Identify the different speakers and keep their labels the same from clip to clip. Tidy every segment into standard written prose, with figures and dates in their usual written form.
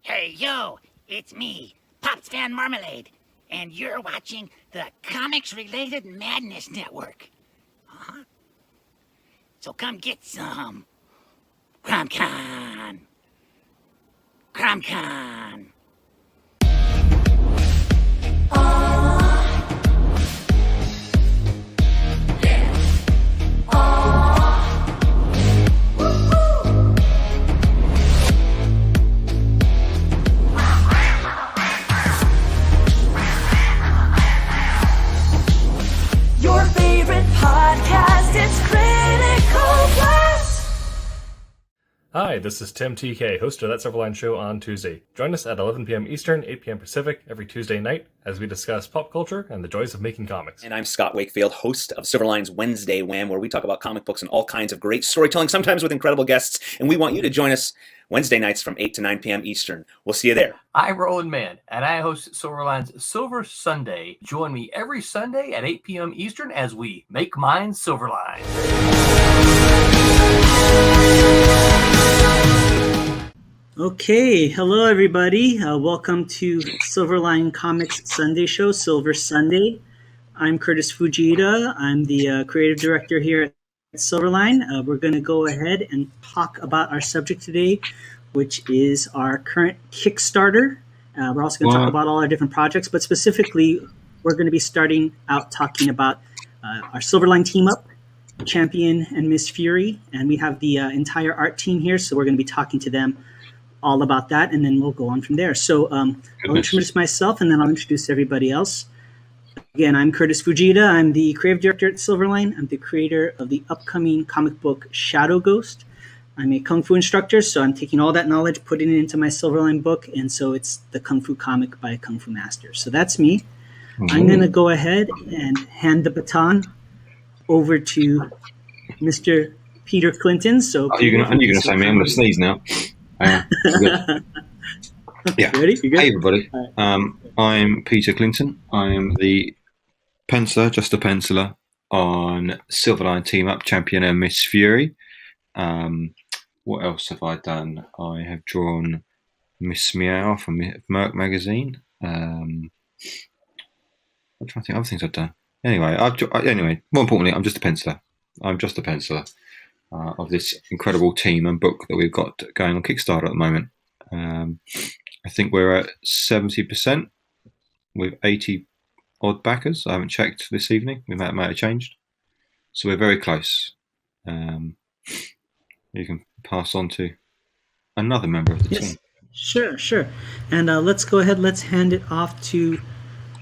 Speaker 1: Hey, yo, it's me, Pops Van Marmalade, and you're watching the Comics-Related Madness Network. Huh? So come get some. CromCon. CromCon.
Speaker 2: Your favorite podcast, it's Critical Blast.
Speaker 3: Hi, this is Tim TK, host of That Silverline Show on Tuesday. Join us at 11 p.m. Eastern, 8 p.m. Pacific every Tuesday night as we discuss pop culture and the joys of making comics.
Speaker 4: And I'm Scott Wakefield, host of Silverline's Wednesday Wham, where we talk about comic books and all kinds of great storytelling, sometimes with incredible guests. And we want you to join us Wednesday nights from 8 to 9 p.m. Eastern. We'll see you there.
Speaker 5: I'm Roland Mann, and I host Silverline's Silver Sunday. Join me every Sunday at 8 p.m. Eastern as we make mine Silverline.
Speaker 6: Okay, hello everybody. Welcome to Silverline Comics Sunday Show, Silver Sunday. I'm Curtis Fujita. I'm the creative director here at Silverline. We're going to go ahead and talk about our subject today, which is our current Kickstarter. We're also going to talk about all our different projects, but specifically, we're going to be starting out talking about our Silverline team up, Champion and Miss Fury, and we have the entire art team here, so we're going to be talking to them all about that, and then we'll go on from there. So I'll introduce myself, and then I'll introduce everybody else. Again, I'm Curtis Fujita. I'm the creative director at Silverline. I'm the creator of the upcoming comic book Shadow Ghost. I'm a Kung Fu instructor, so I'm taking all that knowledge, putting it into my Silverline book, and so it's the Kung Fu comic by a Kung Fu master. So that's me. I'm going to go ahead and hand the baton over to Mr. Peter Clinton. So
Speaker 7: you're going to say me? I'm going to sneeze now. Yeah.
Speaker 6: Ready? You good?
Speaker 7: Hey everybody.
Speaker 6: Right.
Speaker 7: I'm Peter Clinton. I'm the penciler, just a penciler on Silverline Team Up, Champion and Miss Fury. What else have I done? I have drawn Miss Meow from Merc magazine. I'm trying to think of other things I've done. Anyway, more importantly, I'm just a penciler. I'm just a penciler of this incredible team and book that we've got going on Kickstarter at the moment. I think we're at 70% with 80 odd backers. I haven't checked this evening. We might have changed. So we're very close. You can pass on to another member of the team.
Speaker 6: Sure. And let's go ahead. Let's hand it off to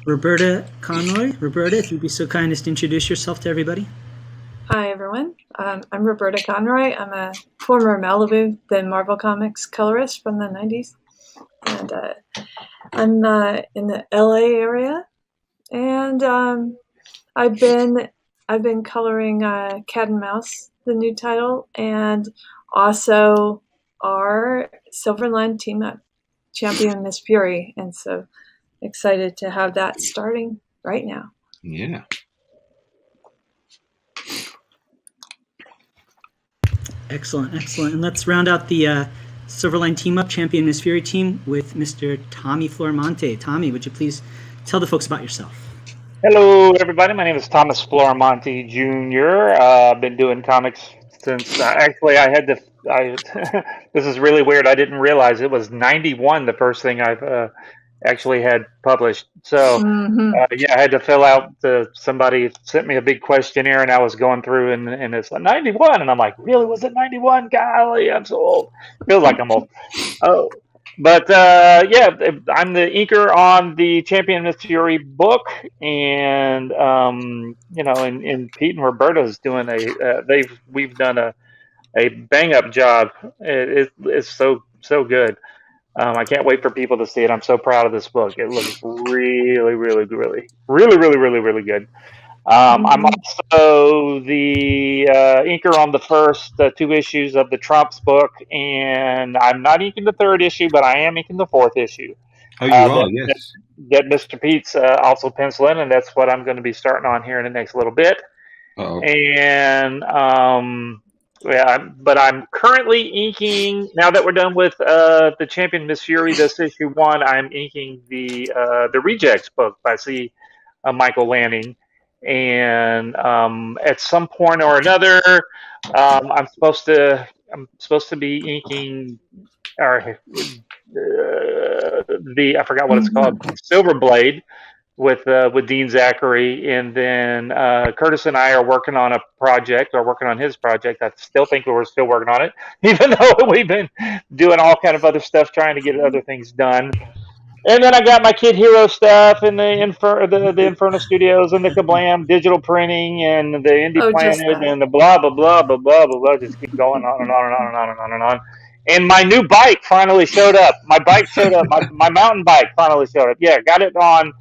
Speaker 6: Roberta Conroy. Roberta, if you'd be so kind as to introduce yourself to everybody.
Speaker 8: Hi, everyone. I'm Roberta Conroy. I'm a former Malibu, then Marvel Comics colorist from the 90s. And I'm in the LA area. And I've been coloring Cat and Mouse, the new title, and also our Silverline Team Up, Champion Miss Fury. And so excited to have that starting right now.
Speaker 7: Yeah.
Speaker 6: Excellent. And let's round out the Silverline Team Up Champion Miss Fury team with Mr. Tommy Flormonte. Tommy, would you please tell the folks about yourself?
Speaker 9: Hello, everybody. My name is Thomas Flormonte Jr. I've been doing comics since actually I had to. This is really weird. I didn't realize it was 91, the first thing I've actually had published. So I had to fill out somebody sent me a big questionnaire, and I was going through and it's like 91, and I'm like, really, was it 91? Golly, I'm so old. Feels like I'm old. Oh, but I'm the inker on the Champion Miss Fury book, and and Pete and Roberta's doing we've done a bang up job. It's so good. I can't wait for people to see it. I'm so proud of this book. It looks really, really, really, really, really, really, really, really good. I'm also the inker on the first 2 issues of the Trumps book, and I'm not inking the 3rd issue, but I am inking the 4th issue.
Speaker 7: Oh, you are, yes.
Speaker 9: That Mr. Pete's also penciling, and that's what I'm going to be starting on here in the next little bit.
Speaker 7: Uh-oh.
Speaker 9: And Yeah, but I'm currently inking now that we're done with the Champion Miss Fury. This issue 1. I'm inking the Rejects book by Michael Lanning, and at some point or another, I'm supposed to be inking or the I forgot what it's called, Silver Blade with Dean Zachary, and then Curtis and I are working on a project, or working on his project. I still think we're still working on it, even though we've been doing all kind of other stuff, trying to get other things done. And then I got my Kid Hero stuff, and the Inferno Studios, and the Kablam digital printing, and the Indie
Speaker 8: Oh, just
Speaker 9: Planet,
Speaker 8: that.
Speaker 9: and the blah blah blah blah blah blah blah. Just keep going on and on and on and on and on and on. And my new bike finally showed up. My bike showed up. My mountain bike finally showed up. Yeah, got it on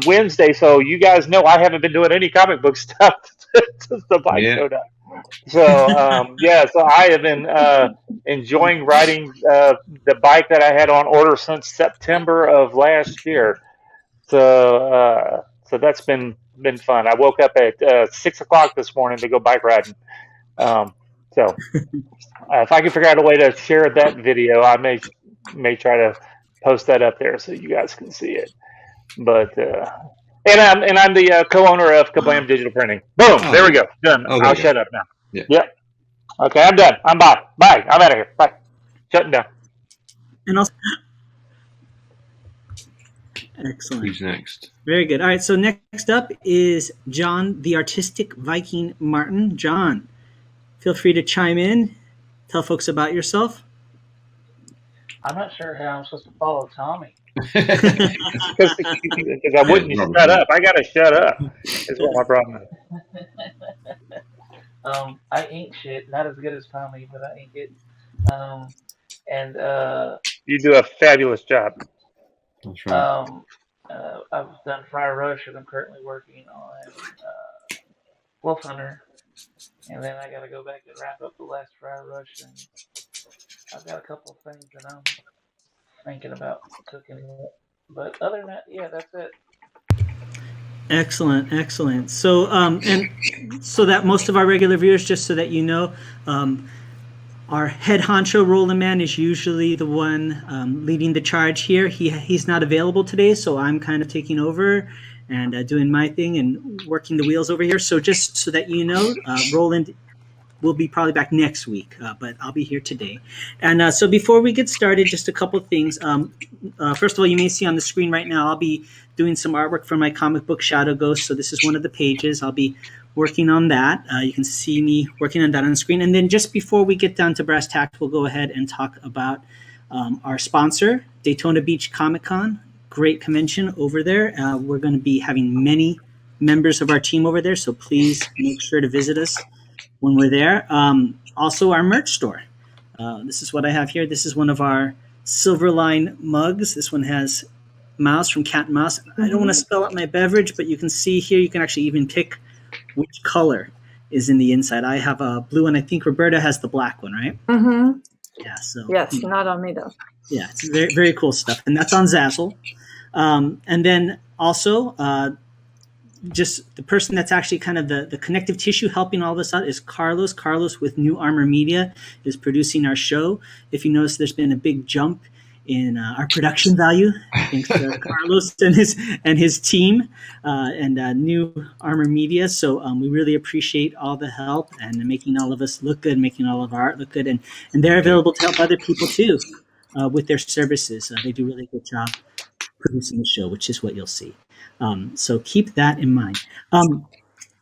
Speaker 9: Wednesday. So you guys know I haven't been doing any comic book stuff since the bike
Speaker 7: Yeah.
Speaker 9: showed up. So yeah, so I have been enjoying riding the bike that I had on order since September of last year. So that's been fun. I woke up at 6 o'clock this morning to go bike riding. So if I can figure out a way to share that video, I may try to post that up there so you guys can see it. But and I'm the co-owner of Kablam Digital Printing. Boom!
Speaker 7: Oh,
Speaker 9: There we go. Done.
Speaker 7: oh, there
Speaker 9: I'll
Speaker 7: you go.
Speaker 9: shut up now.
Speaker 7: Yeah.
Speaker 9: Yep. Okay, I'm done. I'm bye. Bye. I'm out of here. Bye. Shutting down.
Speaker 6: And also, excellent.
Speaker 7: Who's next?
Speaker 6: Very good. All right, so next up is John, the Artistic Viking Martin. John, feel free to chime in. Tell folks about yourself.
Speaker 10: I'm not sure how I'm supposed to follow Tommy.
Speaker 9: Because I wouldn't shut up. I gotta shut up. Is what my problem is.
Speaker 10: I ink shit, not as good as Tommy, but I ink it. And
Speaker 9: You do a fabulous job.
Speaker 7: That's right.
Speaker 10: I've done Fire Rush, and I'm currently working on Wolf Hunter, and then I got to go back and wrap up the last Fire Rush, and I've got a couple of things that I'm thinking about cooking. But other than that, yeah, that's it.
Speaker 6: Excellent, excellent. So, and so that most of our regular viewers, just so that you know, our head honcho Roland Man is usually the one leading the charge here. He's not available today, so I'm kind of taking over and doing my thing and working the wheels over here. So just so that you know, Roland will be probably back next week, but I'll be here today. And so before we get started, just a couple of things. First of all, you may see on the screen right now, I'll be doing some artwork for my comic book Shadow Ghost. So this is one of the pages. I'll be working on that. You can see me working on that on the screen. And then just before we get down to brass tacks, we'll go ahead and talk about our sponsor, Daytona Beach Comic Con. Great convention over there. We're going to be having many members of our team over there, so please make sure to visit us when we're there. Also, our merch store. This is what I have here. This is one of our Silverline mugs. This one has Mouse from Cat and Mouse. I don't want to spell out my beverage, but you can see here, you can actually even pick which color is in the inside. I have a blue one. I think Roberta has the black one, right?
Speaker 8: Mm-hmm.
Speaker 6: Yeah. So
Speaker 8: Yes, not on me though.
Speaker 6: yeah, it's very, very cool stuff. And that's on Zazzle. And then also, just the person that's actually kind of the connective tissue helping all this out is Carlos. Carlos with New Armor Media is producing our show. If you notice, there's been a big jump in our production value thanks to Carlos and his team and New Armor Media. So we really appreciate all the help and making all of us look good, making all of our art look good. And they're available to help other people too with their services. They do a really good job producing the show, which is what you'll see. So keep that in mind.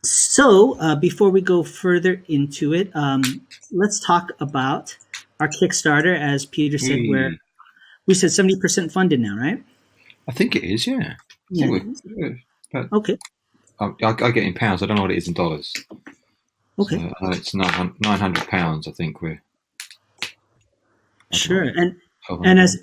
Speaker 6: So before we go further into it, let's talk about our Kickstarter. As Peter said, we said 70% funded now, right?
Speaker 7: I think it is, yeah.
Speaker 6: Yeah.
Speaker 7: But
Speaker 6: Okay.
Speaker 7: I get in pounds. I don't know what it is in dollars.
Speaker 6: Okay.
Speaker 7: So, it's £900. I think we're.
Speaker 6: Sure. And as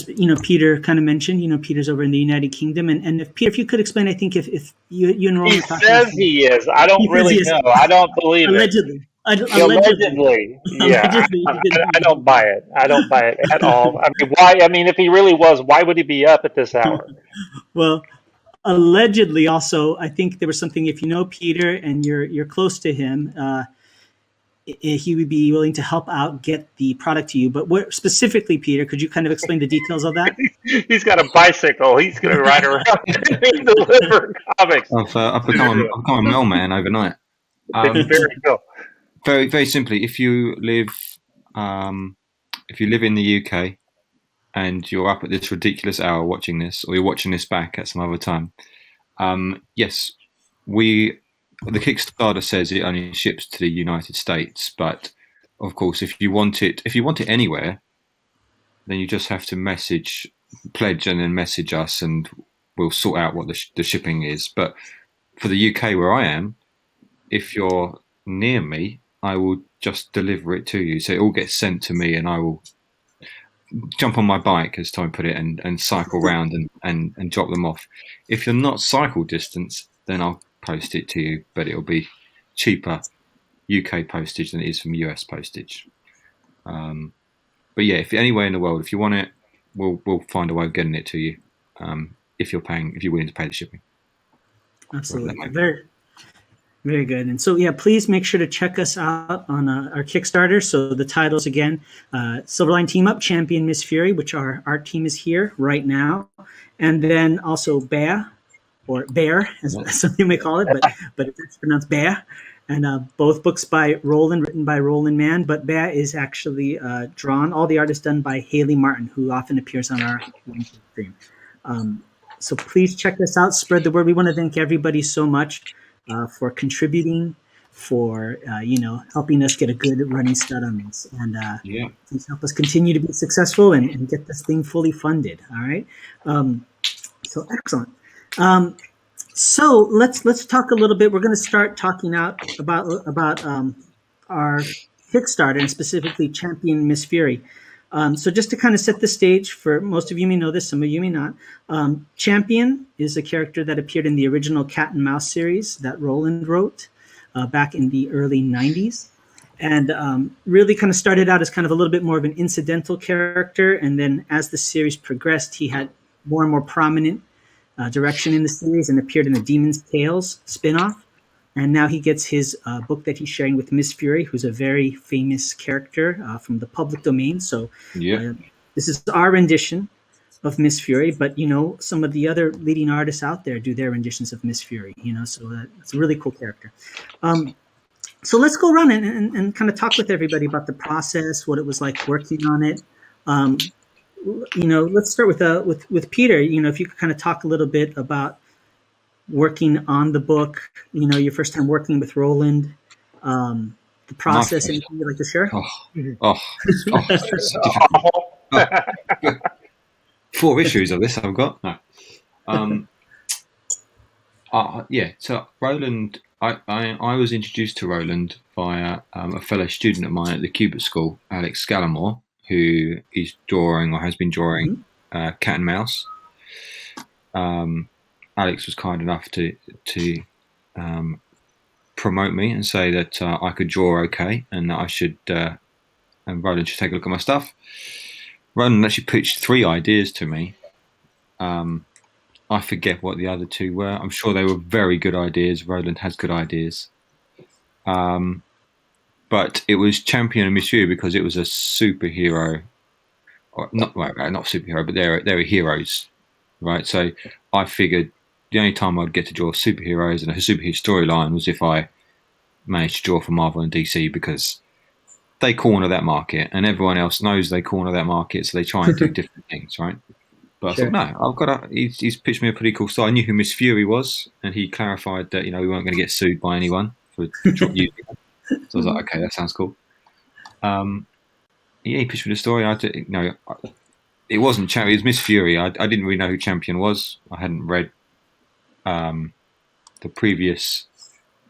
Speaker 6: you know, Peter kind of mentioned, Peter's over in the United Kingdom, and if Peter, if you could explain, I think if you and Roland
Speaker 9: He
Speaker 6: were talking
Speaker 9: says
Speaker 6: about,
Speaker 9: he is. I don't really know. I don't believe
Speaker 6: allegedly.
Speaker 9: it. Allegedly. Yeah.
Speaker 6: Allegedly.
Speaker 9: I don't buy it. I don't buy it at all. I mean, why? I mean, if he really was, why would he be up at this hour?
Speaker 6: Well, allegedly, also, I think there was something. If you know Peter and you're close to him, he would be willing to help out get the product to you. But what specifically, Peter, could you kind of explain the details of that?
Speaker 9: He's got a bicycle. He's going to ride around and deliver comics.
Speaker 7: I've become a mailman overnight.
Speaker 9: It's very cool.
Speaker 7: Very, very simply, if you live in the UK and you're up at this ridiculous hour watching this, or you're watching this back at some other time, yes, the Kickstarter says it only ships to the United States, but of course, if you want it anywhere, then you just have to pledge and then message us, and we'll sort out what the shipping is. But for the UK where I am, if you're near me, I will just deliver it to you. So it all gets sent to me, and I will jump on my bike, as Tom put it, and cycle around and drop them off. If you're not cycle distance, then I'll post it to you, but it'll be cheaper UK postage than it is from US postage. But yeah, if anywhere in the world, if you want it, we'll find a way of getting it to you. If you're willing to pay the shipping.
Speaker 6: Absolutely. Very, very good. And so, yeah, please make sure to check us out on our Kickstarter. So the titles again, Silverline Team Up, Champion Miss Fury, which our art team is here right now. And then also Bear, or Bear, as some you may call it, but it's pronounced Bear. And both books by Roland, written by Roland Mann, but Bear is actually drawn. All the art is done by Haley Martin, who often appears on our stream. So please check this out. Spread the word. We want to thank everybody so much for contributing, for helping us get a good running start on this, and please help us continue to be successful and get this thing fully funded. All right. So excellent. So let's talk a little bit. We're going to start talking about our Kickstarter, and specifically Champion Miss Fury. So just to kind of set the stage, for most of you may know this, some of you may not. Champion is a character that appeared in the original Cat and Mouse series that Roland wrote back in the early 90s. And really kind of started out as kind of a little bit more of an incidental character. And then as the series progressed, he had more and more prominent direction in the series and appeared in the Demon's Tales spinoff. And now he gets his book that he's sharing with Miss Fury, who's a very famous character from the public domain. So this is our rendition of Miss Fury, but some of the other leading artists out there do their renditions of Miss Fury. So it's a really cool character. So let's go around and kind of talk with everybody about the process, what it was like working on it. Let's start with Peter. If you could kind of talk a little bit about working on the book, your first time working with Roland, the process, anything you'd like to share?
Speaker 7: It's difficult. 4 issues of this I've got. No. So Roland, I was introduced to Roland via a fellow student of mine at the Cubit School, Alex Scallamore, who is drawing, or has been drawing, Cat and Mouse. Alex was kind enough to promote me and say that I could draw okay, and that I should, and Roland should take a look at my stuff. Roland actually pitched 3 ideas to me. I forget what the other 2 were. I'm sure they were very good ideas. Roland has good ideas. But it was Champion and Miss Fury because it was a superhero, or not superhero, but they're heroes, right? So I figured the only time I'd get to draw superheroes and a superhero storyline was if I managed to draw for Marvel and DC, because they corner that market, and everyone else knows they corner that market, so they try and do different things, right? But I thought, no, he's pitched me a pretty cool style. I knew who Miss Fury was, and he clarified that we weren't going to get sued by anyone for using it. So I was like, okay, that sounds cool. He pitched me the story. It wasn't Champion. It was Miss Fury. I didn't really know who Champion was. I hadn't read the previous.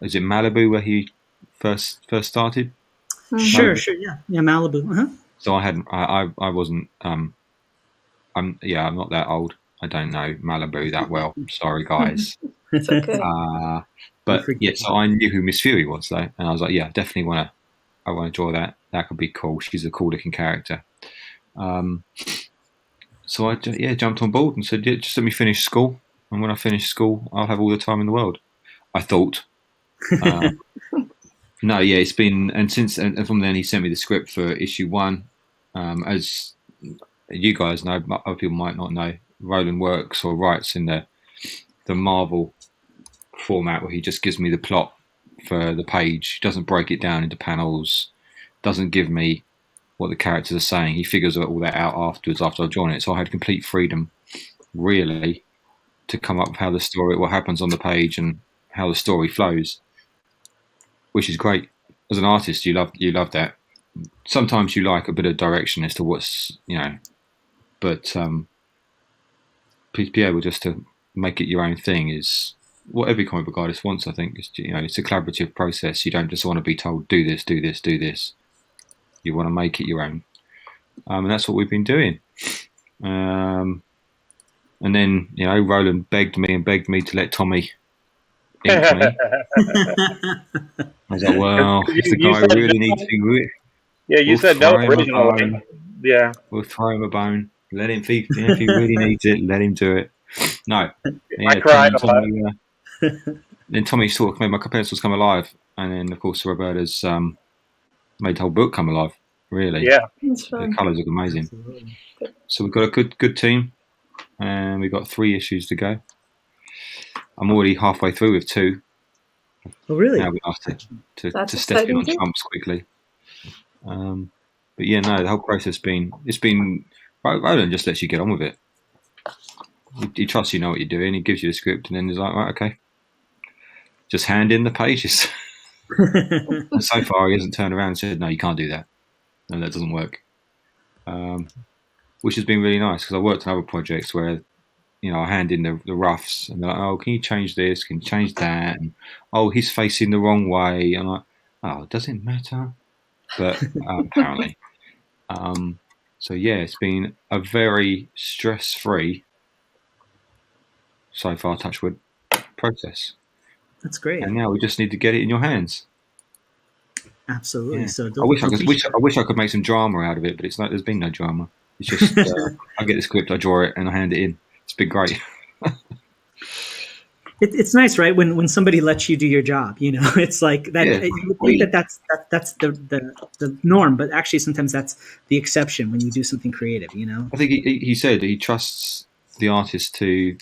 Speaker 7: Is it Malibu where he first started?
Speaker 6: Sure, yeah, Malibu.
Speaker 7: So I hadn't. I wasn't. I'm not that old. I don't know Malibu that well. Sorry, guys.
Speaker 8: It's okay.
Speaker 7: But yeah, so I knew who Miss Fury was though, and I was like, yeah, definitely want to draw that. That could be cool. She's a cool looking character. So I jumped on board and said, yeah, just let me finish school, and when I finish school, I'll have all the time in the world. I thought. No, yeah, it's been, and since, and from then he sent me the script for issue 1. As you guys know, other people might not know, Roland works or writes in the Marvel format where he just gives me the plot for the page. He doesn't break it down into panels, doesn't give me what the characters are saying. He figures all that out afterwards after I've drawn it. So I had complete freedom, really, to come up with how the story, what happens on the page, and how the story flows, which is great. As an artist, you love that. Sometimes you like a bit of direction as to what's, but to be able just to make it your own thing is what every comic book artist wants. I think it's a collaborative process. You don't just want to be told do this, do this, do this. You want to make it your own, and that's what we've been doing. And then Roland begged me to let Tommy ink me. I was like, well, if the guy really needs to,
Speaker 9: yeah, you said no originally. Yeah,
Speaker 7: we'll throw him a bone. Let him, if he really needs it, let him do it. No,
Speaker 9: I cried a lot.
Speaker 7: Then Tommy sort of made my pencils come alive, and then of course Roberta's made the whole book come alive. Really,
Speaker 9: yeah,
Speaker 7: the colours look amazing. So we've got a good team, and we've got 3 issues to go. I'm already halfway through with 2.
Speaker 6: Oh, really?
Speaker 7: Now we have to step in on chumps quickly. But yeah, no, the whole process it's been Roland just lets you get on with it. He trusts you know what you're doing. He gives you the script, and then he's like, right, okay, just hand in the pages. And so far, he hasn't turned around and said, no, you can't do that. No, that doesn't work. Which has been really nice because I worked on other projects where, I hand in the roughs and they're like, oh, can you change this? Can you change that? And, oh, he's facing the wrong way. I'm like, oh, does it matter? But apparently. So yeah, it's been a very stress-free, so far, touch wood, process.
Speaker 6: That's great.
Speaker 7: And now we just need to get it in your hands.
Speaker 6: Absolutely.
Speaker 7: Yeah.
Speaker 6: So
Speaker 7: I wish I could make some drama out of it, but it's like there's been no drama. It's just I get the script, I draw it, and I hand it in. It's been great.
Speaker 6: It's nice, right? When somebody lets you do your job, it's like that.
Speaker 7: Yeah.
Speaker 6: You would think that's the norm, but actually sometimes that's the exception when you do something creative.
Speaker 7: I think he said he trusts the artist to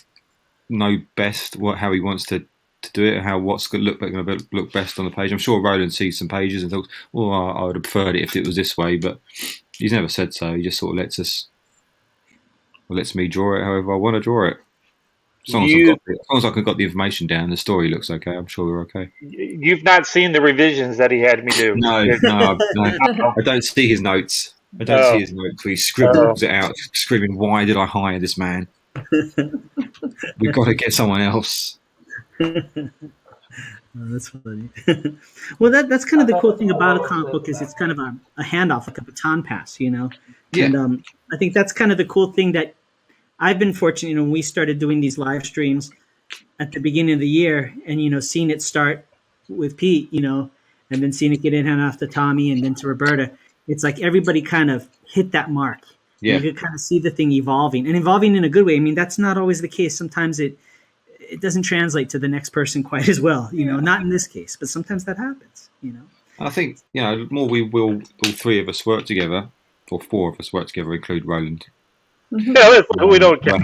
Speaker 7: know best how he wants to do it, and how what's going to look best on the page. I'm sure Roland sees some pages and thinks, "Oh, I would have preferred it if it was this way," but he's never said so. He just sort of lets me draw it however I want to draw it. As long as I got the information down, the story looks okay. I'm sure we're okay.
Speaker 9: You've not seen the revisions that he had me do.
Speaker 7: No. I don't see his notes. I don't see his notes. He scribbles it out, screaming, "Why did I hire this man? We've got to get someone else."
Speaker 6: Oh, that's funny. Well, that's kind of the cool thing about a comic book is it's kind of a handoff, like a baton pass,
Speaker 7: Yeah.
Speaker 6: And I think that's kind of the cool thing that I've been fortunate, when we started doing these live streams at the beginning of the year and, seeing it start with Pete, and then seeing it get in hand off to Tommy and then to Roberta, it's like everybody kind of hit that mark.
Speaker 7: Yeah.
Speaker 6: You could kind of see the thing evolving in a good way. I mean, that's not always the case. Sometimes it doesn't translate to the next person quite as well, not in this case, but sometimes that happens,
Speaker 7: I think, the more all 3 of us work together, or 4 of us work together, include Roland.
Speaker 9: Yeah, we don't get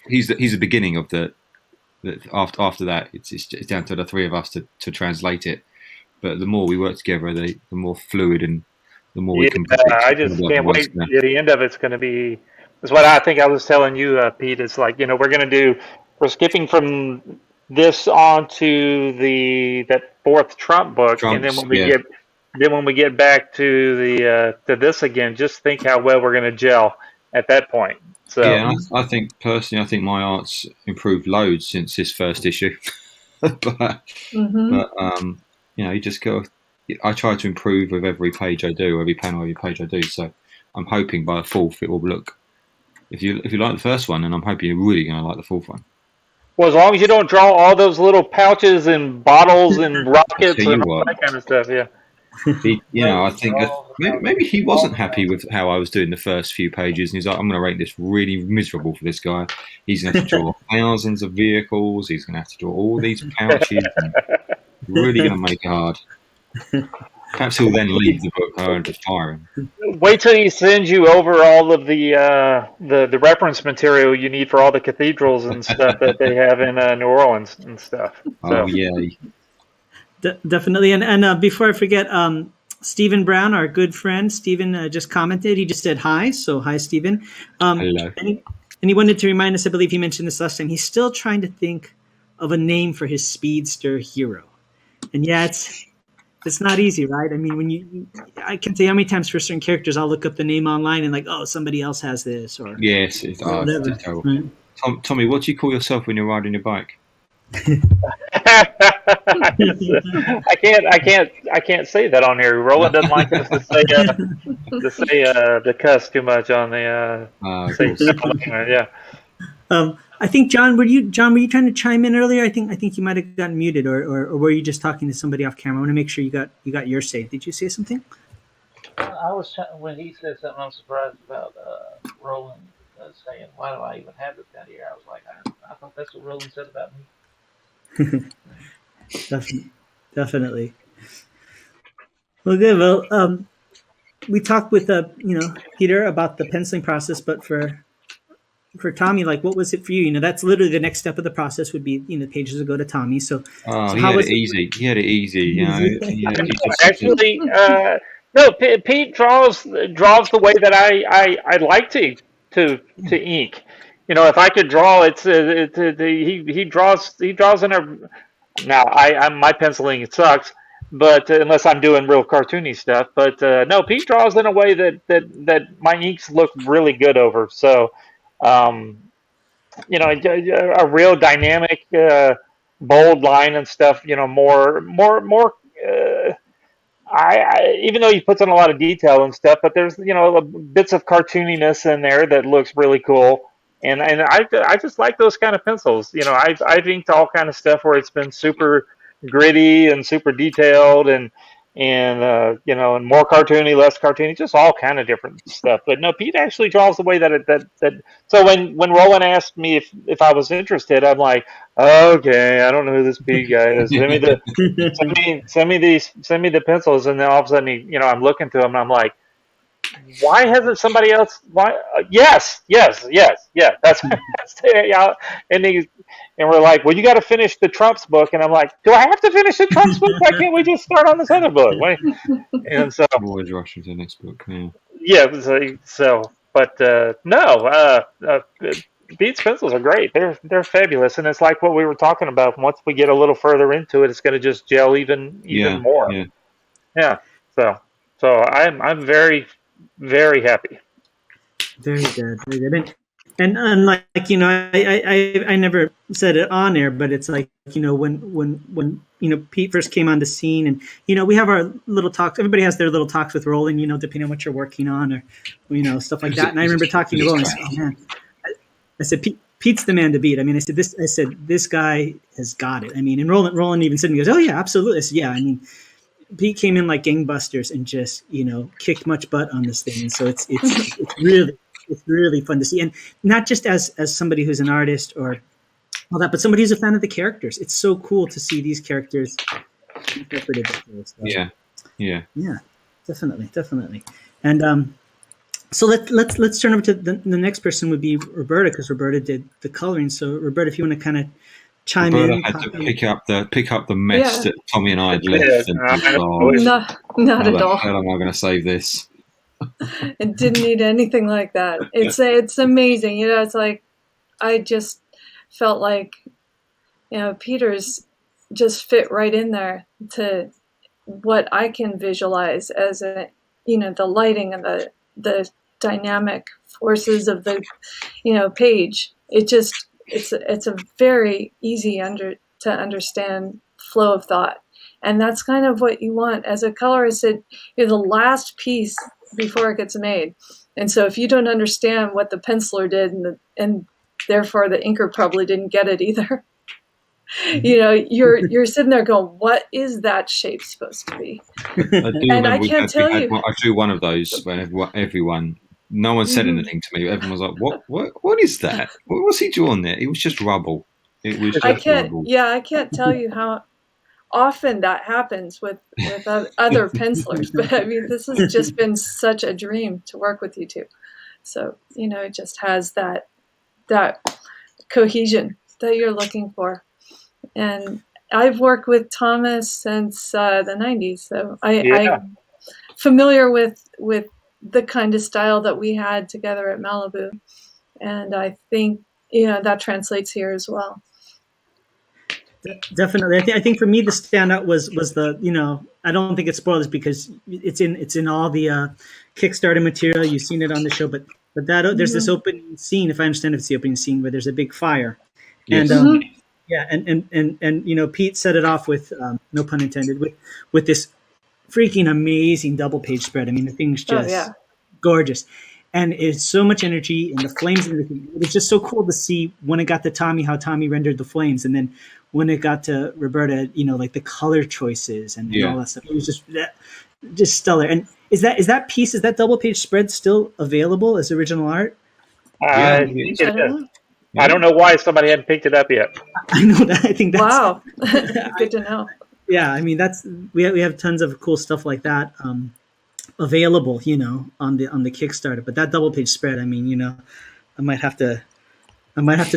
Speaker 7: he's the beginning of the after that it's down to the 3 of us to translate it. But the more we work together, the more fluid and the more we can.
Speaker 9: I just can't wait. Yeah, the end of it's going to be. Is what I think I was telling you, Pete. It's like we're skipping from this on to that 4th Trump book, and then when we get back to this again, just think how well we're going to gel at that point. So
Speaker 7: yeah, I think personally, my art's improved loads since this first issue. but you just go. I try to improve with every page I do, every panel, every page I do. So I'm hoping by the 4th it will look. If you like the first one, then I'm hoping you're really going to like the 4th one.
Speaker 9: Well, as long as you don't draw all those little pouches and bottles and rockets and all that kind of stuff, yeah.
Speaker 7: I think maybe he wasn't happy with how I was doing the first few pages, and he's like, "I'm going to rate this really miserable for this guy. He's going to have to draw thousands of vehicles. He's going to have to draw all these pouches. And really going to make it hard." Perhaps he'll then leave the book and just fire him.
Speaker 9: Wait till he sends you over all of the reference material you need for all the cathedrals and stuff that they have in New Orleans and stuff. So.
Speaker 7: Oh, yay.
Speaker 6: Definitely. And before I forget, Stephen Brown, our good friend, Stephen just commented. He just said hi. So hi, Stephen.
Speaker 7: Hello.
Speaker 6: And he wanted to remind us, I believe he mentioned this last time, he's still trying to think of a name for his speedster hero. And yeah, it's not easy, right? I mean, I can tell you how many times for certain characters I'll look up the name online and like, oh, somebody else has this, or
Speaker 7: yes, it's terrible.
Speaker 6: Right?
Speaker 7: Tommy, what do you call yourself when you're riding your bike?
Speaker 9: I can't say that on here. Roland doesn't like us to say the cuss too much on the yeah.
Speaker 6: I think John, were you trying to chime in earlier? I think you might have gotten muted, or were you just talking to somebody off camera? I want to make sure you got your say. Did you say something?
Speaker 10: I was when he said something. I'm surprised about Roland saying, "Why do I even have this down here?" I was like, I thought that's what Roland said about me.
Speaker 6: Definitely. Well, good. Well, we talked with Peter about the penciling process, but for Tommy, like, what was it for you? That's literally the next step of the process would be, pages would go to Tommy. So
Speaker 7: he had it easy. He had it easy.
Speaker 9: Actually, no. Pete draws the way that I like to ink. If I could draw, he draws in a. Now my penciling sucks, but unless I'm doing real cartoony stuff. But no, Pete draws in a way that my inks look really good over. So. A real dynamic, bold line and stuff. More. Even though he puts in a lot of detail and stuff, but there's bits of cartooniness in there that looks really cool. And I just like those kind of pencils. I've inked all kind of stuff where it's been super gritty and super detailed and and more cartoony, less cartoony, just all kind of different stuff. But no, Pete actually draws the way that. So when Roland asked me if I was interested, I'm like, okay, I don't know who this Pete guy is. Send me the pencils, and then all of a sudden, I'm looking to him, and I'm like, why hasn't somebody else? Why? Yes. That's yeah. And we're like, well, you got to finish the Trump's book, and I'm like, do I have to finish the Trump's book? Why can't we just start on this other book? And so
Speaker 7: I'm always rushing to the next book.
Speaker 9: Yeah. But no. Beats pencils are great. They're fabulous, and it's like what we were talking about. Once we get a little further into it, it's going to just gel even more. Yeah. So I'm very, very happy.
Speaker 6: Very good. And unlike I never said it on air, but it's like when Pete first came on the scene, and we have our little talks. Everybody has their little talks with Roland, depending on what you're working on or stuff like that. And I remember talking to Roland. I said, oh man, I said Pete's the man to beat. I mean, I said this guy has got it. I mean, and Roland even said, he goes, oh yeah, absolutely. I said, yeah. I mean, Pete came in like gangbusters and just kicked much butt on this thing, and so it's really fun to see, and not just as somebody who's an artist or all that, but somebody who's a fan of the characters. It's so cool to see these characters interpreted.
Speaker 7: Yeah,
Speaker 6: definitely. And so let's turn over to the next person would be Roberta, because Roberta did the coloring. So Roberta, if you want to kind of chime in.
Speaker 7: Had to pick up the mess that Tommy and I had left.
Speaker 8: Not at all.
Speaker 7: How am I going to save this?
Speaker 8: It didn't need anything like that. It's amazing. It's like I just felt like Peter's just fit right in there to what I can visualize as the lighting and the dynamic forces of the page. It's a very easy to understand flow of thought, and that's kind of what you want as a colorist. You're the last piece before it gets made, and so if you don't understand what the penciler did, and therefore the inker probably didn't get it either, you're sitting there going, what is that shape supposed to be? I can't tell you.
Speaker 7: I drew one of those when everyone. No one said anything to me. Everyone was like, "What is that? What's he doing there?" It was just rubble. It was just rubble.
Speaker 8: Yeah, I can't tell you how often that happens with other pencilers, but I mean, this has just been such a dream to work with you two. So, it just has that cohesion that you're looking for. And I've worked with Thomas since the 90s, so I'm familiar with the kind of style that we had together at Malibu. And I think, that translates here as well.
Speaker 6: Definitely. I think for me the standout was the, I don't think it's spoilers because it's in all the Kickstarter material. You've seen it on the show, but that there's this opening scene, if I understand it's the opening scene, where there's a big fire.
Speaker 7: Yes.
Speaker 6: And yeah, and Pete set it off with no pun intended with this freaking amazing double page spread. I mean, the thing's just gorgeous. And it's so much energy and the flames and everything. It was just so cool to see when it got to Tommy, how Tommy rendered the flames. And then when it got to Roberta, like the color choices and all that stuff. It was just stellar. And is that double page spread still available as original art?
Speaker 9: I think it is. I don't know why somebody hadn't picked it up yet.
Speaker 6: I know that. I think that's
Speaker 8: wow. Good to know.
Speaker 6: Yeah, I mean we have tons of cool stuff like that available, on the Kickstarter. But that double page spread, I mean, I might have to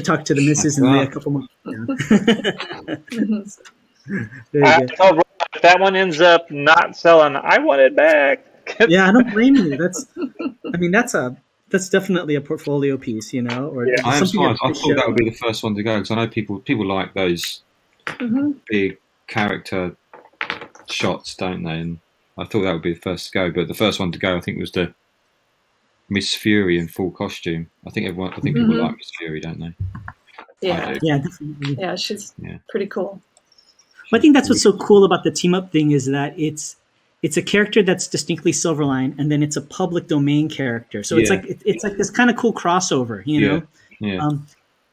Speaker 6: talk to the missus and lay a couple more.
Speaker 9: I told Rob, if that one ends up not selling, I want it back.
Speaker 6: Yeah, I don't blame you. That's definitely a portfolio piece, Or
Speaker 7: I am surprised. I thought that would be the first one to go because I know people like those big character shots, don't they? And I thought that would be the first to go, but the first one to go, I think, was the Miss Fury in full costume. I think people like Miss Fury, don't they?
Speaker 8: Yeah,
Speaker 6: definitely.
Speaker 8: Yeah, she's pretty cool.
Speaker 6: Well, I think that's what's so cool about the team up thing is that it's a character that's distinctly Silverline, and then it's a public domain character. So it's like this kind of cool crossover,
Speaker 7: Yeah.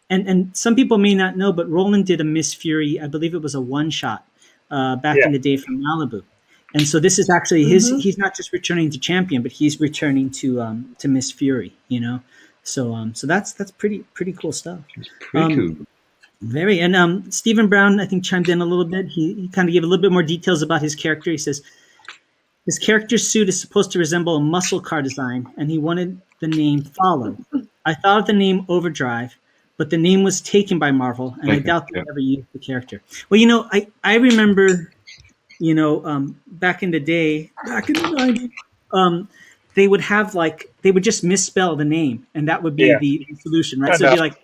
Speaker 6: And some people may not know, but Roland did a Miss Fury. I believe it was a one shot back in the day from Malibu. And so this is actually his. He's not just returning to Champion, but he's returning to Miss Fury. So that's pretty cool stuff.
Speaker 7: It's pretty cool.
Speaker 6: Very. And Stephen Brown, I think, chimed in a little bit. He kind of gave a little bit more details about his character. He says his character's suit is supposed to resemble a muscle car design, and he wanted the name Follow. I thought of the name Overdrive, but the name was taken by Marvel, and I doubt they ever used the character. Well, I remember. Back in the day, back in the 90s, they would just misspell the name, and that would be the solution, right? So it'd be like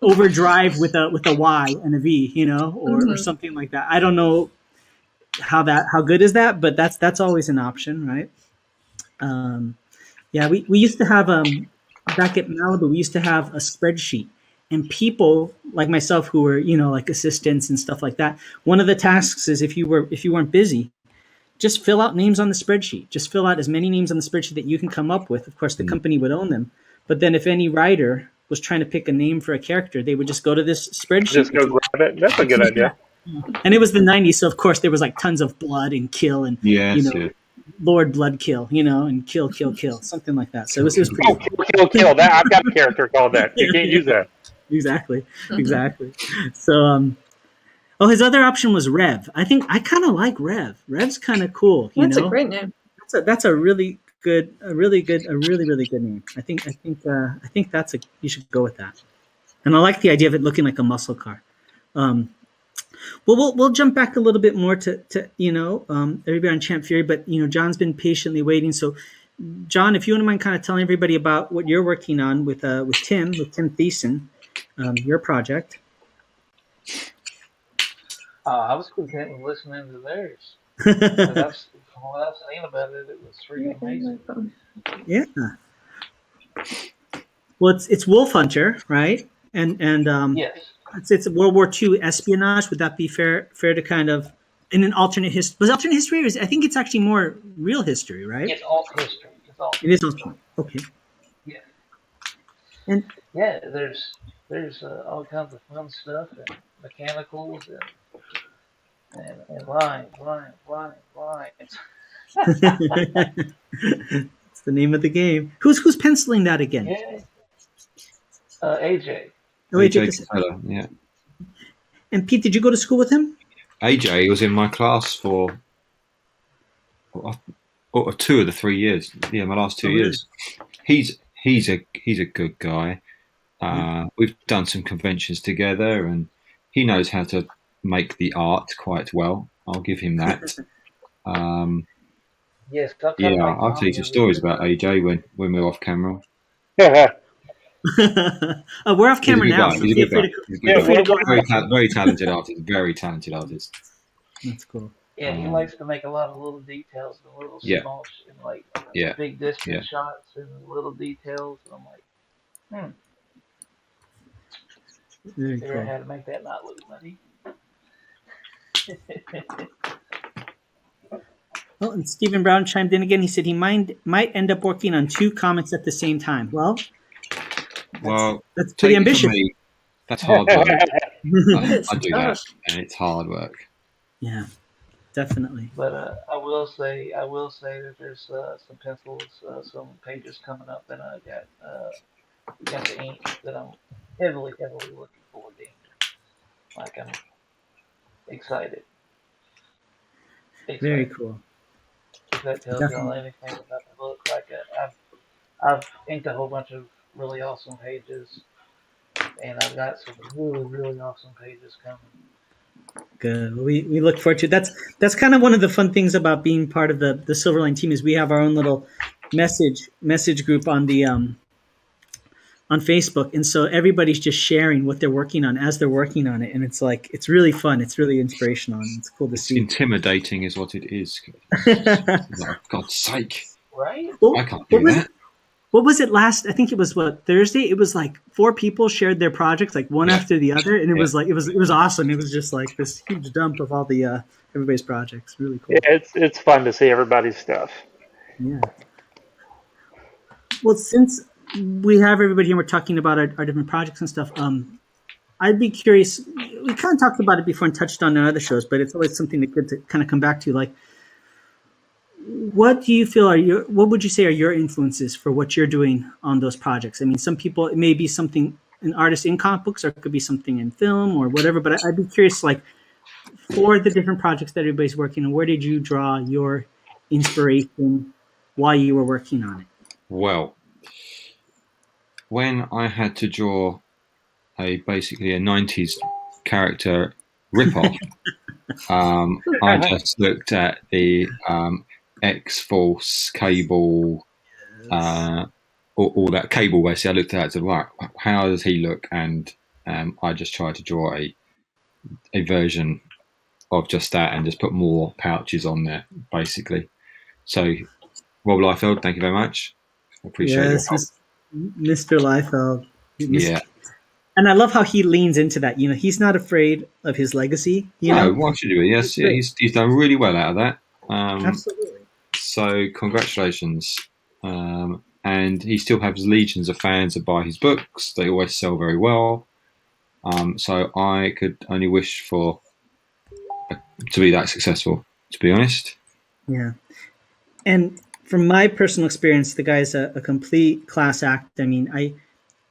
Speaker 6: Overdrive with a Y and a V, or something like that. I don't know how good is that, but that's always an option, right? We used to have back at Malibu, we used to have a spreadsheet. And people like myself who were, like assistants and stuff like that, one of the tasks is if you weren't busy, just fill out names on the spreadsheet. Just fill out as many names on the spreadsheet that you can come up with. Of course, the company would own them. But then if any writer was trying to pick a name for a character, they would just go to this spreadsheet.
Speaker 9: Just go grab it. That's a good idea.
Speaker 6: And it was the 90s. So, of course, there was like tons of blood and kill and, Lord Blood Kill, and kill, something like that. So it was pretty
Speaker 9: kill. That I've got a character called that. You can't use that.
Speaker 6: Exactly. So, his other option was Rev. I think I kind of like Rev. Rev's kind of cool.
Speaker 8: That's a great name.
Speaker 6: That's a really good really good name. I think you should go with that. And I like the idea of it looking like a muscle car. Well, we'll jump back a little bit more to everybody on Champ Fury, but John's been patiently waiting. So, John, if you wouldn't mind kind of telling everybody about what you're working on with Tim Thiessen. Your project.
Speaker 10: I was content with listening to theirs. From what I've seen about it, it was freaking amazing.
Speaker 6: Yeah. Well, it's Wolf Hunter, right? And
Speaker 10: yes,
Speaker 6: it's World War II espionage. Would that be fair to kind of in an alternate history? Was alternate history? Or I think it's actually more real history, right?
Speaker 10: it's all history.
Speaker 6: It is alternate. Okay.
Speaker 10: Yeah.
Speaker 6: And
Speaker 10: there's all kinds of fun stuff and mechanicals and lines.
Speaker 6: It's the name of the game. Who's penciling that again?
Speaker 10: Yeah. AJ.
Speaker 6: Oh, AJ.
Speaker 7: Yeah.
Speaker 6: And Pete, did you go to school with him?
Speaker 7: AJ was in my class for 2 of the 3 years. Yeah, my last 2
Speaker 6: Oh, really?
Speaker 7: years. He's a good guy. We've done some conventions together, and he knows how to make the art quite well. I'll give him that.
Speaker 10: Yes, I'm kind of
Speaker 7: Yeah,
Speaker 10: like
Speaker 7: I'll tell you
Speaker 10: Tommy
Speaker 7: some
Speaker 10: over
Speaker 7: stories
Speaker 10: here.
Speaker 7: about AJ when we're off camera.
Speaker 6: Oh, we're off
Speaker 7: He's a
Speaker 6: camera
Speaker 7: good
Speaker 6: now,
Speaker 7: guy.
Speaker 6: so
Speaker 7: He's a
Speaker 6: feel
Speaker 7: good
Speaker 6: free
Speaker 7: guy.
Speaker 6: to
Speaker 7: He's a good
Speaker 9: Yeah,
Speaker 6: feel
Speaker 7: guy.
Speaker 6: free to go
Speaker 9: what,
Speaker 6: ahead.
Speaker 7: Very talented artist. Very talented artist.
Speaker 6: That's cool.
Speaker 10: Yeah, he likes to make a lot of little details and little
Speaker 7: Yeah,
Speaker 10: small, and like
Speaker 7: yeah,
Speaker 10: big
Speaker 7: yeah.
Speaker 10: distance shots and little details. And I'm like,
Speaker 6: Very
Speaker 10: figure out
Speaker 6: cool.
Speaker 10: how to make that not look muddy.
Speaker 6: Well, and Stephen Brown chimed in again. He said he might end up working on 2 comics at the same time. Well,
Speaker 7: Well,
Speaker 6: that's pretty
Speaker 7: take it from
Speaker 6: ambitious.
Speaker 7: me. That's hard work.
Speaker 8: It's
Speaker 7: I do that,
Speaker 8: tough.
Speaker 7: and it's hard work.
Speaker 6: Yeah, definitely.
Speaker 10: But I will say that there's some pencils, some pages coming up, and I got the ink that I'm heavily looking forward to. Like I'm excited,
Speaker 6: Very
Speaker 10: excited.
Speaker 6: cool.
Speaker 10: If that tells y'all
Speaker 6: Definitely.
Speaker 10: anything about the book, like I've inked a whole bunch of really awesome pages, and I've got some really awesome pages coming.
Speaker 6: Good. We look forward to it. That's kind of one of the fun things about being part of the Silverline team is we have our own little message group on the on Facebook, and so everybody's just sharing what they're working on as they're working on it, and it's like it's really fun. It's really inspirational, and it's cool to
Speaker 7: It's
Speaker 6: see.
Speaker 7: intimidating, is what it is. For God's sake,
Speaker 10: Right?
Speaker 7: I can't do that.
Speaker 6: What was it last? I think it was Thursday. It was like 4 people shared their projects like one
Speaker 7: Yeah.
Speaker 6: after the other, and it
Speaker 7: Yeah.
Speaker 6: was like it was awesome. It was just like this huge dump of all the everybody's projects. Really cool.
Speaker 9: yeah, it's fun to see everybody's stuff.
Speaker 6: Yeah. Well, since we have everybody here, we're talking about our different projects and stuff. I'd be curious. We kind of talked about it before and touched on in other shows, but it's always something that good to kind of come back to. Like, what do you feel what would you say are your influences for what you're doing on those projects? I mean, some people, it may be something an artist in comic books, or it could be something in film or whatever. But I'd be curious, like, for the different projects that everybody's working on, where did you draw your inspiration while you were working on it?
Speaker 7: Well, when I had to draw basically a 90s character ripoff, I just looked at the X-Force Cable, all that Cable basically. I looked at it and said, right, how does he look? And I just tried to draw a version of just that and just put more pouches on there, basically. So, Rob Liefeld, thank you very much. I appreciate it.
Speaker 6: Yes, Mr. Liefeld.
Speaker 7: Yeah.
Speaker 6: And I love how he leans into that. You know, he's not afraid of his legacy. You know,
Speaker 7: why should you be? Yes, yeah, he's done really well out of that.
Speaker 6: Absolutely.
Speaker 7: So congratulations. And he still has legions of fans that buy his books. They always sell very well. So I could only wish for to be that successful, to be honest.
Speaker 6: Yeah. And from my personal experience, the guy's a complete class act. I mean,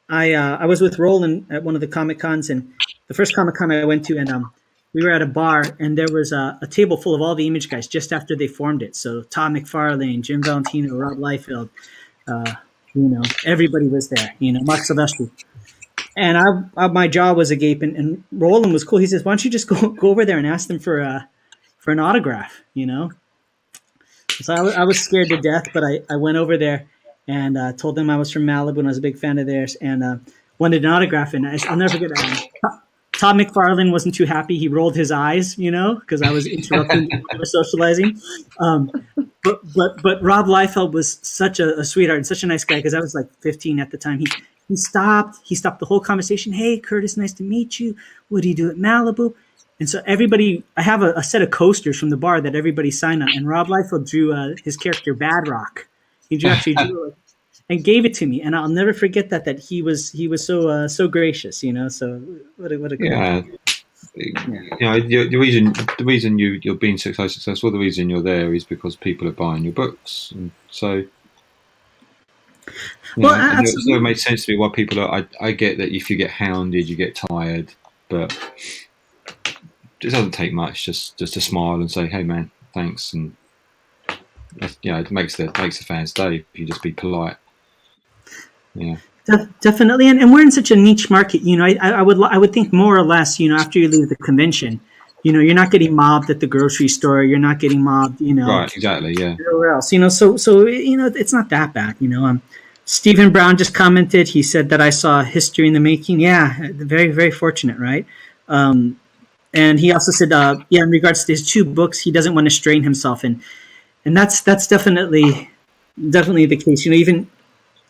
Speaker 6: I was with Roland at one of the Comic Cons, and the first Comic Con I went to, and we were at a bar, and there was a table full of all the Image guys just after they formed it. So Todd McFarlane, Jim Valentino, Rob Liefeld, you know, everybody was there. You know, Mark Silvestri. And my jaw was agape, and Roland was cool. He says, "Why don't you just go over there and ask them for an autograph?" You know. So I was scared to death, but I went over there and told them I was from Malibu and I was a big fan of theirs, and wanted an autograph. And I'll never forget that. Todd McFarlane wasn't too happy. He rolled his eyes, you know, because I was interrupting the socializing. But Rob Liefeld was such a sweetheart and such a nice guy, because I was like 15 at the time. He stopped the whole conversation. "Hey, Curtis, nice to meet you. What do you do at Malibu?" And so everybody, I have a set of coasters from the bar that everybody signed on. And Rob Liefeld drew his character Bad Rock. He actually drew it and gave it to me. And I'll never forget that he was so gracious, you know. So what a cool.
Speaker 7: Yeah. You know, the reason you're being so successful, the reason you're there is because people are buying your books, and so.
Speaker 6: Well,
Speaker 7: it never made sense to me why people are. I get that if you get hounded, you get tired, but it doesn't take much. Just to smile and say, "Hey, man, thanks," and it makes the fans' day if you just be polite. Yeah.
Speaker 6: Definitely, and we're in such a niche market. I would think more or less. After you leave the convention, you're not getting mobbed at the grocery store. You're not getting mobbed.
Speaker 7: Right. Exactly. Yeah.
Speaker 6: Everywhere else. So it's not that bad. Stephen Brown just commented. He said that I saw history in the making. Yeah, very very fortunate, right? And he also said, in regards to his 2 books, he doesn't want to strain himself, and that's definitely the case.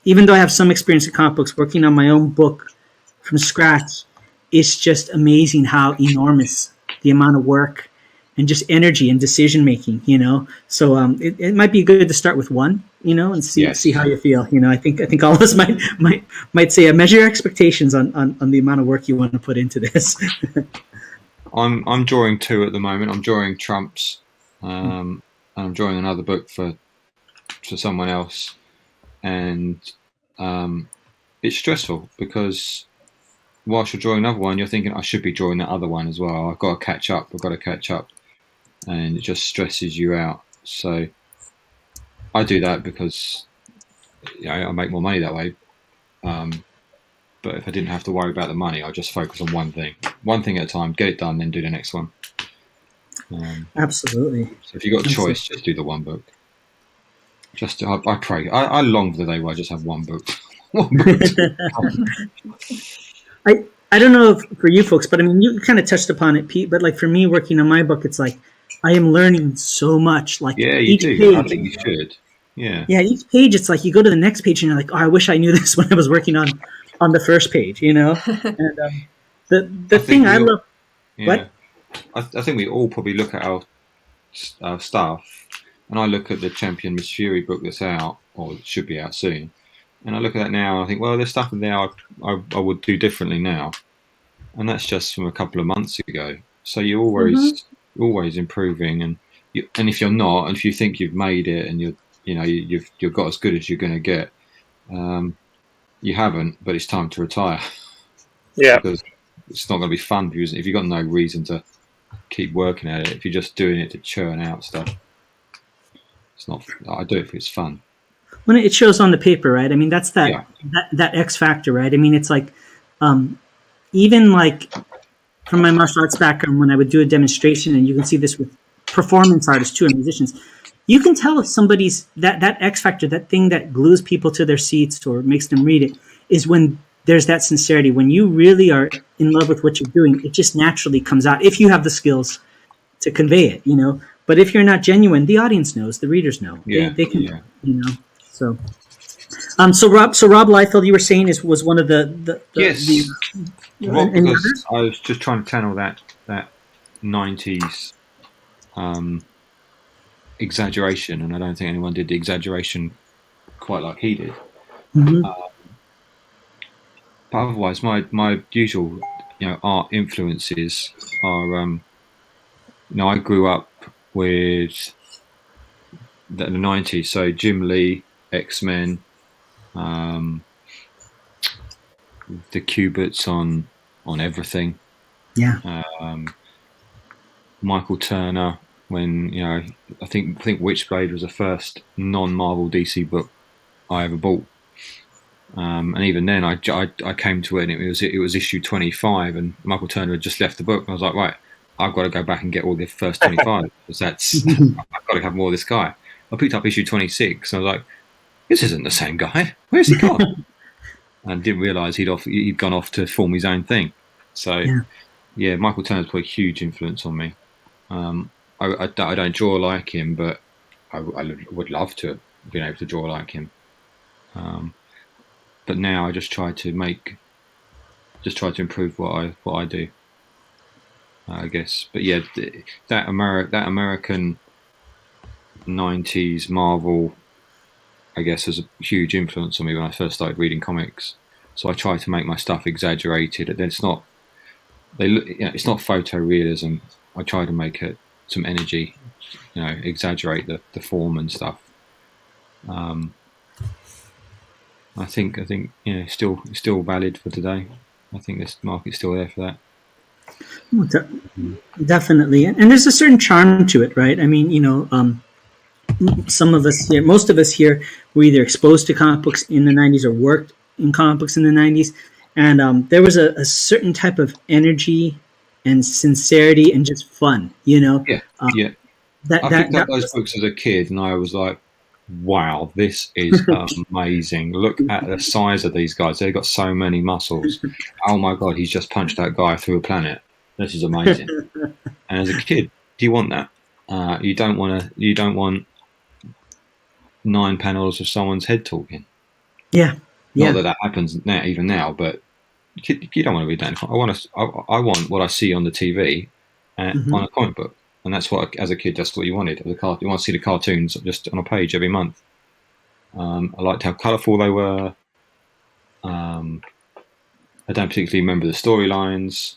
Speaker 6: Even though I have some experience in comic books, working on my own book from scratch, it's just amazing how enormous the amount of work and just energy and decision making. So it might be good to start with one, and see how you feel. I think all of us might say measure your expectations on the amount of work you want to put into this.
Speaker 7: I'm drawing 2 at the moment. I'm drawing Trumps, and I'm drawing another book for someone else, and it's stressful because whilst you're drawing another one, you're thinking I should be drawing that other one as well. I've got to catch up, and it just stresses you out. So I do that because I make more money that way. But if I didn't have to worry about the money, I'd just focus on one thing at a time, get it done, then do the next one.
Speaker 6: Absolutely.
Speaker 7: So if you've got a choice, just do the one book. I pray. I long for the day where I just have one book.
Speaker 6: I don't know if for you folks, but I mean, you kind of touched upon it, Pete. But like for me, working on my book, it's like I am learning so much. Like
Speaker 7: you do. Page, I think you should. Yeah.
Speaker 6: Yeah. Each page, it's like you go to the next page and you're like, oh, I wish I knew this when I was working on the first page. And the thing I love.
Speaker 7: Yeah.
Speaker 6: What?
Speaker 7: I think we all probably look at our stuff, and I look at the Champion Miss Fury book that's out, or it should be out soon, and I look at that now and I think, well, there's stuff in there I would do differently now, and that's just from a couple of months ago. So you're always improving, and if you're not, and if you think you've made it and you've got as good as you're going to get, you haven't, but it's time to retire.
Speaker 9: Yeah.
Speaker 7: Because it's not going to be fun if you've got no reason to keep working at it. If you're just doing it to churn out stuff, it's not. I do it if it's fun.
Speaker 6: When it shows on the paper, right? I mean, that's that X factor, right? I mean, it's like, even like from my martial arts background, when I would do a demonstration, and you can see this with performance artists too, and musicians, you can tell if somebody's that X factor, that thing that glues people to their seats or makes them read it, is when there's that sincerity. When you really are in love with what you're doing, it just naturally comes out if you have the skills to convey it, But if you're not genuine, the audience knows, the readers know. They can, So, so Rob Liefeld, you were saying was one of the
Speaker 7: yes. Because I was just trying to channel that 90s exaggeration, and I don't think anyone did the exaggeration quite like he did.
Speaker 6: Mm-hmm.
Speaker 7: But otherwise, my usual art influences are I grew up with the 90s, so Jim Lee, X-Men, the Cuberts on everything.
Speaker 6: Yeah.
Speaker 7: Michael Turner, when I think Witchblade was the first non-Marvel DC book I ever bought. And even then, I came to it, and it was issue 25, and Michael Turner had just left the book, and I was like, right, I've got to go back and get all the first 25 because I've got to have more of this guy. I picked up issue 26, and I was like, this isn't the same guy. Where's he gone? And didn't realise he'd gone off to form his own thing. So yeah, Michael Turner's put a huge influence on me. I don't draw like him, but I would love to have been able to draw like him. But now I just try to improve what I do, I guess. But yeah, that American 90s Marvel, I guess, has a huge influence on me when I first started reading comics. So I try to make my stuff exaggerated. And it's not it's not photorealism. I try to make it some energy, exaggerate the form and stuff. I think still valid for today. I think this market's still there for that.
Speaker 6: Well, definitely, and there's a certain charm to it, right? I mean, some of us here, most of us here, were either exposed to comic books in the '90s or worked in comic books in the '90s, and there was a certain type of energy and sincerity and just fun,
Speaker 7: Yeah,
Speaker 6: Um,
Speaker 7: yeah.
Speaker 6: that
Speaker 7: I
Speaker 6: that
Speaker 7: picked up
Speaker 6: that
Speaker 7: those
Speaker 6: was
Speaker 7: books as a kid, and I was like, "Wow, this is amazing! Look at the size of these guys. They've got so many muscles. Oh my god, he's just punched that guy through a planet. This is amazing." And as a kid, do you want that? You don't want to. You don't want 9 panels of someone's head talking.
Speaker 6: yeah,
Speaker 7: Not
Speaker 6: yeah,
Speaker 7: that happens now, even now, but you don't want to read that. I want what I see on the TV
Speaker 6: hmm
Speaker 7: on a comic book, and that's what, as a kid, that's what you wanted. You want to see the cartoons just on a page every month. I liked how colourful they were. I don't particularly remember the storylines.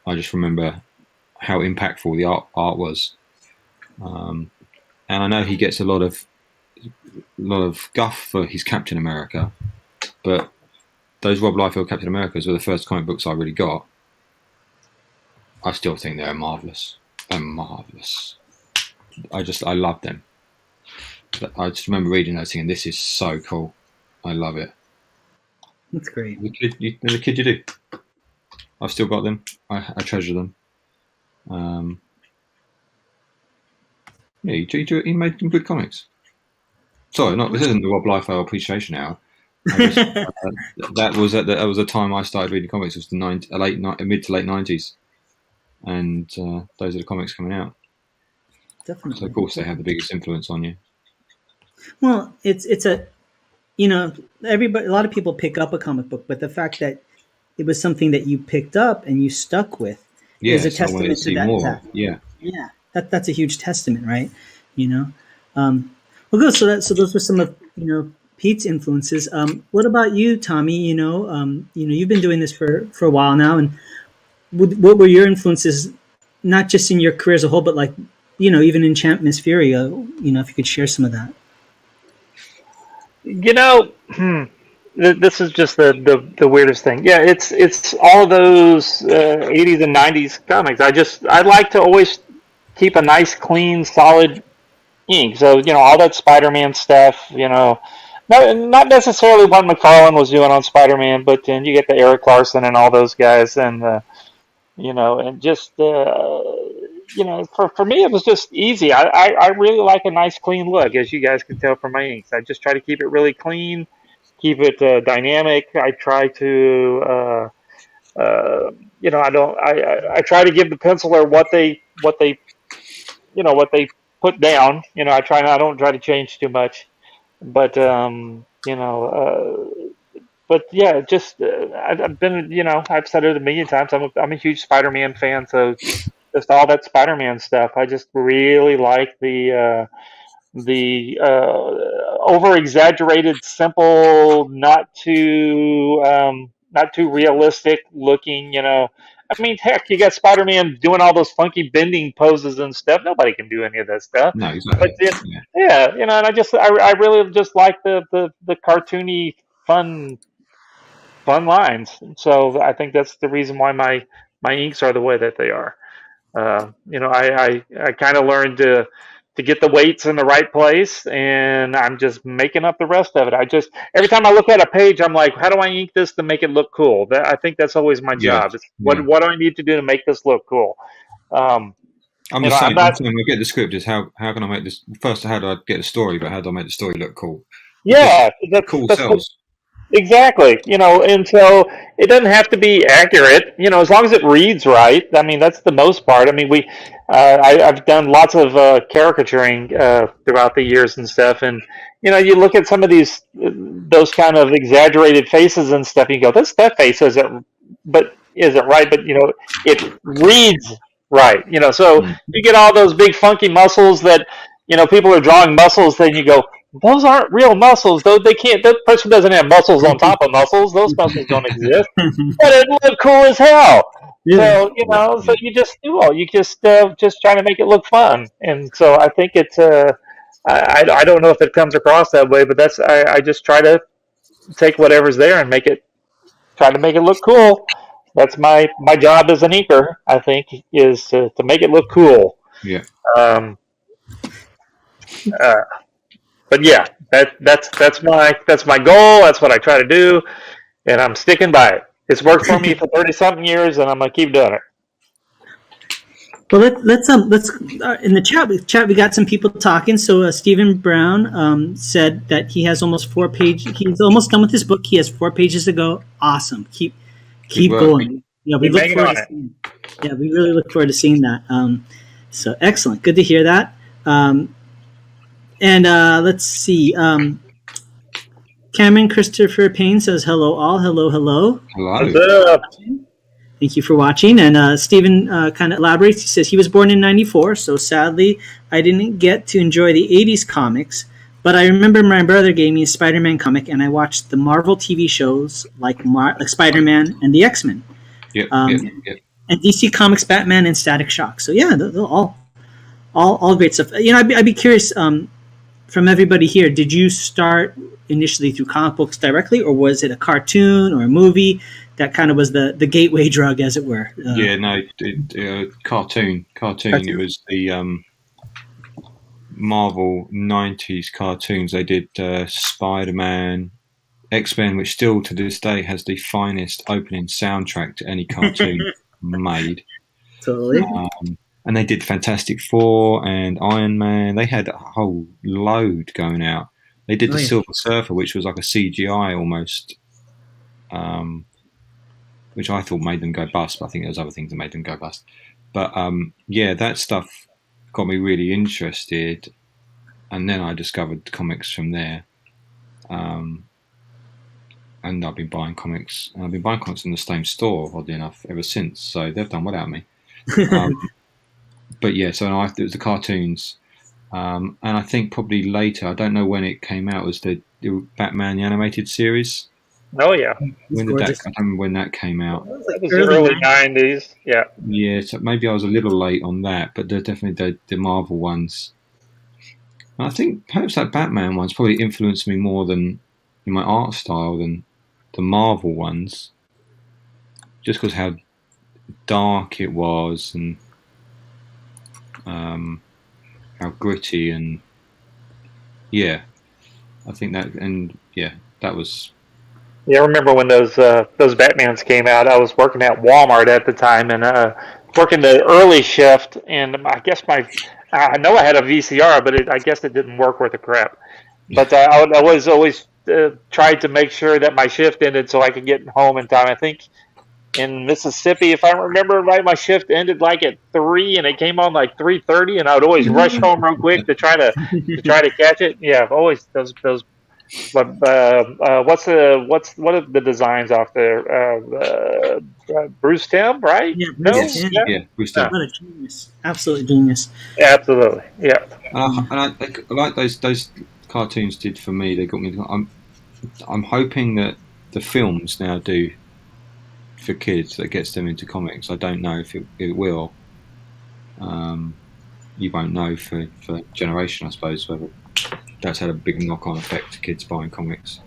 Speaker 7: I just remember how impactful the art was. And I know he gets a lot of guff for his Captain America, but those Rob Liefeld Captain Americas were the first comic books I really got. I still think they're marvelous. They're marvelous. I love them. I just remember reading those things, and this is so cool. I love it.
Speaker 6: that's great.
Speaker 7: As a kid, you do. I've still got them. I treasure them. Yeah, he made some good comics. Sorry, this isn't the Rob Liefeld Appreciation Hour. That was the time I started reading comics. It was the mid to late '90s, and those are the comics coming out.
Speaker 6: Definitely.
Speaker 7: So of course they have the biggest influence on you.
Speaker 6: Well, it's a everybody, a lot of people pick up a comic book, but the fact that it was something that you picked up and you stuck with is a
Speaker 7: Yes, I wanted to
Speaker 6: testament to
Speaker 7: see
Speaker 6: that.
Speaker 7: more. Yeah.
Speaker 6: Yeah, that's a huge testament, right? You know, well, good. So those were some of Pete's influences. What about you, Tommy? You've been doing this for a while now, and what were your influences, not just in your career as a whole, but like even in Champ Miss Fury? If you could share some of that.
Speaker 9: This is just the weirdest thing. Yeah, it's all of those 80s and 90s comics. I like to always keep a nice, clean, solid ink. So all that Spider-Man stuff. Not necessarily what McFarlane was doing on Spider-Man, but then you get the Eric Larson and all those guys, and and just for me it was just easy. I really like a nice, clean look, as you guys can tell from my inks. I just try to keep it really clean, keep it dynamic. I try to I don't I try to give the penciler what they put down. I don't try to change too much, but but yeah, just I've been I've said it a million times. I'm a huge Spider-Man fan, so just all that Spider-Man stuff. I just really like the over exaggerated, simple, not too realistic looking. I mean, heck, you got Spider-Man doing all those funky bending poses and stuff. Nobody can do any of that stuff.
Speaker 7: No,
Speaker 9: But
Speaker 7: exactly.
Speaker 9: then,
Speaker 7: Yeah.
Speaker 9: yeah, and I really just like the cartoony, fun lines. So I think that's the reason why my inks are the way that they are. I kind of learned to get the weights in the right place, and I'm just making up the rest of it. I just every time I look at a page, I'm like, how do I ink this to make it look cool? I think that's always my
Speaker 7: Yeah.
Speaker 9: job. It's
Speaker 7: Yeah.
Speaker 9: what do I need to do to make this look cool?
Speaker 7: I'm
Speaker 9: You
Speaker 7: the
Speaker 9: know, I'm
Speaker 7: same.
Speaker 9: not.
Speaker 7: When I get the script, is how can I make this? First, how do I get the story? But how do I make the story look cool? Because
Speaker 9: Yeah,
Speaker 7: cool
Speaker 9: that's what.
Speaker 7: sells.
Speaker 9: Exactly, and so it doesn't have to be accurate, as long as it reads right. I mean, that's the most part. I mean, I've done lots of caricaturing throughout the years and stuff, and you look at some of those kind of exaggerated faces and stuff. You go, that face isn't right, but it reads right. So
Speaker 7: Mm.
Speaker 9: you get all those big funky muscles that people are drawing muscles. Then you go, those aren't real muscles, though. They can't. That person doesn't have muscles on top of muscles. Those muscles don't exist. But it look cool as hell.
Speaker 6: Yeah.
Speaker 9: So so you just do all. You just try to make it look fun. And so I think it's. I don't know if it comes across that way, but I just try to take whatever's there and try to make it look cool. That's my job as an inker. I think is to make it look cool.
Speaker 7: Yeah.
Speaker 9: Um, uh, but yeah, that's my goal. That's what I try to do, and I'm sticking by it. It's worked for me for 30-something years, and I'm gonna keep doing it.
Speaker 6: Well, let's in the chat we got some people talking. So Stephen Brown said that he has almost 4 pages. He's almost done with his book. He has 4 pages to go. Awesome. Keep going. Yeah, we
Speaker 9: Keep
Speaker 6: look
Speaker 9: hanging
Speaker 6: forward
Speaker 9: on
Speaker 6: to seeing. Yeah, we really look forward to seeing that. So excellent. Good to hear that. And let's see. Cameron Christopher Payne says hello all. Hello, hello.
Speaker 9: What's
Speaker 7: Hello.
Speaker 9: up?
Speaker 6: Thank you for watching. And Stephen kind of elaborates. He says he was born in '94, so sadly I didn't get to enjoy the '80s comics. But I remember my brother gave me a Spider-Man comic, and I watched the Marvel TV shows like Spider-Man and the X-Men,
Speaker 7: Yep.
Speaker 6: and DC Comics Batman and Static Shock. So yeah, they're all great stuff. You know, I'd be curious from everybody here. Did you start initially through comic books directly, or was it a cartoon or a movie that kind of was the gateway drug, as it were?
Speaker 7: Cartoon. It was the Marvel 90s cartoons. They did Spider-Man, X-Men, which still to this day has the finest opening soundtrack to any cartoon made.
Speaker 6: Totally.
Speaker 7: And they did Fantastic Four and Iron Man. They had a whole load going out. They did the Silver Surfer, which was like a CGI almost, which I thought made them go bust, but I think there was other things that made them go bust. But yeah, that stuff got me really interested, and then I discovered comics from there. And I've been buying comics. And I've been buying comics in the same store, oddly enough, ever since. So they've done without me. But yeah, so it was the cartoons. And I think probably later, I don't know when it came out, was the Batman the animated series.
Speaker 9: Oh yeah.
Speaker 7: When did that? I don't remember when that came out.
Speaker 9: It was the early 90s. Yeah.
Speaker 7: Yeah, so maybe I was a little late on that, but they're definitely the Marvel ones. And I think perhaps that Batman ones probably influenced me more than in my art style than the Marvel ones, just because how dark it was and how gritty, and yeah, I think that, and yeah, that was.
Speaker 9: Yeah, I remember when those Batmans came out. I was working at Walmart at the time, and working the early shift. And I guess I know I had a VCR, but I guess it didn't work worth a crap. But I was always tried to make sure that my shift ended so I could get home in time. I think in Mississippi, if I remember right, my shift ended like at 3, and it came on like 3:30, and I would always rush home real quick to try to catch it. Yeah, always those. But what are the designs off there? Bruce Timm, right?
Speaker 6: Yeah,
Speaker 7: Bruce Timm. Yeah, Bruce Timm.
Speaker 6: What a genius! Absolute genius.
Speaker 9: Absolutely, yeah.
Speaker 7: And I like those cartoons did for me. They got me. I'm hoping that the films now do for kids that gets them into comics. I don't know if it will. You won't know for generation, I suppose, whether that's had a big knock-on effect to kids buying comics.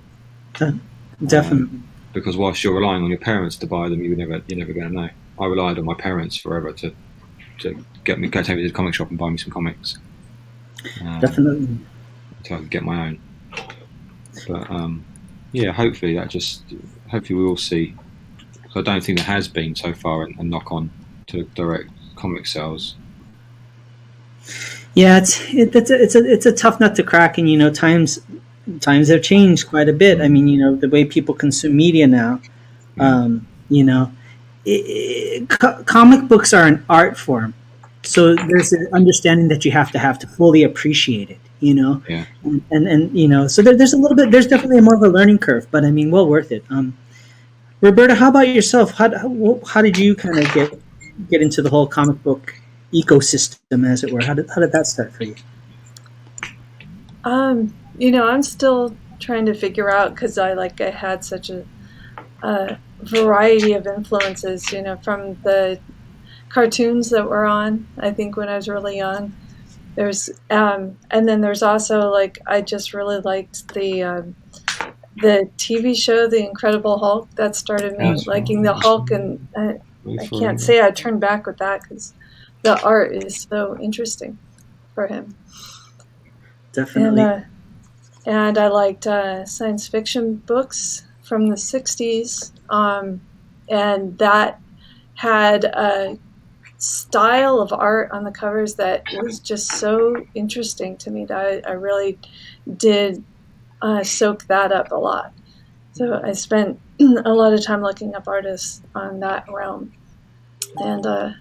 Speaker 6: Definitely.
Speaker 7: Because whilst you're relying on your parents to buy them, you're never going to know. I relied on my parents forever to take me to the comic shop and buy me some comics.
Speaker 6: Definitely.
Speaker 7: So I could get my own. But yeah, hopefully we will see. Because I don't think there has been so far a knock-on to direct comic sales.
Speaker 6: Yeah, it's a tough nut to crack, and times have changed quite a bit. I mean, the way people consume media now. Comic books are an art form, so there's an understanding that you have to fully appreciate it.
Speaker 7: Yeah.
Speaker 6: And so there's there's definitely more of a learning curve, but I mean, well worth it. Roberta, how about yourself? How did you kind of get into the whole comic book ecosystem, as it were? How did that start for you?
Speaker 8: I'm still trying to figure out, because I had such a variety of influences, from the cartoons that were on, I think, when I was really young. There's and then there's also I just really liked the the TV show, The Incredible Hulk, that started me
Speaker 7: That's
Speaker 8: liking
Speaker 7: right.
Speaker 8: the Hulk, and I can't say I turned back with that because the art is so interesting for him.
Speaker 6: Definitely.
Speaker 8: And I liked science fiction books from the 60s, and that had a style of art on the covers that was just so interesting to me that I really did soak that up a lot. So I spent a lot of time looking up artists on that realm. And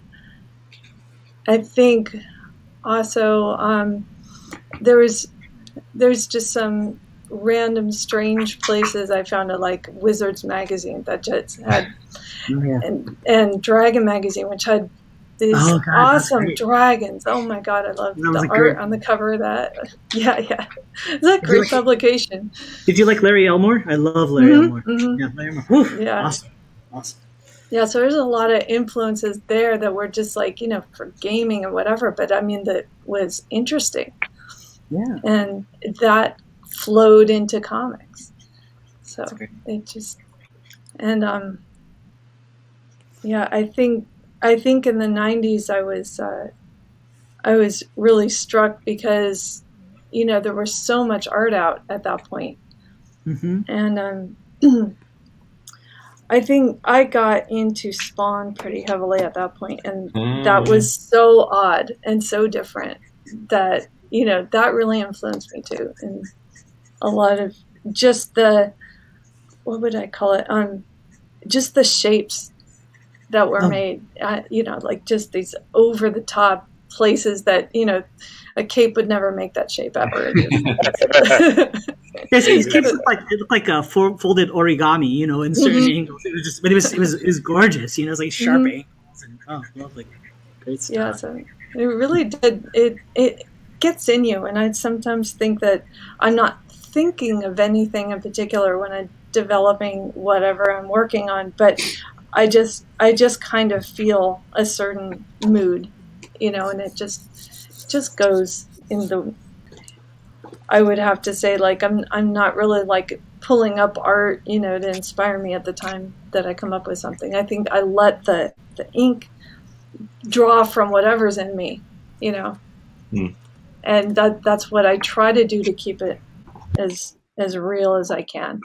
Speaker 8: I think also there's just some random strange places I found it, like Wizards magazine that just had and Dragon magazine, which had these awesome dragons. Oh my god, I love the art on the cover of that. Yeah. It's a great publication.
Speaker 6: Did you like Larry Elmore? I love Larry Elmore. Yeah, Larry Elmore. Whew,
Speaker 8: yeah.
Speaker 6: Awesome.
Speaker 8: Yeah, so there's a lot of influences there that were just like, for gaming and whatever, but I mean, that was interesting.
Speaker 6: Yeah.
Speaker 8: And that flowed into comics. So it just, and yeah, I think in the 90s I was really struck because, there was so much art out at that point. And I think I got into Spawn pretty heavily at that point, and that was so odd and so different that, that really influenced me too. And a lot of just what would I call it? Just the shapes that were made, like just these over the top places that, a cape would never make that shape ever.
Speaker 6: His capes look like a folded origami, in certain angles. It was just, but it was gorgeous. It was like sharp angles and lovely, great stuff.
Speaker 8: Yeah, so it really did. It gets in you, and I sometimes think that I'm not thinking of anything in particular when I'm developing whatever I'm working on, but I just kind of feel a certain mood, and it just goes in the. I would have to say, like, I'm not really like pulling up art, to inspire me at the time that I come up with something. I think I let the ink draw from whatever's in me, and that's what I try to do to keep it as real as I can.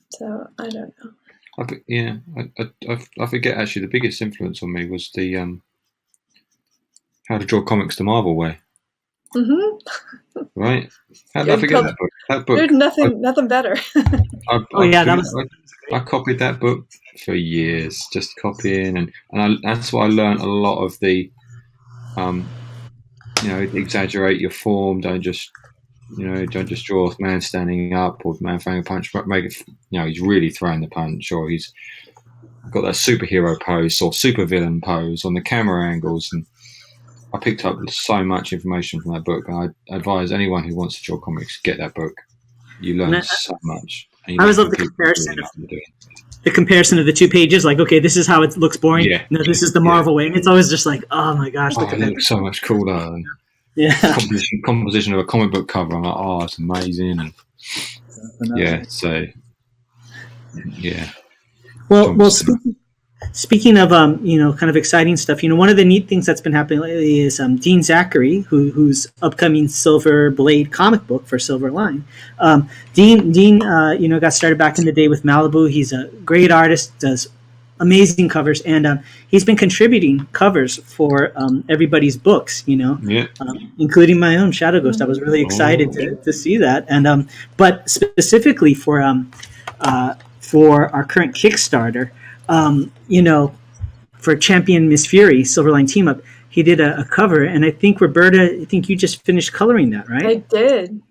Speaker 8: So I don't know.
Speaker 7: I forget actually. The biggest influence on me was the How to Draw Comics the Marvel Way. Right? How did I forget that book? That book.
Speaker 8: There's nothing better.
Speaker 7: I copied that book for years, just copying, and that's why I learned a lot of the, exaggerate your form. Don't just draw a man standing up or man throwing a punch. Make it, he's really throwing the punch, or he's got that superhero pose or supervillain pose on the camera angles. And I picked up so much information from that book, and I advise anyone who wants to draw comics, get that book. You learn so much.
Speaker 6: I always love the comparison. The comparison of the 2 pages, like, okay, this is how it looks boring. Yeah. No, this is the Marvel way. And it's always just like, oh my gosh, look at that. It
Speaker 7: looks so much cooler. And composition of a comic book cover. I'm like, oh, it's amazing. And
Speaker 6: Well, speaking of kind of exciting stuff, one of the neat things that's been happening lately is Dean Zachary, whose upcoming Silver Blade comic book for Silverline. Dean got started back in the day with Malibu. He's a great artist, does amazing covers, and he's been contributing covers for everybody's books, including my own Shadow Ghost. I was really excited to see that, and but specifically for our current Kickstarter. For Champion Miss Fury, Silverline Team Up, he did a cover, and I think Roberta, you just finished coloring that, right?
Speaker 8: I did.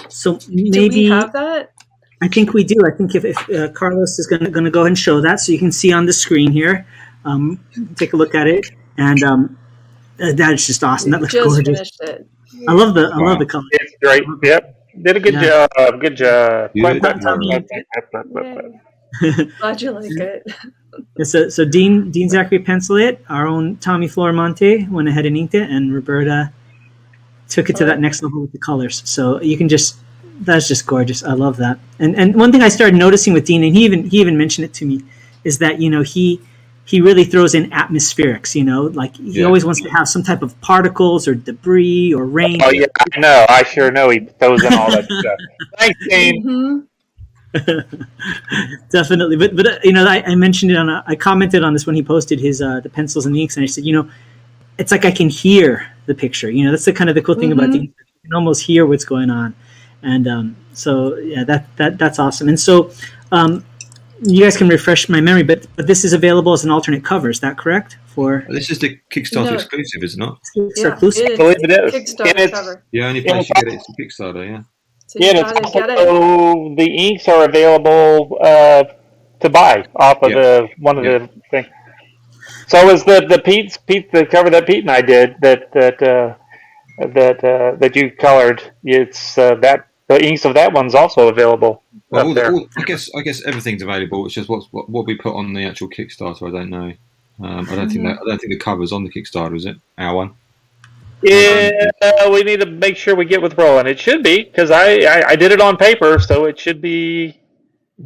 Speaker 6: So maybe
Speaker 8: do we have that?
Speaker 6: I think we do. I think if Carlos is going to go ahead and show that, so you can see on the screen here. Take a look at it, and that is just awesome. That looks gorgeous.
Speaker 8: Finished it.
Speaker 6: I love the color.
Speaker 9: It's great. Yep, did a good job. Good job.
Speaker 8: Glad you like it.
Speaker 6: So Dean Zachary penciled it. Our own Tommy Flormonte went ahead and inked it, and Roberta took it to that next level with the colors. So you can just, that's just gorgeous. I love that. And one thing I started noticing with Dean, and he even mentioned it to me, is that, you know, he really throws in atmospherics, you know, like he always wants to have some type of particles or debris or rain.
Speaker 9: Oh yeah, I know. I sure know he throws in all that stuff. Thanks, Dean.
Speaker 6: Definitely, but you know, I mentioned it I commented on this when he posted his the pencils and the inks, and I said, you know, it's like I can hear the picture. You know, that's the kind of the cool thing about Dean. You can almost hear what's going on, and so yeah, that's awesome. And so you guys can refresh my memory, but this is available as an alternate cover. Is that correct? For
Speaker 7: this is the Kickstarter exclusive, is it not?
Speaker 6: Kickstarter exclusive.
Speaker 9: I believe it is.
Speaker 8: Kickstarter cover.
Speaker 7: Yeah, only place you get it is the Kickstarter. Yeah.
Speaker 8: So you
Speaker 9: Yeah,
Speaker 8: gotta
Speaker 9: it's
Speaker 8: get it.
Speaker 9: also, the inks are available to buy off of the one of the things. So is the Pete the cover that Pete and I did that you colored. It's that the inks of that one's also available.
Speaker 7: Well,
Speaker 9: up there.
Speaker 7: I guess everything's available. It's just what we put on the actual Kickstarter. I don't know. I don't think the cover's on the Kickstarter, is it? Our one.
Speaker 9: Yeah, we need to make sure we get with Roland. It should be, because I did it on paper, so it should be.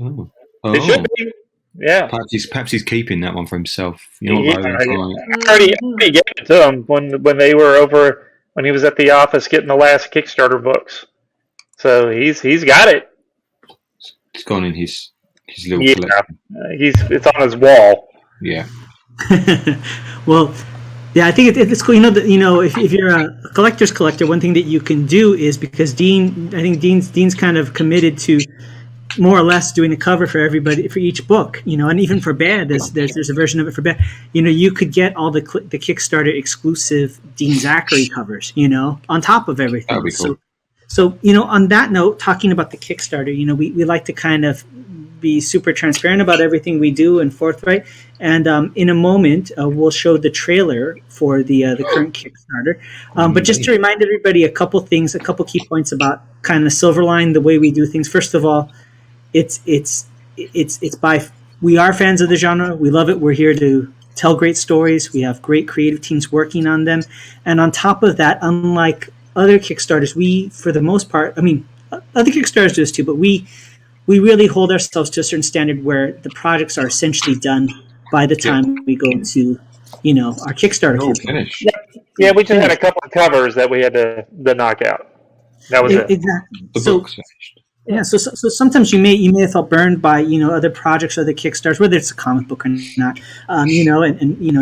Speaker 7: Oh.
Speaker 9: It should be. Yeah.
Speaker 7: Perhaps he's keeping that one for himself. You know what,
Speaker 9: I already gave it to him when they were over, when he was at the office getting the last Kickstarter books. So he's got it.
Speaker 7: It's gone in his little collection.
Speaker 9: It's on his wall.
Speaker 7: Yeah.
Speaker 6: Well, yeah, I think it's cool. You know, if you're a collector's collector, one thing that you can do is, because Dean's kind of committed to more or less doing a cover for everybody for each book, you know, and even for Bad, there's a version of it for Bad. You know, you could get all the Kickstarter exclusive Dean Zachary covers, you know, on top of everything.
Speaker 7: That'd be cool.
Speaker 6: So, you know, on that note, talking about the Kickstarter, you know, we like to kind of be super transparent about everything we do and forthright. And in a moment, we'll show the trailer for the current Kickstarter. But just to remind everybody, a couple key points about kind of Silverline, the way we do things. First of all, we are fans of the genre. We love it. We're here to tell great stories. We have great creative teams working on them. And on top of that, unlike other Kickstarters, we, for the most part, I mean, other Kickstarters do this too, but we really hold ourselves to a certain standard where the projects are essentially done by the time we go to, you know, our Kickstarter campaign.
Speaker 9: Yeah, we just had a couple of covers that we had to knock out. That was it.
Speaker 6: Exactly. Yeah, so sometimes you may have felt burned by, you know, other projects or other Kickstarters, whether it's a comic book or not, you know, and you know,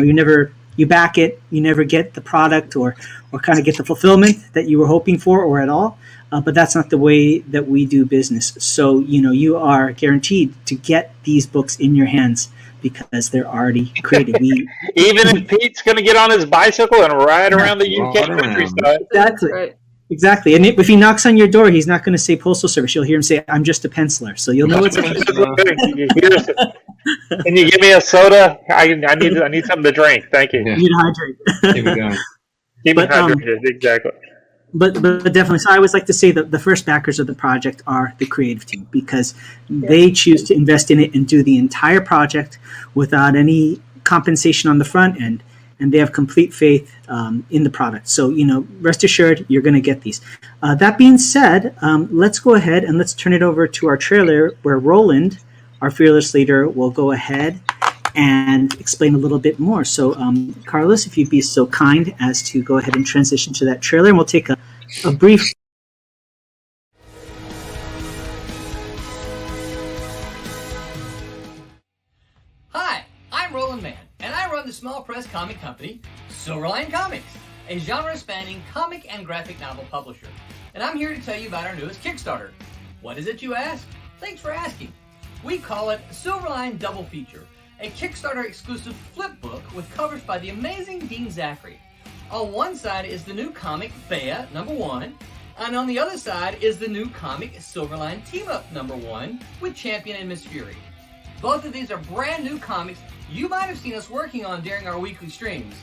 Speaker 6: you back it, you never get the product or kind of get the fulfillment that you were hoping for or at all. But that's not the way that we do business. So, you know, you are guaranteed to get these books in your hands because they're already created.
Speaker 9: Even if Pete's going to get on his bicycle and ride around the UK countryside.
Speaker 6: Exactly.
Speaker 8: Right.
Speaker 6: Exactly. And if he knocks on your door, he's not going to say Postal Service. You'll hear him say, "I'm just a penciler." So you'll know it's a penciler.
Speaker 9: Can you give me a soda? I need something to drink. Thank you.
Speaker 6: You need to hydrate.
Speaker 7: Here we go.
Speaker 9: Keep me hydrated. Exactly.
Speaker 6: But definitely. So I always like to say that the first backers of the project are the creative team, because they choose to invest in it and do the entire project without any compensation on the front end. And they have complete faith in the product. So, you know, rest assured, you're going to get these. That being said, let's go ahead and let's turn it over to our trailer, where Roland, our fearless leader, will go ahead and explain a little bit more. So, Carlos, if you'd be so kind as to go ahead and transition to that trailer, and we'll take a brief...
Speaker 11: Hi, I'm Roland Mann, and I run the small press comic company, Silverline Comics, a genre-spanning comic and graphic novel publisher. And I'm here to tell you about our newest Kickstarter. What is it, you ask? Thanks for asking. We call it Silverline Double Feature, a Kickstarter exclusive flip book with covers by the amazing Dean Zachary. On one side is the new comic Bea #1, and on the other side is the new comic Silverline Team Up #1 with Champion and Miss Fury. Both of these are brand new comics you might have seen us working on during our weekly streams.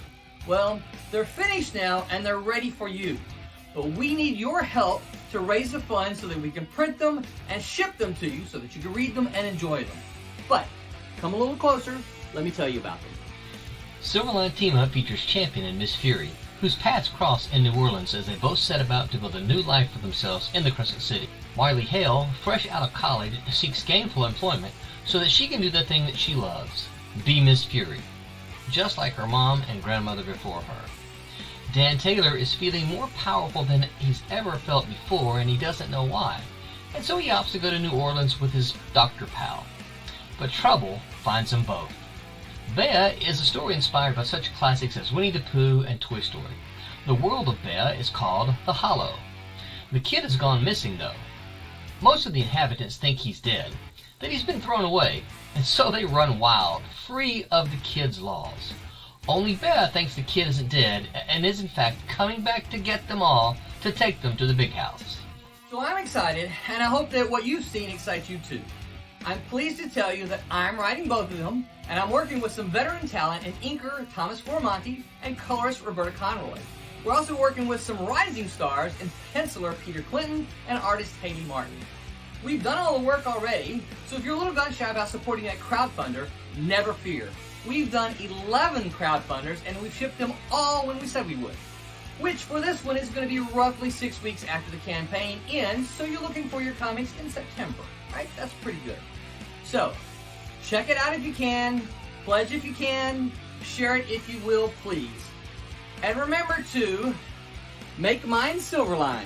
Speaker 11: Well, they're finished now and they're ready for you. But we need your help to raise the funds so that we can print them and ship them to you so that you can read them and enjoy them. But come a little closer, let me tell you about them.
Speaker 12: Silverline Team Up features Champion and Miss Fury,
Speaker 11: whose paths cross in New Orleans as they both set about to build a new life for themselves in the Crescent City. Marley Hale, fresh out of college, seeks gainful employment so that she can do the thing that she loves, be Miss Fury, just like her mom and grandmother before her. Dan Taylor is feeling more powerful than he's ever felt before, and he doesn't know why, and so he opts to go to New Orleans with his doctor pal. But trouble finds them both. Bea is a story inspired by such classics as Winnie the Pooh and Toy Story. The world of Bea is called the Hollow. The kid has gone missing, though. Most of the inhabitants think he's dead, that he's been thrown away, and so they run wild, free of the kid's laws. Only Bea thinks the kid isn't dead and is in fact coming back to get them all to take them to the big house. So I'm excited, and I hope that what you've seen excites you too. I'm pleased to tell you that I'm writing both of them, and I'm working with some veteran talent in inker Thomas Formonti and colorist Roberta Conroy. We're also working with some rising stars in penciler Peter Clinton and artist Haley Martin. We've done all the work already, so if you're a little gun shy about supporting that crowdfunder, never fear. We've done 11 crowdfunders, and we've shipped them all when we said we would. Which for this one is going to be roughly 6 weeks after the campaign ends, so you're looking for your comics in September, right? That's pretty good. So, check it out if you can, pledge if you can, share it if you will, please. And remember to make mine Silverline.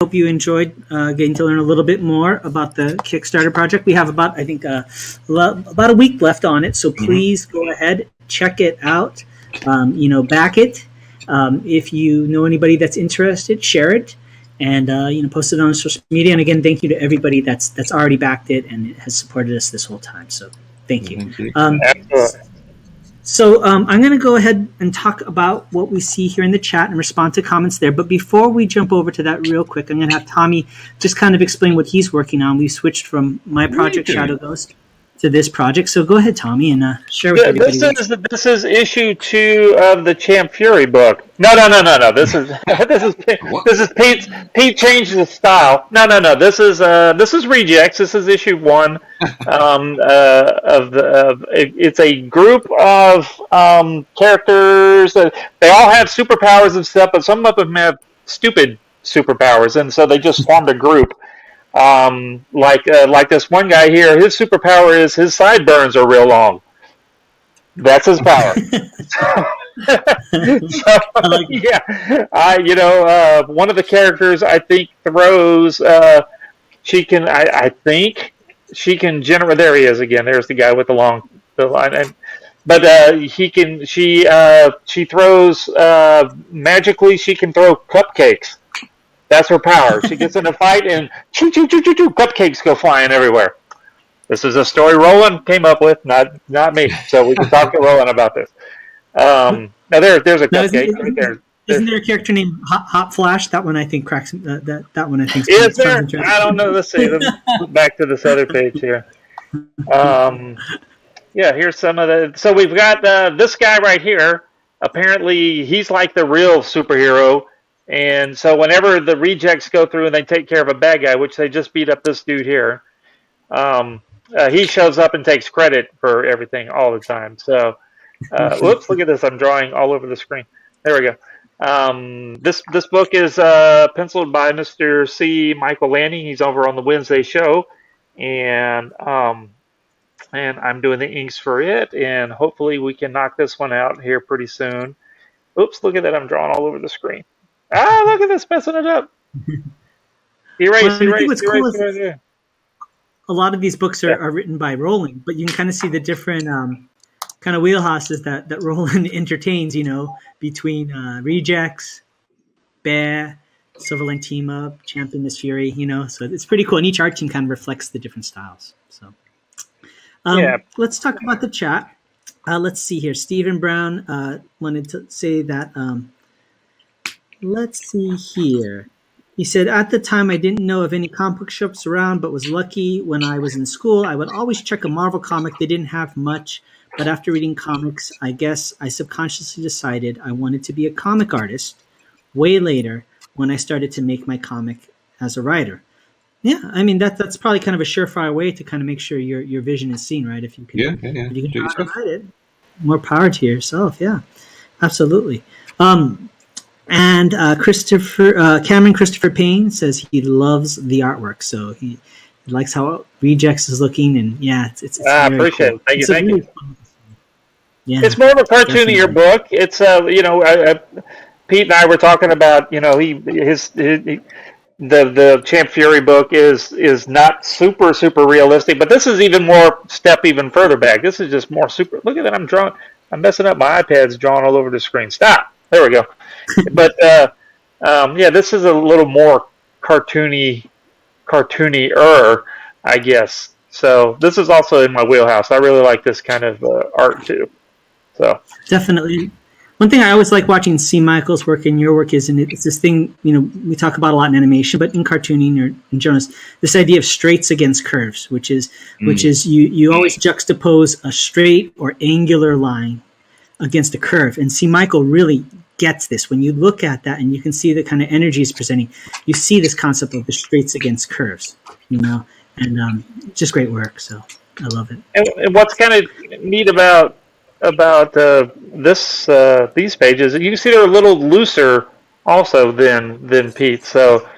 Speaker 6: Hope you enjoyed getting to learn a little bit more about the Kickstarter project. We have about, I think, about a week left on it, so please go ahead, check it out, back it. If you know anybody that's interested, share it, and post it on social media. And again, thank you to everybody that's already backed it and has supported us this whole time. So thank you. So I'm going to go ahead and talk about what we see here in the chat and respond to comments there. But before we jump over to that real quick, I'm going to have Tommy just kind of explain what he's working on. We switched from my project, Shadow Ghost, to this project. So go ahead, Tommy, and share with everybody.
Speaker 9: This is issue 2 of the Champ Fury book. No. This is Pete changed his style. No. This is Rejects. This is issue 1 it's a group of characters. They all have superpowers and stuff, but some of them have stupid superpowers, and so they just formed a group. Like this one guy here, his superpower is his sideburns are real long. That's his power. One of the characters I think throws. She can. I think she can generate. There he is again. There's the guy with the line. But he can. She throws magically. She can throw cupcakes. That's her power. She gets in a fight and cupcakes go flying everywhere. This is a story Roland came up with, not me. So we can talk to Roland about this. Now there's a cupcake right there.
Speaker 6: Isn't there a character named Hot Flash? That one I think cracks. That one I think.
Speaker 9: Is there? I don't know. Let's see. Let's back to this other page here. Here's some of the. So we've got this guy right here. Apparently, he's like the real superhero. And so whenever the rejects go through and they take care of a bad guy, which they just beat up this dude here, he shows up and takes credit for everything all the time. So, whoops, look at this. I'm drawing all over the screen. There we go. This book is penciled by Mr. C. Michael Lanning. He's over on the Wednesday show. And I'm doing the inks for it. And hopefully we can knock this one out here pretty soon. Oops, look at that. I'm drawing all over the screen. Look at this, messing it up. Erase.
Speaker 6: A lot of these books are written by Roland, but you can kind of see the different kind of wheelhouses that Roland entertains, between Rejects, Bear, Silverline Team Up, Champion Miss Fury, so it's pretty cool. And each art team kind of reflects the different styles. So let's talk about the chat. Let's see here. Stephen Brown wanted to say that... let's see here. He said, at the time, I didn't know of any comic book shops around, but was lucky when I was in school. I would always check a Marvel comic. They didn't have much, but after reading comics, I guess I subconsciously decided I wanted to be a comic artist way later when I started to make my comic as a writer. Yeah, I mean that's probably kind of a surefire way to kind of make sure your vision is seen, right? If you can,
Speaker 7: Yeah.
Speaker 6: if you can
Speaker 7: Do
Speaker 6: draw
Speaker 7: your
Speaker 6: and
Speaker 7: stuff.
Speaker 6: hide it, more power to yourself. Yeah, absolutely. And Cameron Christopher Payne says he loves the artwork, so he likes how Rejects is looking, and yeah, it's
Speaker 9: I
Speaker 6: very
Speaker 9: appreciate
Speaker 6: cool.
Speaker 9: it. Thank you.
Speaker 6: It's a
Speaker 9: Thank you.
Speaker 6: really fun. Yeah,
Speaker 9: It's more of a cartoonier
Speaker 6: definitely.
Speaker 9: book. It's Pete and I were talking about, the Champ Fury book is not super realistic, but this is even more step even further back. This is just more super. Look at that! I'm messing up. My iPad's drawing all over the screen. Stop. There we go. But yeah, this is a little more cartoonier, I guess. So this is also in my wheelhouse. I really like this kind of art too. So
Speaker 6: Definitely. One thing I always like watching C. Michael's work and your work is, and it's this thing, we talk about a lot in animation, but in cartooning or in journalism, this idea of straights against curves, which is you always juxtapose a straight or angular line against a curve. And C. Michael really gets this. When you look at that and you can see the kind of energy he's presenting, you see this concept of the straights against curves, and just great work. So I love it.
Speaker 9: and what's kind of neat about these pages, you can see they're a little looser also than Pete. So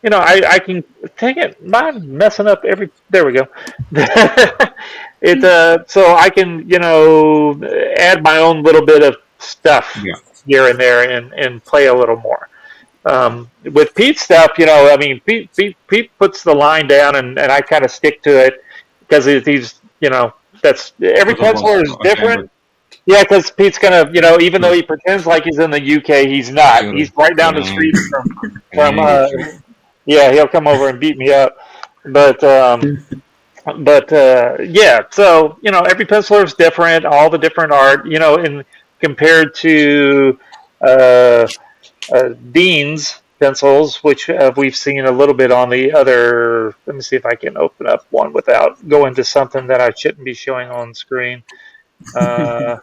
Speaker 9: I can take it. I'm messing up every. There we go. So I can add my own little bit of stuff
Speaker 7: Yeah.
Speaker 9: here and there and play a little more. With Pete's stuff, I mean, Pete puts the line down and I kind of stick to it because he's that's every penciler is different. Yeah, because Pete's gonna, even though he pretends like he's in the UK, he's not. He's right down the street from. Yeah, he'll come over and beat me up. But yeah. So every penciler is different. All the different art, in compared to Dean's pencils, which we've seen a little bit on the other. Let me see if I can open up one without going to something that I shouldn't be showing on screen. Because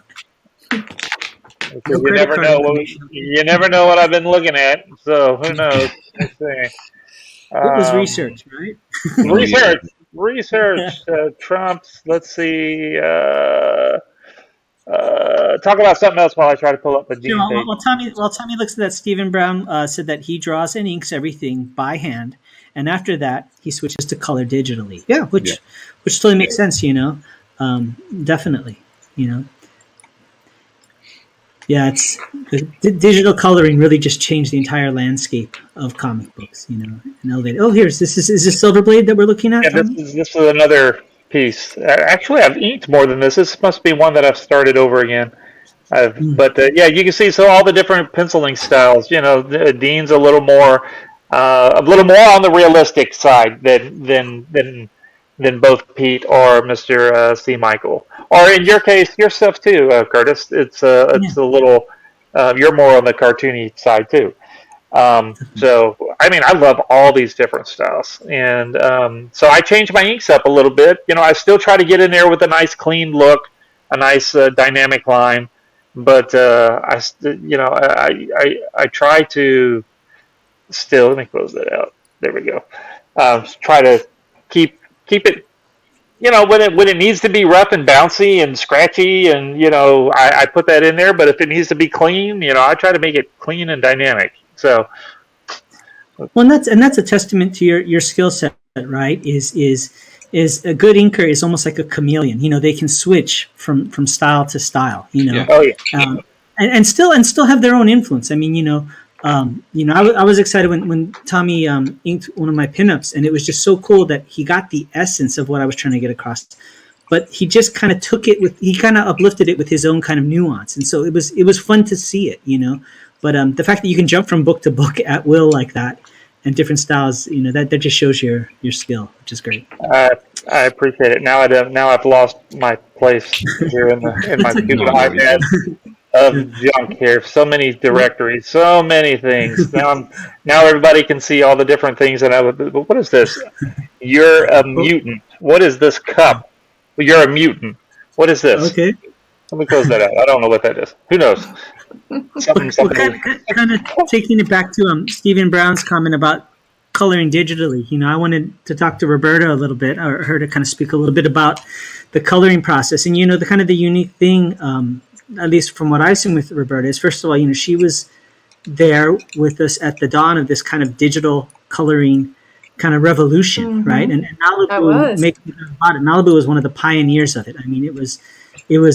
Speaker 9: you never know what I've been looking at, so who knows? Let's see.
Speaker 6: It was research, right?
Speaker 9: Research. Trump's. Let's see. Talk about something else while I try to pull up the Dean page.
Speaker 6: While Tommy looks at that, Stephen Brown said that he draws and inks everything by hand, and after that he switches to color digitally. Yeah, which totally makes sense. Definitely. Yeah, it's the digital coloring really just changed the entire landscape of comic books. And elevated. Oh, is this Silverblade that we're looking at?
Speaker 9: Yeah, this is another piece. Actually, I've inked more than this. This must be one that I've started over again. But yeah, you can see all the different penciling styles. Dean's a little more on the realistic side than both Pete or Mr. C. Michael, or in your case, your stuff too, Curtis. It's a little. You're more on the cartoony side too. So I mean, I love all these different styles, and so I changed my inks up a little bit. I still try to get in there with a nice clean look, a nice dynamic line, but I try to still. Let me close that out. There we go. Try to keep it. When it needs to be rough and bouncy and scratchy, and I put that in there. But if it needs to be clean, I try to make it clean and dynamic. So,
Speaker 6: well, and that's a testament to your skill set, right? Is a good inker is almost like a chameleon. They can switch from style to style.
Speaker 9: Oh yeah.
Speaker 6: And still have their own influence. I mean, I was excited when Tommy inked one of my pinups, and it was just so cool that he got the essence of what I was trying to get across. But he just kind of he kind of uplifted it with his own kind of nuance, and so it was fun to see it, But the fact that you can jump from book to book at will like that, and different styles, that just shows your skill, which is great.
Speaker 9: I appreciate it. Now I've lost my place here in my stupid iPad of junk here. So many directories, so many things. Now everybody can see all the different things that but what is this? You're a mutant. What is this cup? You're a mutant. What is this?
Speaker 6: Okay.
Speaker 9: Let me close that out. I don't know what that is. Who knows? Something.
Speaker 6: Kind of taking it back to Stephen Brown's comment about coloring digitally. I wanted to talk to Roberta a little bit, or her to kind of speak a little bit about the coloring process. And the kind of the unique thing, at least from what I've seen with Roberta, is first of all, she was there with us at the dawn of this kind of digital coloring kind of revolution, right? And
Speaker 8: I
Speaker 6: Malibu
Speaker 8: was.
Speaker 6: Malibu was one of the pioneers of it. I mean, it was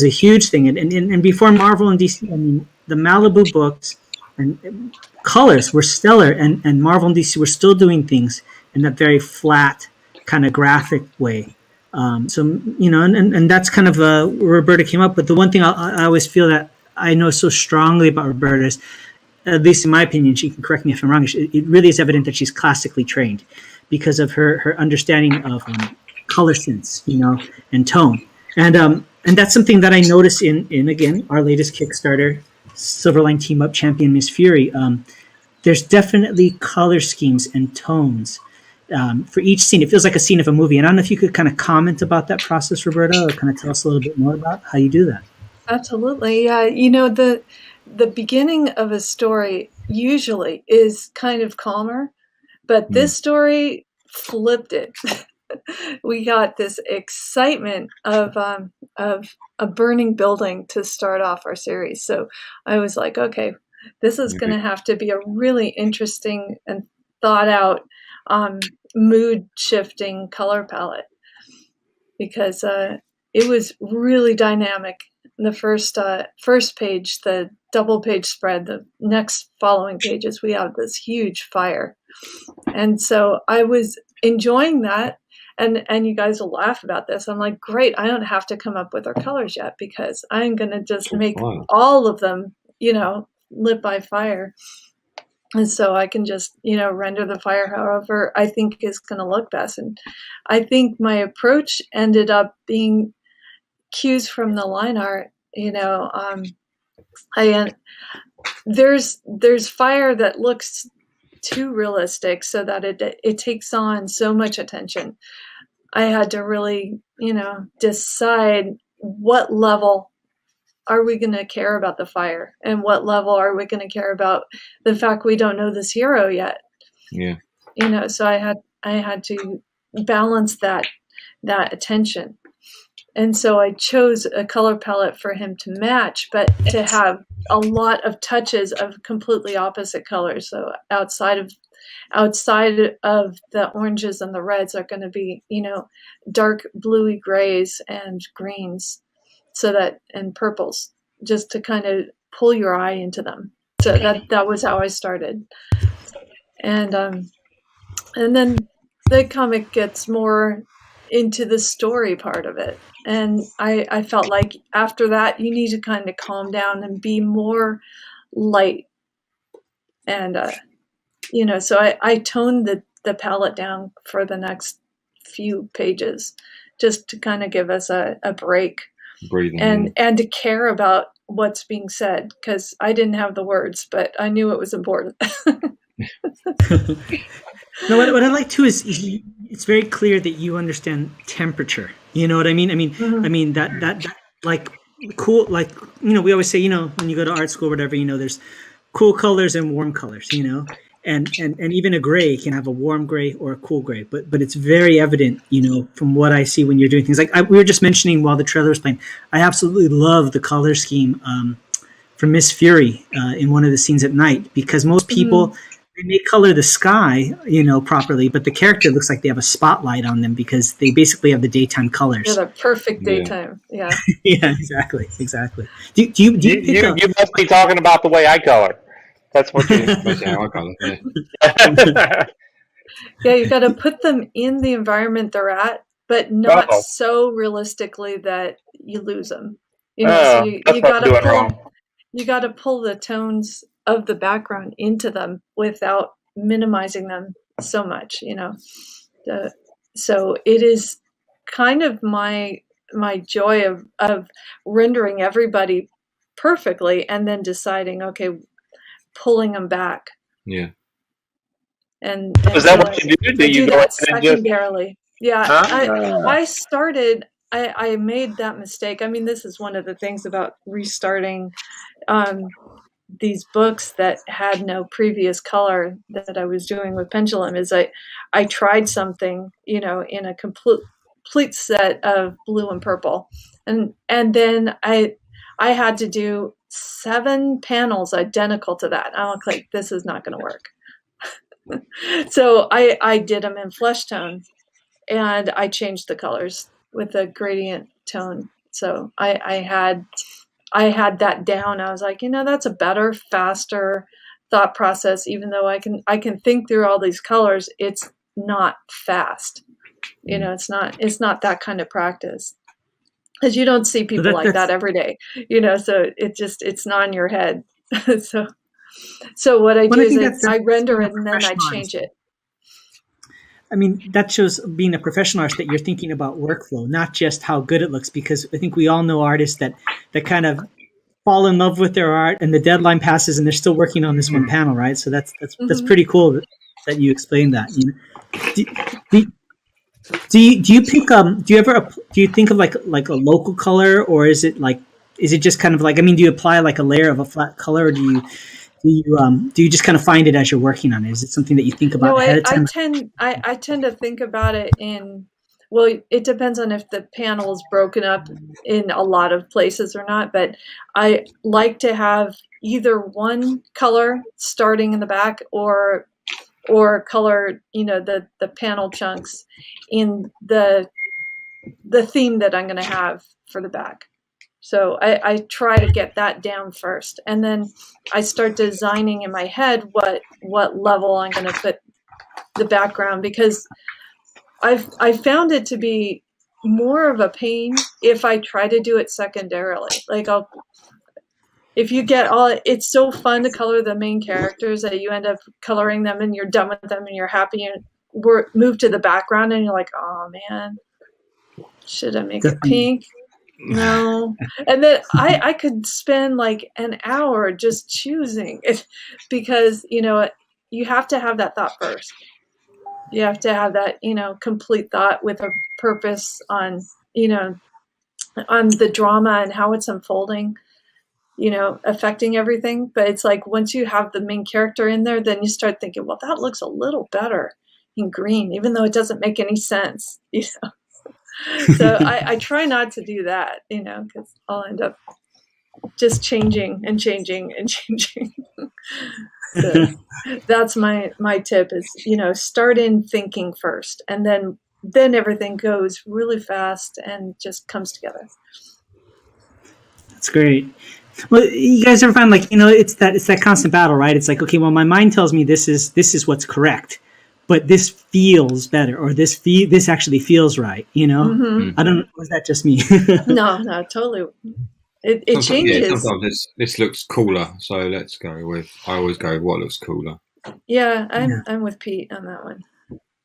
Speaker 6: a huge thing. And before Marvel and DC, I mean, the Malibu books and colors were stellar, and Marvel and DC were still doing things in that very flat kind of graphic way. And that's kind of where Roberta came up. But the one thing I always feel that I know so strongly about Roberta is, at least in my opinion, she can correct me if I'm wrong, it really is evident that she's classically trained because of her understanding of color sense, and tone. And that's something that I notice in again, our latest Kickstarter, Silverline Team Up Champion Miss Fury. There's definitely color schemes and tones for each scene. It feels like a scene of a movie. And I don't know if you could kind of comment about that process, Roberta, or kind of tell us a little bit more about how you do that.
Speaker 8: Absolutely. Yeah. The beginning of a story usually is kind of calmer, but this story flipped it. We got this excitement of a burning building to start off our series. So I was like, okay, this is going to have to be a really interesting and thought out mood shifting color palette, because it was really dynamic. The first page, the double page spread, the next following pages, we have this huge fire. And so I was enjoying that. And you guys will laugh about this. I'm like, great, I don't have to come up with our colors yet, because I'm going to just make all of them, lit by fire. And so I can just, render the fire however I think is going to look best. And I think my approach ended up being cues from the line art. There's fire that looks too realistic, so that it takes on so much attention. I had to really, decide what level are we going to care about the fire, and what level are we going to care about the fact we don't know this hero yet.
Speaker 7: Yeah.
Speaker 8: So I had to balance that attention. And so I chose a color palette for him to match, but to have a lot of touches of completely opposite colors. So outside of the oranges and the reds are going to be, dark bluey grays and greens, and purples, just to kind of pull your eye into them. So that was how I started. And then the comic gets more into the story part of it. And I felt like after that, you need to kind of calm down and be more light. And, so I toned the palette down for the next few pages, just to kind of give us a break.
Speaker 7: Breathing.
Speaker 8: And to care about what's being said, because I didn't have the words, but I knew it was important.
Speaker 6: No, what I like too is it's very clear that you understand temperature. You know what I mean? I mean that like cool, like we always say, when you go to art school or whatever, there's cool colors and warm colors, and even a gray can have a warm gray or a cool gray, but it's very evident, from what I see when you're doing things. Like we were just mentioning while the trailer was playing, I absolutely love the color scheme for Miss Fury in one of the scenes at night, because most people. They may color the sky, properly, but the character looks like they have a spotlight on them because they basically have the daytime colors.
Speaker 8: They're the perfect daytime. Yeah.
Speaker 6: Yeah, exactly. Do you pick up?
Speaker 9: You must be talking about the way I color. That's what you.
Speaker 7: That's how I color. Yeah.
Speaker 8: Yeah, you got to put them in the environment they're at, but not so realistically that you lose them. So you got to pull the tones of the background into them without minimizing them so much, so it is kind of my joy of rendering everybody perfectly and then deciding, okay, pulling them back.
Speaker 7: Yeah.
Speaker 8: And
Speaker 9: is that what you do? Do you go
Speaker 8: that secondarily? Yeah. I started. I made that mistake. I mean, this is one of the things about restarting these books that had no previous color that I was doing with pendulum is I tried something, in a complete set of blue and purple, and then I had to do 7 panels identical to that. I was like, this is not going to work. So I did them in flesh tone, and I changed the colors with a gradient tone. So I had that down. I was like, that's a better, faster thought process. Even though I can think through all these colors, it's not fast. It's not that kind of practice, because you don't see people like that every day. So it's not in your head. So what I do is I render it and then I change it.
Speaker 6: I mean, that shows being a professional artist that you're thinking about workflow, not just how good it looks, because I think we all know artists that kind of fall in love with their art and the deadline passes and they're still working on this one panel, right? So that's pretty cool that you explained that. Do you pick do you think of like a local color, or is it just kind of like, do you apply like a layer of a flat color, or do you just kind of find it as you're working on it? Is it something that you think about ahead of time?
Speaker 8: I tend to think about it it depends on if the panel is broken up in a lot of places or not, but I like to have either one color starting in the back or color, the panel chunks in the theme that I'm going to have for the back. So I try to get that down first, and then I start designing in my head what level I'm going to put the background, because I've found it to be more of a pain if I try to do it secondarily. Like if you get it's so fun to color the main characters that you end up coloring them and you're done with them and you're happy and move to the background and you're like, oh man, should I make it pink? No. And then I could spend like an hour just choosing it, because you have to have that thought first. You have to have that complete thought with a purpose on on the drama and how it's unfolding, affecting everything. But it's like once you have the main character in there, then you start thinking, well, that looks a little better in green, even though it doesn't make any sense. So I try not to do that, because I'll end up just changing and changing and changing. So that's my tip is, start in thinking first, and then everything goes really fast and just comes together.
Speaker 6: That's great. Well, you guys ever find it's that constant battle, right? It's like, okay, well, my mind tells me this is what's correct, but this feels better, or this actually feels right.
Speaker 8: Mm-hmm.
Speaker 6: I don't know. Was that just me?
Speaker 8: No, totally. It changes.
Speaker 7: Yeah, sometimes this looks cooler, so let's go with. I always go with what looks cooler.
Speaker 8: Yeah, I'm with Pete on that one.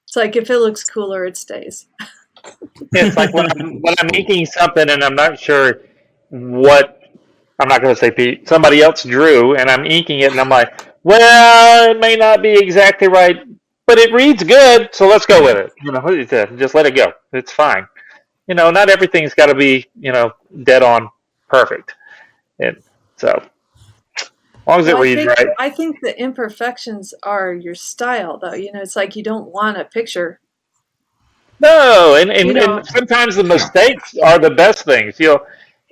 Speaker 8: It's like if it looks cooler, it stays.
Speaker 9: It's like when I'm making something and I'm not sure what. I'm not going to say Pete. Somebody else drew, and I'm inking it, and I'm like, well, it may not be exactly right, but it reads good, so let's go with it. Just let it go. It's fine. Not everything's got to be, dead on perfect. And so, as long as it reads right.
Speaker 8: I think the imperfections are your style, though. It's like you don't want a picture.
Speaker 9: No, and sometimes the mistakes are the best things.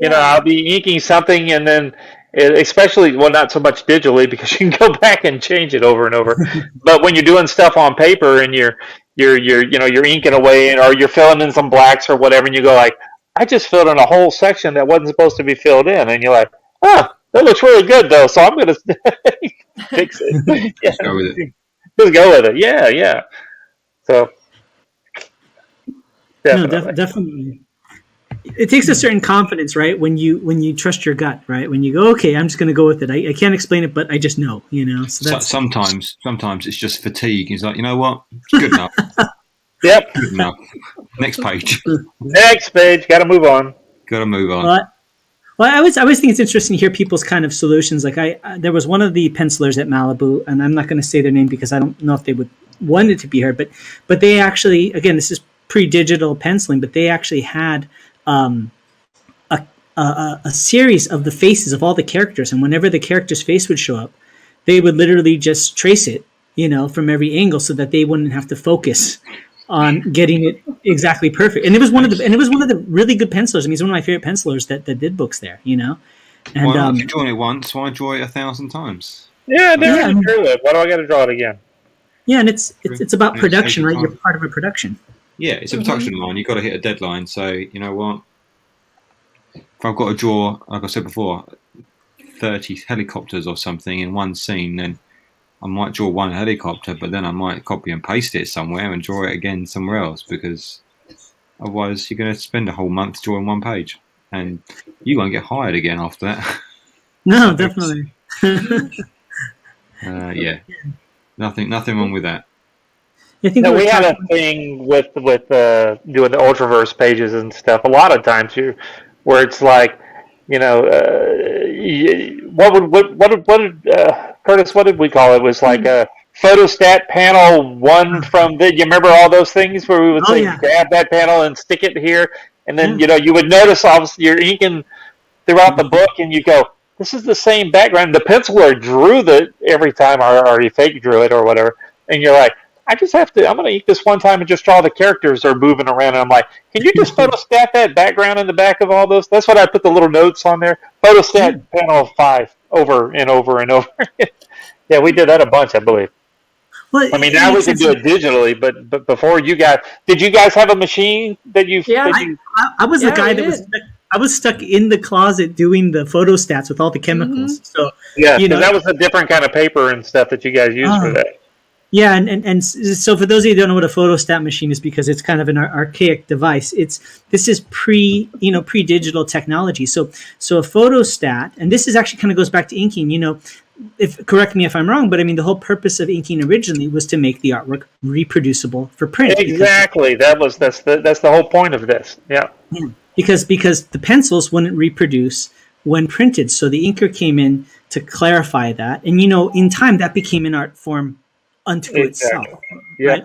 Speaker 9: I'll be inking something, and then, especially, well, not so much digitally because you can go back and change it over and over. But when you're doing stuff on paper and you're inking away, or you're filling in some blacks or whatever, and you go like, I just filled in a whole section that wasn't supposed to be filled in, and you're like, that looks really good though, so I'm gonna fix it. Yeah.
Speaker 7: Just go with it.
Speaker 9: Just go with it. Yeah. So definitely.
Speaker 6: No, definitely. It takes a certain confidence, right? When you trust your gut, right? When you go, okay, I'm just going to go with it. I can't explain it, but I just know, So that's...
Speaker 7: sometimes it's just fatigue. It's like, you know what? Good enough.
Speaker 9: Yep.
Speaker 7: Good enough. Next page.
Speaker 9: Next page. Got to move on.
Speaker 6: Well, I always think it's interesting to hear people's kind of solutions. Like there was one of the pencilers at Malibu, and I'm not going to say their name because I don't know if they would want it to be heard, but they actually, again, this is pre-digital penciling, but they actually had a series of the faces of all the characters, and whenever the character's face would show up, they would literally just trace it, from every angle, so that they wouldn't have to focus on getting it exactly perfect. And it was one of the really good pencilers. I mean, he's one of my favorite pencilers that did books there. And
Speaker 7: Why not? If you've drawn it once, why draw it 1,000 times?
Speaker 9: Yeah, I never drew it. Why do I got to draw it again?
Speaker 6: Yeah, and it's about production, right? You're part of a production.
Speaker 7: Yeah, it's a production line. You've got to hit a deadline. So, you know what? If I've got to draw, like I said before, 30 helicopters or something in one scene, then I might draw one helicopter, but then I might copy and paste it somewhere and draw it again somewhere else, because otherwise you're going to spend a whole month drawing one page and you won't get hired again after that.
Speaker 6: No, definitely.
Speaker 7: Yeah, nothing wrong with that.
Speaker 9: No, we had a thing with doing the Ultraverse pages and stuff. A lot of times, where it's like, what did Curtis? What did we call it? It was like a photostat panel one from the. You remember all those things where we would say grab that panel and stick it here, and then you would notice obviously you're inking throughout the book, and you go, this is the same background. The penciler drew that every time, or he fake drew it or whatever, and you're like, I'm going to ink this one time and just draw the characters are moving around. And I'm like, can you just photostat that background in the back of all those? That's what I put the little notes on there. Photostat panel 5 over and over and over. Yeah, we did that a bunch, I believe.
Speaker 6: Well,
Speaker 9: I mean, now we can do it digitally, but before did you guys have a machine that you?
Speaker 8: Yeah,
Speaker 6: I was the guy that I was stuck in the closet doing the photostats with all the chemicals. So
Speaker 9: yeah, that was a different kind of paper and stuff that you guys used for that.
Speaker 6: Yeah, and so for those of you who don't know what a photostat machine is, because it's kind of an archaic device, this is pre-digital technology. So a photostat, and this is actually kind of goes back to inking. Correct me if I'm wrong, but I mean the whole purpose of inking originally was to make the artwork reproducible for print.
Speaker 9: Exactly, that's the whole point of this. Yeah.
Speaker 6: Because the pencils wouldn't reproduce when printed, so the inker came in to clarify that, and in time that became an art form unto itself.
Speaker 9: Yeah.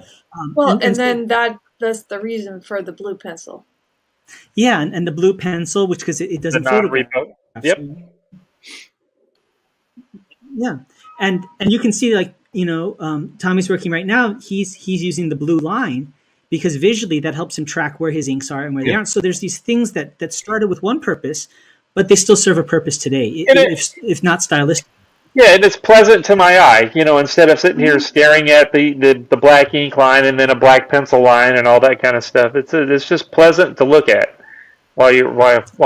Speaker 6: Right?
Speaker 8: And then that's the reason for the blue pencil.
Speaker 6: Yeah, and the blue pencil, which because it doesn't photograph.
Speaker 9: Yep.
Speaker 6: Yeah, and you can see Tommy's working right now. He's using the blue line because visually that helps him track where his inks are and where they aren't. So there's these things that started with one purpose, but they still serve a purpose today, if not stylistic.
Speaker 9: Yeah, and it's pleasant to my eye, instead of sitting here staring at the black ink line and then a black pencil line and all that kind of stuff. It's just pleasant to look at while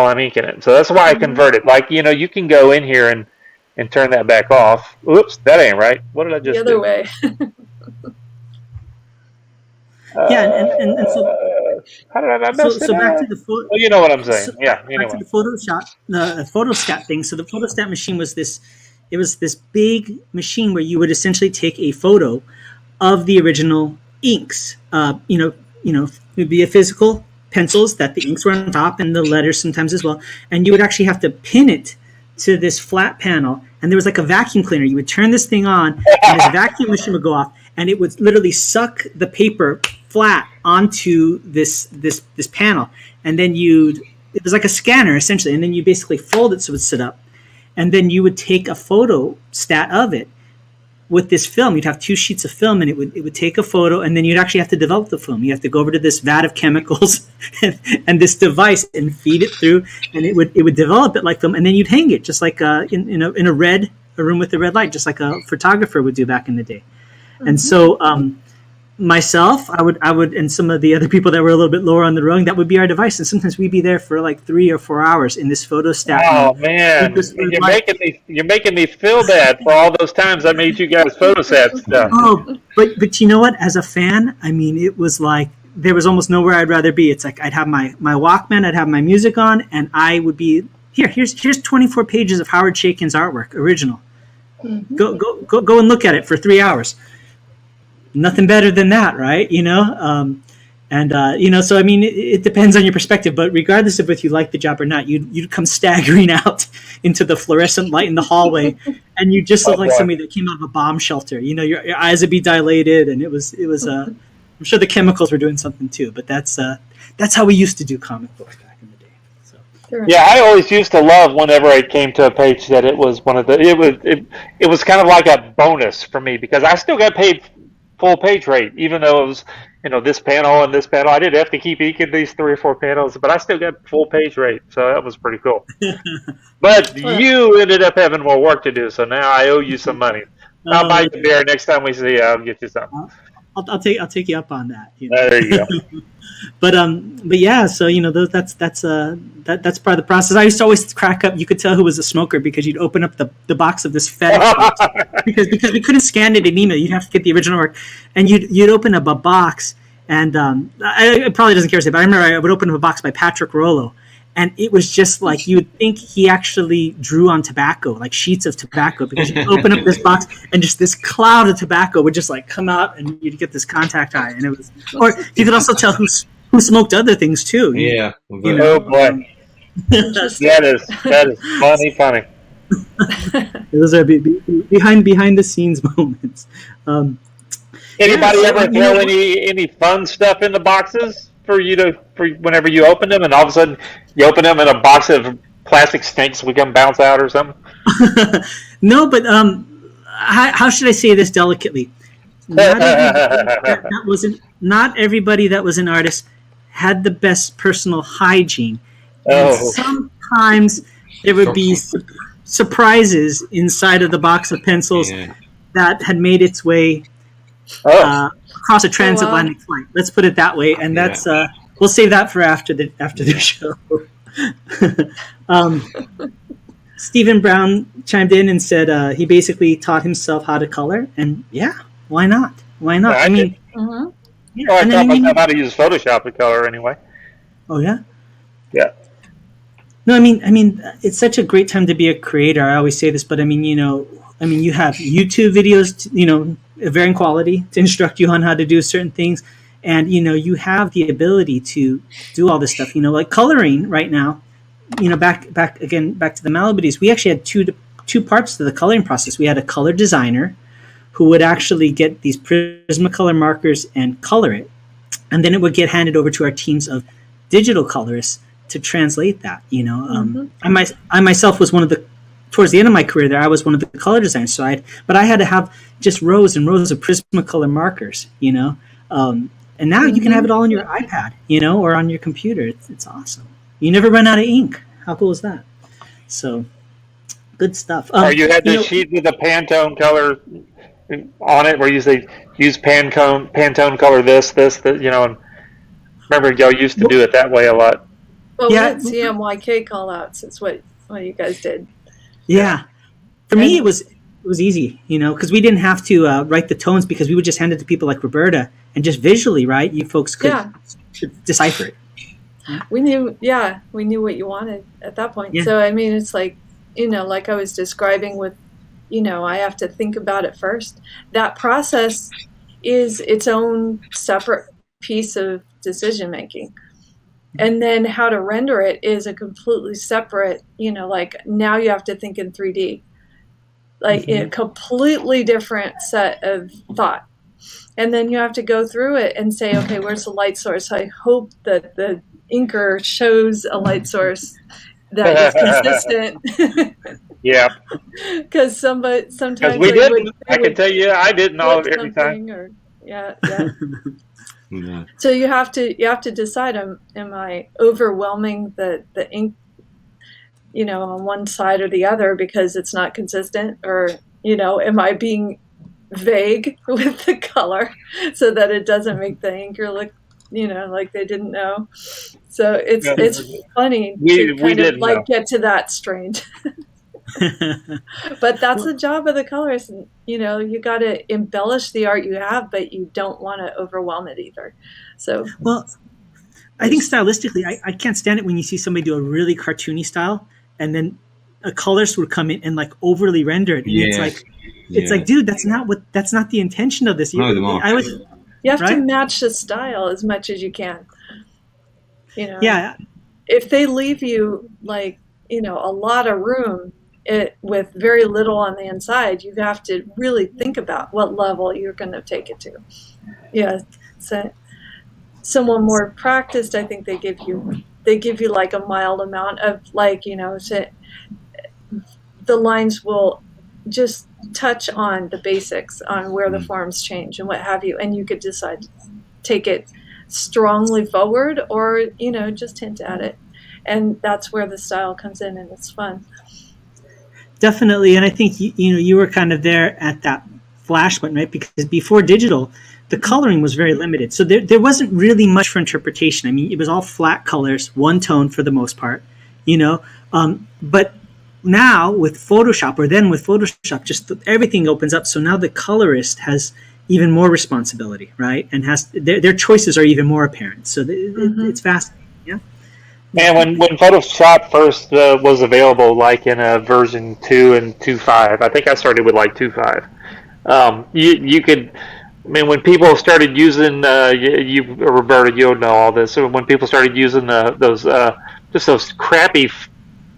Speaker 9: I'm inking it. So that's why I converted. Like, you can go in here and turn that back off. Oops, that ain't right. What did I just do?
Speaker 8: The other way.
Speaker 6: And so
Speaker 9: how did I not mess
Speaker 6: so back to the
Speaker 9: well, you know what I'm saying. Back
Speaker 6: to the photostat thing. So the photostat machine was this. It was this big machine where you would essentially take a photo of the original inks. It would be a physical pencils that the inks were on top and the letters sometimes as well. And you would actually have to pin it to this flat panel. And there was like a vacuum cleaner. You would turn this thing on and this vacuum machine would go off and it would literally suck the paper flat onto this panel. And then it was like a scanner essentially. And then you basically fold it so it would sit up. And then you would take a photo stat of it with this film. You'd have 2 sheets of film, and it would take a photo, and then you'd actually have to develop the film. You have to go over to this vat of chemicals and this device and feed it through, and it would develop it like film, and then you'd hang it just like in a room with a red light, just like a photographer would do back in the day. And so myself, I would, and some of the other people that were a little bit lower on the rung, that would be our device. And sometimes we'd be there for like 3 or 4 hours in this photostat.
Speaker 9: Oh man, you're making me feel bad for all those times I made you guys photostat stuff.
Speaker 6: Oh, but you know what? As a fan, I mean, it was like there was almost nowhere I'd rather be. It's like I'd have my Walkman, I'd have my music on, and I would be here's 24 pages of Howard Chaykin's artwork, original. Mm-hmm. Go and look at it for 3 hours. Nothing better than that, right? So I mean, it depends on your perspective, but regardless of if you like the job or not, you'd come staggering out into the fluorescent light in the hallway, and you just look like somebody that came out of a bomb shelter. Your eyes would be dilated, and it was. I'm sure the chemicals were doing something too, but that's how we used to do comic books back in the day. So.
Speaker 9: Yeah, I always used to love whenever I came to a page that it was one of the it was kind of like a bonus for me because I still got paid full page rate even though it was this panel and this panel. I didn't have to keep eking these 3 or 4 panels, but I still got full page rate, so that was pretty cool. But you ended up having more work to do, so now I owe you some money. I'll buy you a beer next time we see you. I'll get you some.
Speaker 6: I'll take you up on that. You know?
Speaker 9: There you go.
Speaker 6: but yeah, so that's part of the process. I used to always crack up. You could tell who was a smoker because you'd open up the box of this FedEx box because we couldn't scan it in email. You'd have to get the original work, and you'd open up a box, and it probably doesn't care to say, but I remember I would open up a box by Patrick Rollo. And it was just like you would think he actually drew on tobacco, like sheets of tobacco, because you open up this box and just this cloud of tobacco would just like come out, and you'd get this contact high. And it was, or you could also tell who smoked other things too.
Speaker 7: Yeah.
Speaker 9: Oh boy, that is funny.
Speaker 6: Those are behind the scenes moments.
Speaker 9: Anybody ever throw any fun stuff in the boxes for whenever you open them, and all of a sudden you open them and a box of plastic snakes would come bounce out or something?
Speaker 6: No, but how should I say this delicately? Not everybody that was an artist had the best personal hygiene. And sometimes there would be surprises inside of the box of pencils that had made its way across a transatlantic flight. Let's put it that way, and that's we'll save that for after the show. Stephen Brown chimed in and said he basically taught himself how to color, and why not? I mean,
Speaker 9: I taught myself how to use Photoshop to color anyway.
Speaker 6: Oh yeah.
Speaker 9: Yeah.
Speaker 6: No, I mean, it's such a great time to be a creator. I always say this, but I mean, you have YouTube videos, of varying quality to instruct you on how to do certain things, and you have the ability to do all this stuff. Like coloring right now. Back to the Malibu. We actually had two parts to the coloring process. We had a color designer who would actually get these Prismacolor markers and color it, and then it would get handed over to our teams of digital colorists to translate that. I myself was towards the end of my career there, I was one of the color designers. So I had to have just rows and rows of Prismacolor markers. And now you can have it all on your iPad, or on your computer. It's awesome. You never run out of ink. How cool is that? So, good stuff.
Speaker 9: Or you had the sheet with the Pantone color on it, where you say use Pantone color this, and remember y'all used to do it that way a lot.
Speaker 8: Well, we had CMYK call outs. It's what you guys did.
Speaker 6: Yeah, for me it was easy, because we didn't have to write the tones because we would just hand it to people like Roberta and just visually, right? You folks could decipher it.
Speaker 8: We knew what you wanted at that point. Yeah. So I mean, it's like, like I was describing with, I have to think about it first. That process is its own separate piece of decision making. And then how to render it is a completely separate, like now you have to think in 3D, like a completely different set of thought. And then you have to go through it and say, okay, where's the light source? I hope that the inker shows a light source that is consistent.
Speaker 9: Yeah.
Speaker 8: Because sometimes
Speaker 9: we didn't. I can tell you, I didn't all every time.
Speaker 8: Yeah. So you have to decide: am I overwhelming the ink, on one side or the other because it's not consistent, or am I being vague with the color so that it doesn't make the inker look like they didn't know. So it's funny to kind of like get to that strange. But that's the job of the colorist. You got to embellish the art you have, but you don't want to overwhelm it either. So
Speaker 6: I think stylistically, I can't stand it when you see somebody do a really cartoony style and then a colorist would come in and like overly render it. And it's like, dude, that's not the intention of this.
Speaker 8: You have to match the style as much as you can.
Speaker 6: Yeah.
Speaker 8: If they leave you like, a lot of room with very little on the inside, you have to really think about what level you're going to take it to. Yeah. So someone more practiced, I think they give you they give you like a mild amount of like, the lines will just touch on the basics on where the forms change and what have you, and you could decide to take it strongly forward or just hint at it, and that's where the style comes in, and it's fun.
Speaker 6: Definitely, and I think you were kind of there at that flash point, right? Because before digital, the coloring was very limited, so there wasn't really much for interpretation. I mean, it was all flat colors, one tone for the most part, but now with Photoshop, just everything opens up. So now the colorist has even more responsibility, right? And their choices are even more apparent. So it's fascinating. Yeah.
Speaker 9: And when Photoshop first was available, like in a version 2 and 2.5, I think I started with like 2.5. You could, I mean, when people started using, Roberta, you'll know all this. So when people started using those crappy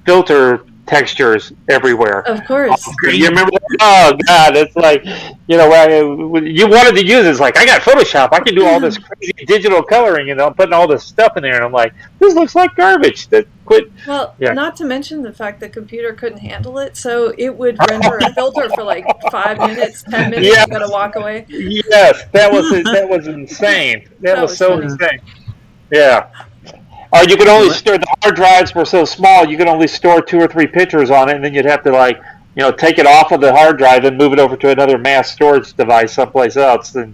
Speaker 9: filter textures everywhere.
Speaker 8: Of course.
Speaker 9: You remember that? Oh God, it's like, you wanted to use it. It's like, I got Photoshop, I can do all this crazy digital coloring, putting all this stuff in there, and I'm like, this looks like garbage.
Speaker 8: Well, not to mention the fact the computer couldn't handle it, so it would render a filter for like 5 minutes, 10 minutes. You gotta walk away.
Speaker 9: Yes, that was insane. That was so insane. Yeah. Or you could only store, the hard drives were so small, you could only store 2 or 3 pictures on it, and then you'd have to take it off of the hard drive and move it over to another mass storage device someplace else. And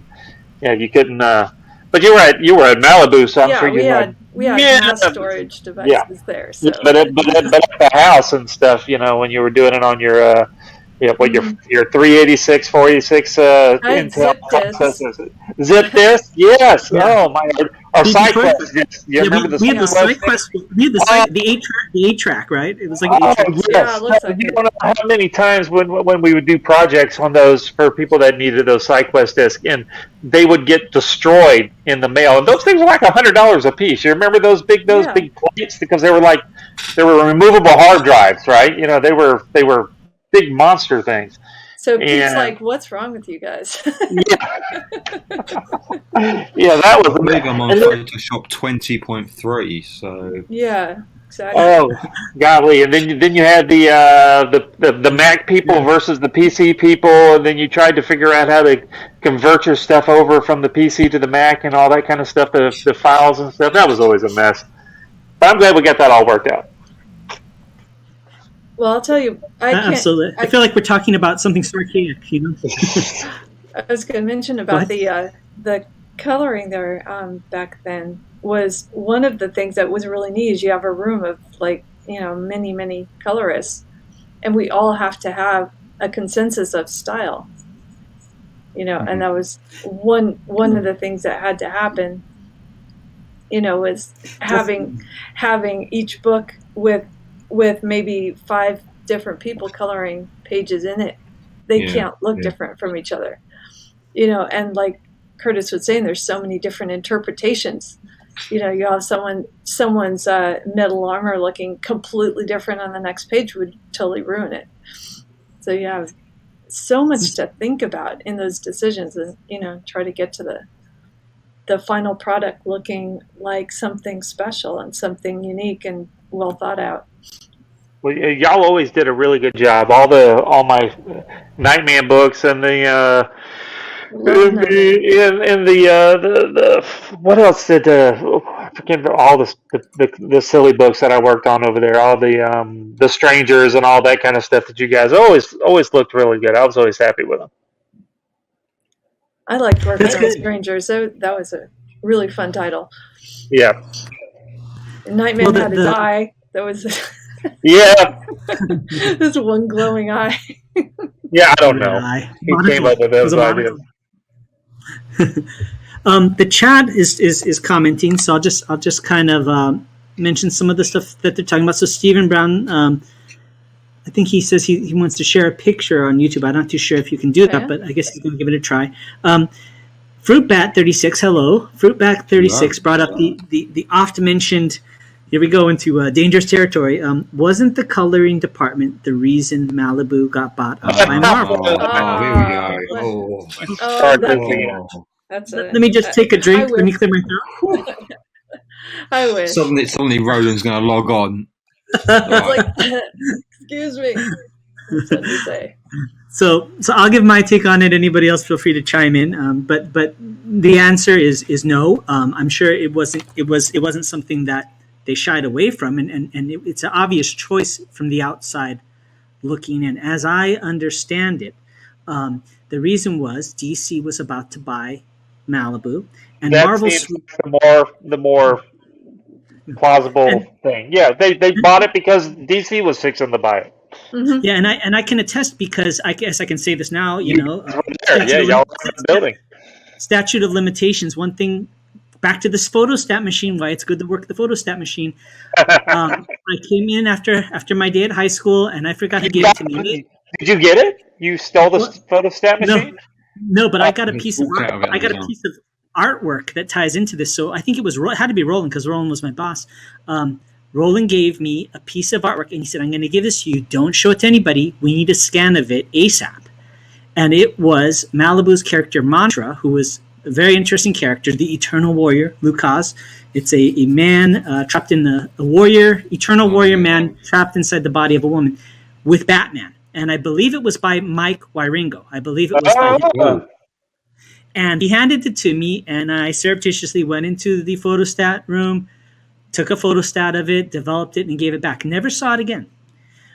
Speaker 9: you couldn't. But you're right. You were at Malibu, so I'm sure you had.
Speaker 8: We had mass storage devices there. So.
Speaker 9: But at the house and stuff, when you were doing it on your your 386, 486 Intel processors. Zip disk, yes. Yeah. Oh my! Our SideQuest disc. You remember the
Speaker 6: SideQuest? We had the 8-track, right? It was like an 8-track.
Speaker 9: Yes. Yeah, it looks like you don't know how many times when we would do projects on those for people that needed those SideQuest discs, and they would get destroyed in the mail. And those things were like $100 a piece. You remember those big plates, because they were removable hard drives, right? They were big monster things.
Speaker 8: So Pete's like, what's wrong with you guys?
Speaker 9: Yeah, that was
Speaker 7: big. I'm on Photoshop 20.3, so
Speaker 8: yeah, exactly.
Speaker 9: Oh, golly! And then you had the Mac people versus the PC people, and then you tried to figure out how to convert your stuff over from the PC to the Mac and all that kind of stuff, the files and stuff. That was always a mess. But I'm glad we got that all worked out.
Speaker 8: Well, I'll tell you,
Speaker 6: absolutely. I feel like we're talking about something so archaic,
Speaker 8: I was going to mention about the coloring there back then was one of the things that was really neat. Is you have a room of many colorists, and we all have to have a consensus of style. And that was one of the things that had to happen. Was having each book with maybe 5 different people coloring pages in it. They can't look different from each other. And like Curtis was saying, there's so many different interpretations. You have someone's metal armor looking completely different on the next page would totally ruin it. So you have so much to think about in those decisions, and try to get to the final product looking like something special and something unique and well thought out.
Speaker 9: Well, y'all always did a really good job. All my Nightman books and the what else did I forget all the silly books that I worked on over there. All the Strangers and all that kind of stuff that you guys always looked really good. I was always happy with them.
Speaker 8: I liked working on Strangers. So that was a really fun title.
Speaker 9: Yeah.
Speaker 8: Nightman had his eye. That was.
Speaker 9: Yeah.
Speaker 8: This one glowing eye.
Speaker 9: Yeah, I don't know. He came up with those ideas.
Speaker 6: The chat is commenting, so I'll just kind of mention some of the stuff that they're talking about. So Stephen Brown, I think he says he wants to share a picture on YouTube. I'm not too sure if you can do that, but I guess he's going to give it a try. Fruitbat36, hello. Fruitbat36 brought up the oft mentioned. Here we go into dangerous territory. Wasn't the coloring department the reason Malibu got bought up by Marvel?
Speaker 7: Here we go.
Speaker 8: That's
Speaker 6: Let me just take a drink. Let me clear my throat.
Speaker 8: I wish.
Speaker 7: Suddenly Roland's going to log on.
Speaker 8: It's like, excuse me. That's what you say.
Speaker 6: So I'll give my take on it. Anybody else, feel free to chime in. But the answer is no. I'm sure it wasn't something that they shied away from, and it's an obvious choice from the outside looking in. As I understand it, the reason was DC was about to buy Malibu, and
Speaker 9: That
Speaker 6: Marvel.
Speaker 9: seems the more plausible thing. Yeah, they bought it because DC was fixing to buy it.
Speaker 8: Mm-hmm.
Speaker 6: Yeah, and I can attest because I guess I can say this now. You know,
Speaker 9: yeah, y'all in the building.
Speaker 6: Statute of limitations. One thing. Back to this photostat machine. Why it's good to work the photostat machine. I came in after my day at high school, and I forgot to give it to me.
Speaker 9: Did you get it? You stole the photostat machine?
Speaker 6: No, but I got a piece of artwork that ties into this. So I think it had to be Roland because Roland was my boss. Roland gave me a piece of artwork, and he said, "I'm going to give this to you. Don't show it to anybody. We need a scan of it ASAP." And it was Malibu's character Mantra, who was a very interesting character, the Eternal Warrior, Lucas. It's a man trapped in a warrior, Eternal Warrior man trapped inside the body of a woman with Batman. And I believe it was by Mike Wieringo. I believe it was by him. And he handed it to me, and I surreptitiously went into the photostat room, took a photostat of it, developed it, and gave it back. Never saw it again.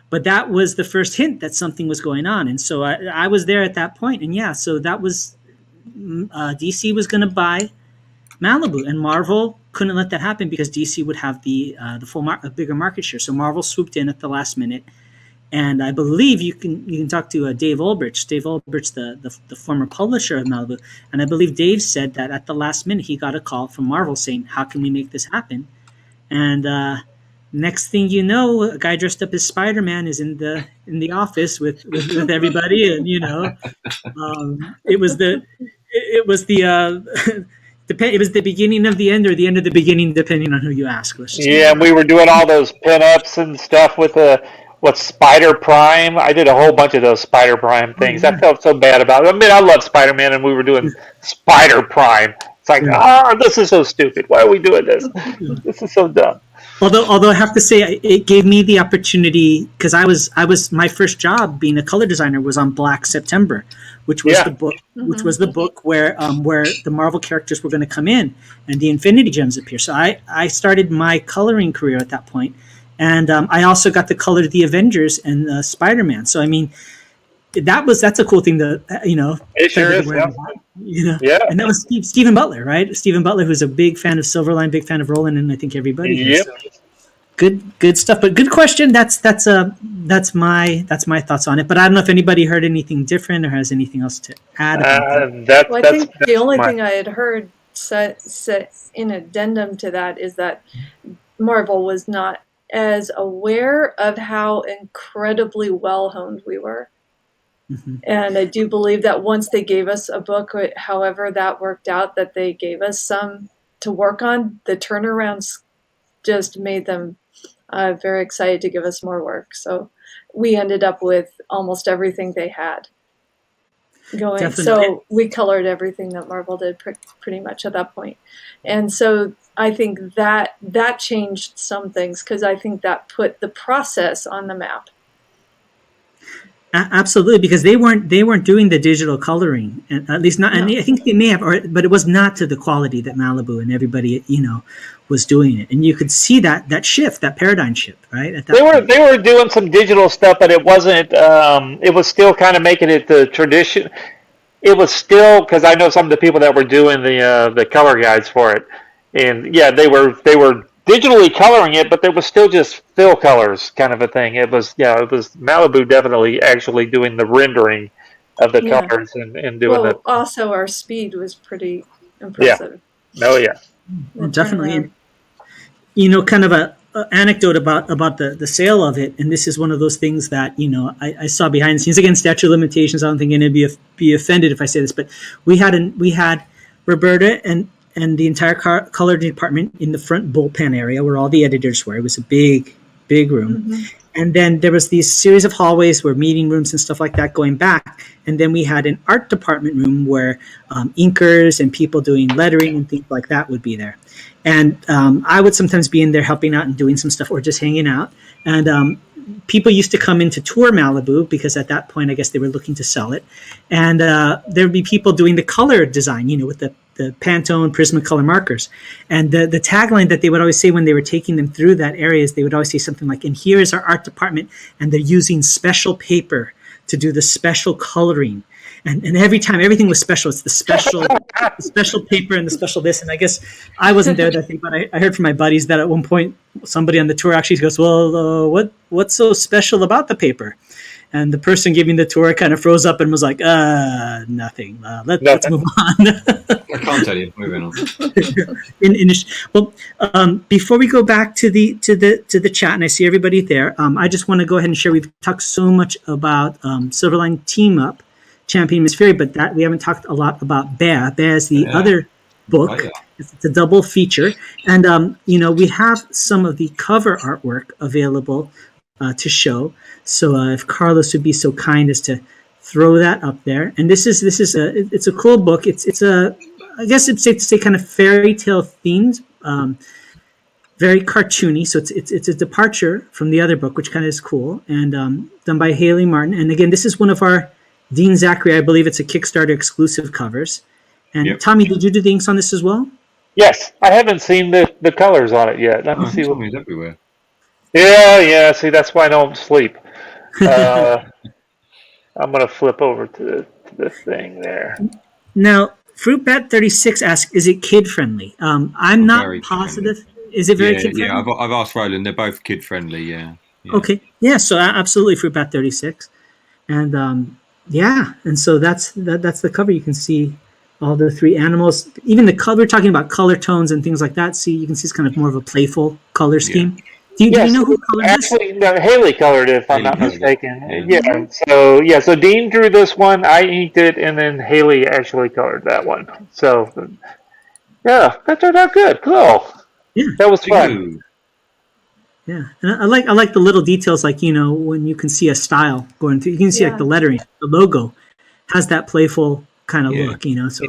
Speaker 6: But that was the first hint that something was going on. And so I was there at that point. And yeah, so that was DC was going to buy Malibu, and Marvel couldn't let that happen because DC would have the bigger market share. So Marvel swooped in at the last minute. And I believe you can talk to Dave Ulbrich. Dave Ulbrich, the former publisher of Malibu. And I believe Dave said that at the last minute he got a call from Marvel saying, "How can we make this happen?" And next thing you know, a guy dressed up as Spider-Man is in the office with everybody, and it was the beginning of the end or the end of the beginning, depending on who you ask.
Speaker 9: Yeah, and we were doing all those pinups and stuff with Spider Prime. I did a whole bunch of those Spider Prime things. I felt so bad about it. I mean, I love Spider-Man, and we were doing Spider Prime. It's like, this is so stupid. Why are we doing this? This is so dumb.
Speaker 6: Although I have to say, it gave me the opportunity because I was my first job being a color designer was on Black September, which was the book where the Marvel characters were going to come in and the Infinity Gems appear. So I started my coloring career at that point, and I also got to color the Avengers and Spider-Man. So I mean, that's a cool thing to
Speaker 9: It sure is.
Speaker 6: Yeah. And that was Stephen Butler, right? Stephen Butler, who's a big fan of Silverline, big fan of Roland, and I think everybody.
Speaker 9: Yep.
Speaker 6: Good stuff. But good question. That's my thoughts on it. But I don't know if anybody heard anything different or has anything else to add about
Speaker 8: that. I think the only thing I had heard set in addendum to that is that Marvel was not as aware of how incredibly well honed we were. Mm-hmm. And I do believe that once they gave us a book, however that worked out, that they gave us some to work on, the turnarounds just made them very excited to give us more work. So we ended up with almost everything they had going. Definitely. So we colored everything that Marvel did pretty much at that point. And so I think that changed some things because I think that put the process on the map.
Speaker 6: Absolutely, because they weren't doing the digital coloring, at least not. No. And I think they may have, but it was not to the quality that Malibu and everybody was doing it. And you could see that shift, that paradigm shift, right?
Speaker 9: They were doing some digital stuff, but it wasn't. It was still kind of making it the tradition. It was still because I know some of the people that were doing the color guides for it, and yeah, they were digitally coloring it, but there was still just fill colors kind of a thing. It was Malibu definitely actually doing the rendering of the colors and doing that.
Speaker 8: Also, our speed was pretty impressive.
Speaker 9: Yeah. Oh, yeah.
Speaker 6: Well, definitely. Kind of a anecdote about the sale of it, and this is one of those things that, I saw behind the scenes. Again, statute of limitations, I don't think anybody would be offended if I say this, but we had Roberta and the entire color department in the front bullpen area where all the editors were. It was a big room. Mm-hmm. And then there was these series of hallways where meeting rooms and stuff like that going back. And then we had an art department room where inkers and people doing lettering and things like that would be there. And I would sometimes be in there helping out and doing some stuff or just hanging out. And people used to come in to tour Malibu because at that point, I guess they were looking to sell it. And there would be people doing the color design, with the Pantone Prismacolor markers. And the tagline that they would always say when they were taking them through that area is they would always say something like, and here is our art department, and they're using special paper to do the special coloring. And every time, everything was special. It's the special paper and the special this. And I guess I wasn't there that day, but I heard from my buddies that at one point somebody on the tour actually goes, well, what's so special about the paper? And the person giving the tour kind of froze up and was like, nothing. Let's move on.
Speaker 7: I can't tell you. Moving
Speaker 6: on. Before we go back to the chat, and I see everybody there, I just want to go ahead and share. We've talked so much about Silverline Team Up, Champion Miss Fury, but that we haven't talked a lot about Bear. Bear is the other book. Oh, yeah. It's a double feature, and we have some of the cover artwork available to show. So if Carlos would be so kind as to throw that up there, and this is it's a cool book. It's a, I guess it's safe to say, kind of fairy tale themed, very cartoony. So it's a departure from the other book, which kind of is cool, and done by Haley Martin. And again, this is one of our Dean Zachary, I believe it's a Kickstarter exclusive covers. And yep. Tommy, did you do the inks on this as well?
Speaker 9: Yes, I haven't seen the colors on it yet. Let me see.
Speaker 7: Tommy's everywhere.
Speaker 9: Yeah. See, that's why I don't sleep. I'm gonna flip over to the thing there.
Speaker 6: Now, Fruitbat36 asks, "Is it kid friendly?" I'm not positive.
Speaker 7: Friendly.
Speaker 6: Is it very kid friendly?
Speaker 7: Yeah, I've asked Roland. They're both kid friendly. Yeah.
Speaker 6: Okay. Yeah. So absolutely, Fruitbat36, and and so that's the cover. You can see all the three animals. Even the color. We're talking about color tones and things like that. See, you can see it's kind of more of a playful color scheme. Yeah. Do you know who colored this?
Speaker 9: Actually, no, Haley colored it, if I'm not mistaken. Yeah. So Dean drew this one, I inked it, and then Haley actually colored that one. So, yeah, that turned out good. Cool.
Speaker 6: Yeah,
Speaker 9: that was fun.
Speaker 6: Yeah, and I like the little details, like when you can see a style going through. You can see like the lettering, the logo has that playful kind of look. So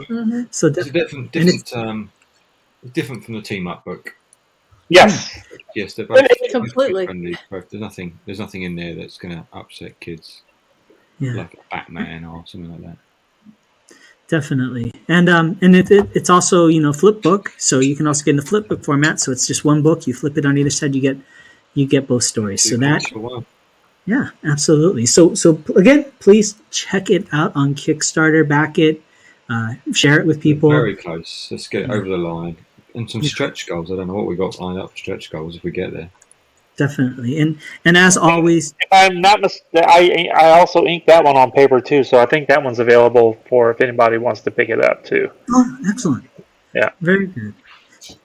Speaker 6: so
Speaker 7: it's different from the Team Up book.
Speaker 9: Yes.
Speaker 7: Yes, they're both
Speaker 8: completely
Speaker 7: friendly. There's nothing in there that's going to upset kids, like a Batman or something like that.
Speaker 6: Definitely, and it's also flip book, so you can also get in the flip book format. So it's just one book. You flip it on either side, you get both stories. So that, yeah, absolutely. So again, please check it out on Kickstarter, back it, share it with people.
Speaker 7: Very close. Let's get it over the line. And some stretch goals. I don't know what we got lined up for stretch goals if we get there.
Speaker 6: Definitely, and as always,
Speaker 9: if I'm not I also inked that one on paper too, so I think that one's available for if anybody wants to pick it up too.
Speaker 6: Oh, excellent!
Speaker 9: Yeah,
Speaker 6: very good.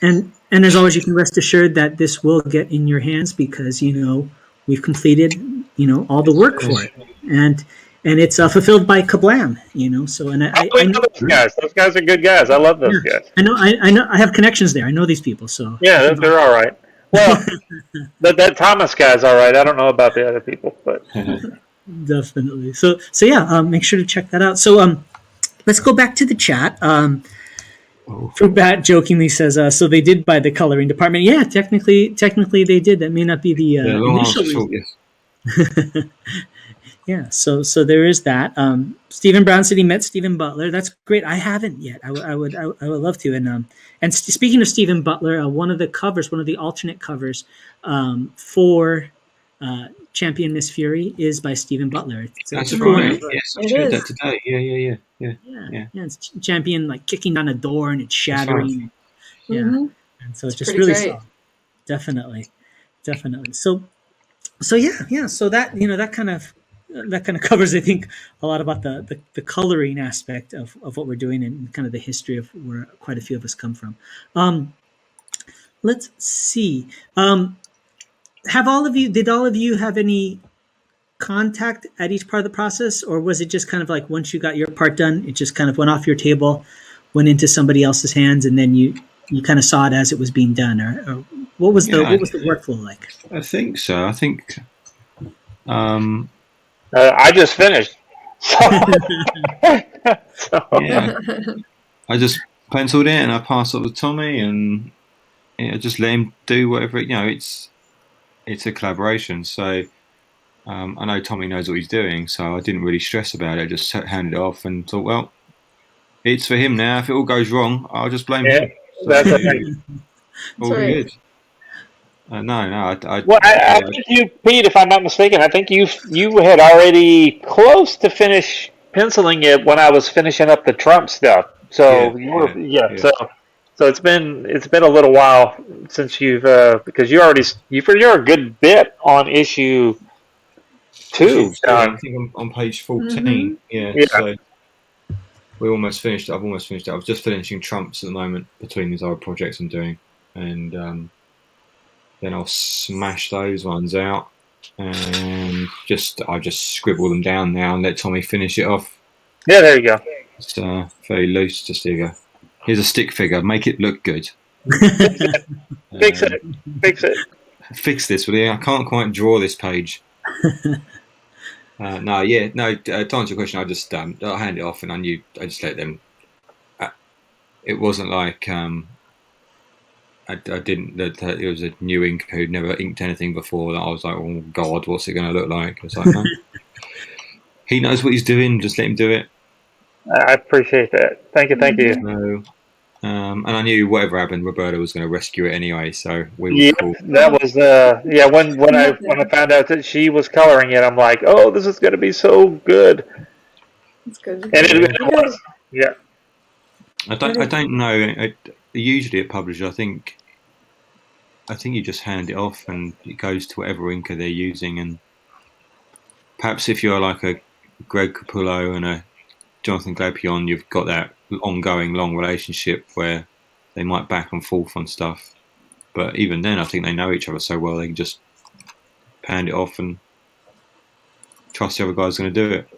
Speaker 6: And as always, you can rest assured that this will get in your hands because we've completed all the work for it, and it's fulfilled by Kablam, So, and I know
Speaker 9: those guys. Those guys are good guys. I love those guys.
Speaker 6: I know. I have connections there. I know these people. So
Speaker 9: yeah, they're all right. Well, that Thomas guy's all right. I don't know about the other people, but
Speaker 6: definitely. So yeah. Make sure to check that out. So let's go back to the chat. Fruitbat jokingly says, "So they did buy the coloring department." Yeah, technically they did. That may not be the initial reason. Yeah, so there is that. Stephen Brown said he met Stephen Butler. That's great. I haven't yet. I would love to. And speaking of Stephen Butler, one of the alternate covers for Champion Miss Fury is by Stephen Butler.
Speaker 7: That's right. Yes, I shared that today. Yeah.
Speaker 6: It's Champion like kicking down a door and it's shattering.
Speaker 8: Right.
Speaker 6: Yeah, and so it's just really solid. Definitely. So yeah. So that that kind of covers, I think, a lot about the coloring aspect of what we're doing and kind of the history of where quite a few of us come from. Let's see. Did all of you have any contact at each part of the process, or was it just kind of like once you got your part done, it just kind of went off your table, went into somebody else's hands, and then you kind of saw it as it was being done, or what was the workflow like?
Speaker 7: I think so. I think
Speaker 9: I just finished. So,
Speaker 7: Yeah, I just penciled it and I passed it to Tommy, and I just let him do whatever. It's a collaboration, so I know Tommy knows what he's doing, so I didn't really stress about it. I just handed it off and thought, well, it's for him now. If it all goes wrong, I'll just blame
Speaker 9: yeah,
Speaker 7: him. So,
Speaker 9: that's okay.
Speaker 7: all
Speaker 8: right.
Speaker 7: good. No.
Speaker 9: Well, I think you, Pete, if I'm not mistaken, I think you had already close to finish penciling it when I was finishing up the Trump stuff. So
Speaker 7: Yeah.
Speaker 9: so it's been a little while since you've because you're a good bit on issue 2.
Speaker 7: I think I'm on page 14.
Speaker 8: Mhm.
Speaker 7: Yeah,
Speaker 9: Yeah.
Speaker 7: so we almost finished. I've almost finished it. I was just finishing Trumps at the moment between these other projects I'm doing, and then I'll smash those ones out, and I just scribble them down now and let Tommy finish it off.
Speaker 9: Yeah, there you go.
Speaker 7: It's very loose. Just here you go. Here's a stick figure. Make it look good.
Speaker 9: Fix it.
Speaker 7: Fix this, will you? I can't quite draw this page. To answer your question, I just I hand it off, and I just let them. It wasn't like I didn't. That it was a new inker who'd never inked anything before. That I was like, oh God, what's it going to look like? I was like, no. He knows what he's doing. Just let him do it.
Speaker 9: I appreciate that. Thank you.
Speaker 7: So, and I knew whatever happened, Roberta was going to rescue it anyway. So we were
Speaker 9: Yeah,
Speaker 7: cool.
Speaker 9: that was when I found out that she was coloring it, I'm like, oh, this is going to be so good.
Speaker 8: It's good.
Speaker 9: And it was. Yeah.
Speaker 7: I don't know. Usually at publishers, I think you just hand it off and it goes to whatever inker they're using. And perhaps if you're like a Greg Capullo and a Jonathan Glapion, you've got that ongoing long relationship where they might back and forth on stuff. But even then, I think they know each other so well they can just hand it off and trust the other guy's going to do it.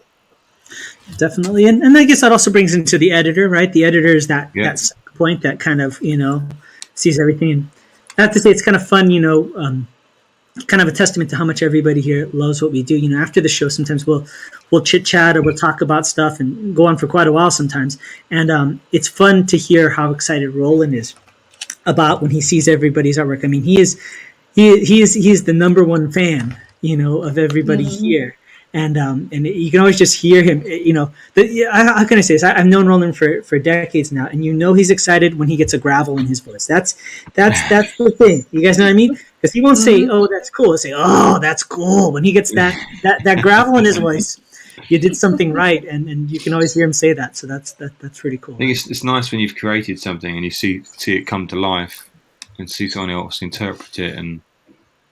Speaker 6: Definitely, and I guess that also brings into the editor, right? The editor is that point that kind of sees everything. And I have to say, it's kind of fun, kind of a testament to how much everybody here loves what we do. After the show, sometimes we'll chit chat or we'll talk about stuff and go on for quite a while sometimes. And it's fun to hear how excited Roland is about when he sees everybody's artwork. I mean, he is the number one fan, of everybody here. And you can always just hear him. How can I say this? I've known Roland for decades now, and he's excited when he gets a gravel in his voice. That's the thing. You guys know what I mean? Because he won't say, "Oh, that's cool." He'll say, "Oh, that's cool." When he gets that gravel in his voice, you did something right, and you can always hear him say that. So that's pretty cool.
Speaker 7: I think it's nice when you've created something and you see it come to life, and see someone else interpret it, and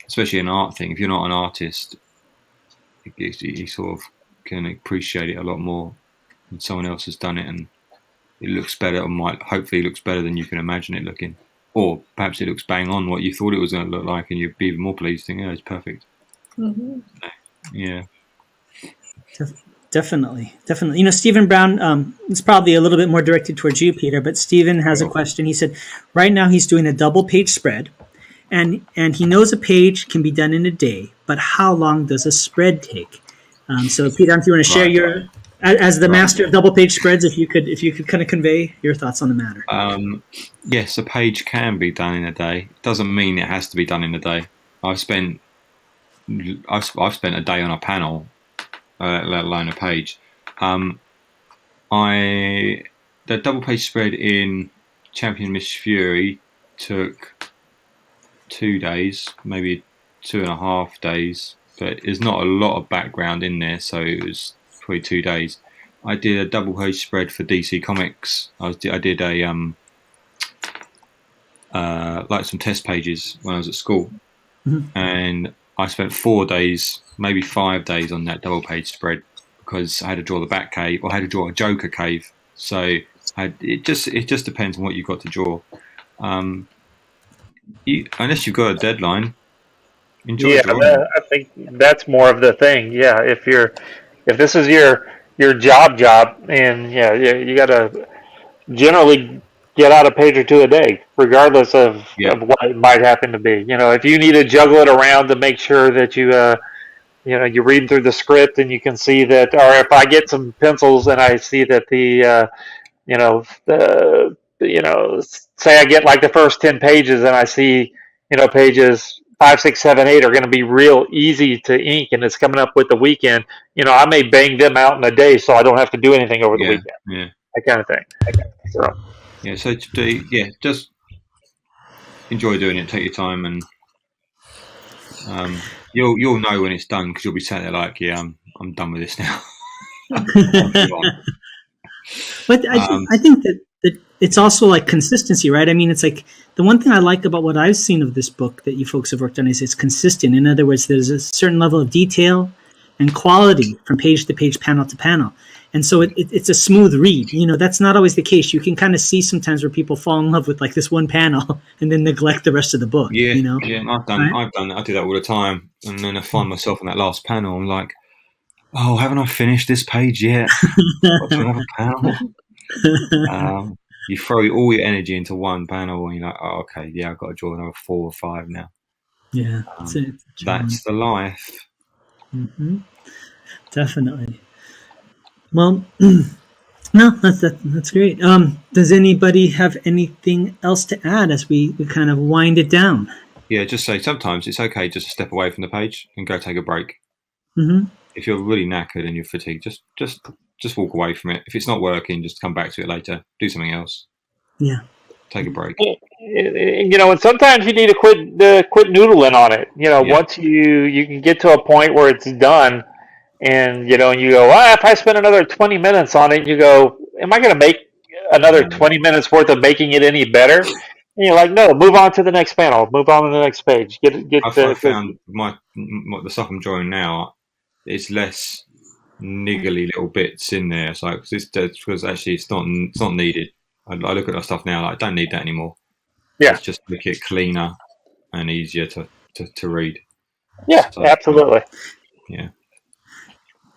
Speaker 7: especially an art thing. If you're not an artist, you sort of can appreciate it a lot more when someone else has done it, and it looks better, or hopefully looks better than you can imagine it looking, or perhaps it looks bang on what you thought it was going to look like, and you'd be even more pleased, thinking, "Oh, it's perfect." Yeah,
Speaker 6: definitely. Stephen Brown, it's probably a little bit more directed towards you, Peter, but Stephen has a question. He said, right now he's doing a double page spread. And he knows a page can be done in a day, but how long does a spread take? So, Peter, if you want to share as the master of double page spreads, if you could kind of convey your thoughts on the matter.
Speaker 7: Yes, a page can be done in a day. Doesn't mean it has to be done in a day. I've spent a day on a panel, let alone a page. The double page spread in Champion Miss Fury took 2 days, maybe 2.5 days, but there's not a lot of background in there, so it was probably 2 days. I did a double page spread for DC Comics. I did a like some test pages when I was at school, and I spent 4 days, maybe 5 days on that double page spread because I had to draw the Bat Cave, or I had to draw a Joker cave. So it just depends on what you've got to draw. Unless you've got a deadline, enjoy drawing.
Speaker 9: I think that's more of the thing. Yeah, if this is your job, and you got to generally get out a page or two a day, regardless of what it might happen to be. If you need to juggle it around to make sure that you you're reading through the script and you can see that, or if I get some pencils and I see that say I get like the first 10 pages and I see, pages 5, 6, 7, 8 are going to be real easy to ink and it's coming up with the weekend, I may bang them out in a day so I don't have to do anything over the weekend.
Speaker 7: Yeah.
Speaker 9: That kind of thing. So.
Speaker 7: Yeah. So just enjoy doing it. Take your time, and you'll know when it's done because you'll be sat there like, yeah, I'm done with this now.
Speaker 6: But I think that it's also like consistency, right? I mean, it's like the one thing I like about what I've seen of this book that you folks have worked on is it's consistent. In other words, there's a certain level of detail and quality from page to page, panel to panel. And so it's a smooth read. That's not always the case. You can kind of see sometimes where people fall in love with like this one panel and then neglect the rest of the book.
Speaker 7: Yeah,
Speaker 6: yeah.
Speaker 7: I've done that. I do that all the time. And then I find myself in that last panel. I'm like, oh, haven't I finished this page yet? What's another panel? You throw all your energy into one panel and you're like, oh, okay, yeah, I've got to draw another 4 or 5 now.
Speaker 6: Yeah,
Speaker 7: that's the life.
Speaker 6: Mm-hmm. Definitely. Well, no, that's great. Does anybody have anything else to add as we kind of wind it down?
Speaker 7: Yeah, just say sometimes it's okay just to step away from the page and go take a break.
Speaker 6: Mm-hmm.
Speaker 7: If you're really knackered and you're fatigued, just walk away from it. If it's not working, just come back to it later. Do something else.
Speaker 6: Yeah.
Speaker 7: Take a break.
Speaker 9: And sometimes you need to quit noodling on it. Once you can get to a point where it's done, and you go, if I spend another 20 minutes on it, you go, am I going to make another 20 minutes worth of making it any better? And you're like, no, move on to the next panel, move on to the next page.
Speaker 7: I found the stuff I'm drawing now is less niggly little bits in there. So because actually it's not needed. I look at that stuff now, like I don't need that anymore.
Speaker 9: Yeah,
Speaker 7: let's just make it cleaner and easier to read.
Speaker 9: Yeah, so, absolutely.
Speaker 7: Yeah.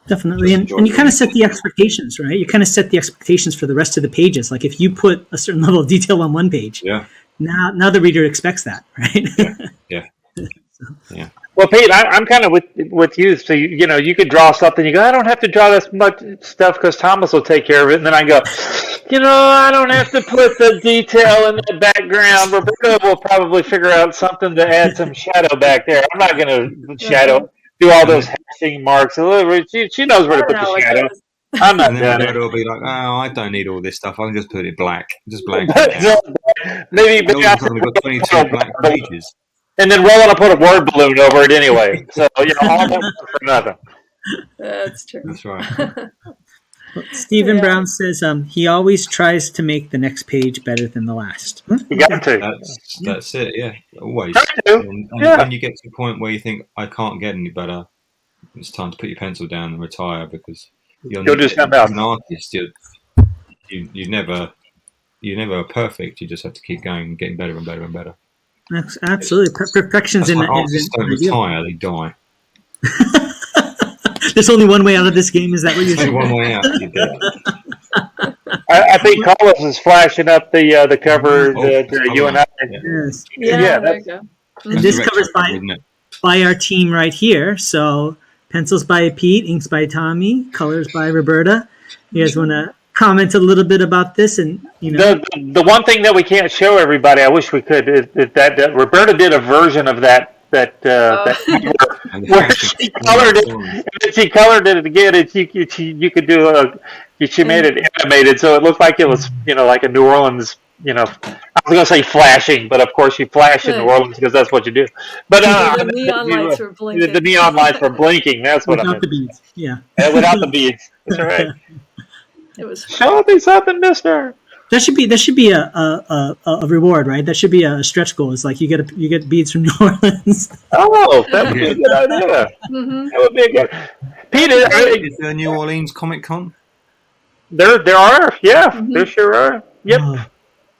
Speaker 6: Definitely. And you kind of set the expectations, right? You kind of set the expectations for the rest of the pages. Like if you put a certain level of detail on one page, now the reader expects that, right?
Speaker 7: Yeah. Yeah.
Speaker 9: Well, Pete, I'm kind of with you. So you could draw something. You go, I don't have to draw this much stuff because Thomas will take care of it. And then I go, I don't have to put the detail in the background. Roberta will probably figure out something to add some shadow back there. I'm not going to do all those hashing marks. She knows where to put the shadow. I'm not doing it.
Speaker 7: It'll be like, oh, I don't need all this stuff. I can just put it black. Just blank.
Speaker 9: maybe
Speaker 7: I've got 22 black pages.
Speaker 9: And then Roland will put a word balloon over it anyway. So, all that for nothing.
Speaker 8: That's true.
Speaker 7: That's right.
Speaker 6: Stephen Brown says he always tries to make the next page better than the last.
Speaker 9: You got to.
Speaker 7: That's it, yeah. Always. And when you get to the point where you think, I can't get any better, it's time to put your pencil down and retire because you'll
Speaker 9: do something else.
Speaker 7: As an artist, you're never perfect. You just have to keep going and getting better and better and better.
Speaker 6: Absolutely. Perfection's in
Speaker 7: artists don't retire, they die.
Speaker 6: There's only one way out of this game. Is that what you're saying?
Speaker 7: Only one way out.
Speaker 9: I think Carlos is flashing up the cover you and I.
Speaker 6: Yes.
Speaker 8: Yeah, there you go.
Speaker 6: And this cover's by our team right here. So pencils by Pete, inks by Tommy, colors by Roberta. You guys want to comment a little bit about this? And
Speaker 9: the one thing that we can't show everybody, I wish we could, is that Roberta did a version of that where she colored it, and then she colored it again, and you could do she made it animated, so it looked like it was like a New Orleans. I was going to say flashing, but of course you flash in New Orleans because that's what you do. But
Speaker 8: the neon lights were blinking.
Speaker 9: The neon lights were blinking. That's what I meant.
Speaker 6: Without the beads, yeah.
Speaker 9: Without the beads. That's right.
Speaker 8: It was.
Speaker 9: Show me something, Mister.
Speaker 6: That should be a reward, right? That should be a stretch goal. It's like you get beads from New Orleans.
Speaker 9: Oh, that would be a good idea.
Speaker 8: Mm-hmm.
Speaker 9: That would be a good. Peter,
Speaker 7: is there a New Orleans Comic Con?
Speaker 9: There are. Yeah, there sure are. Yep.
Speaker 6: Oh,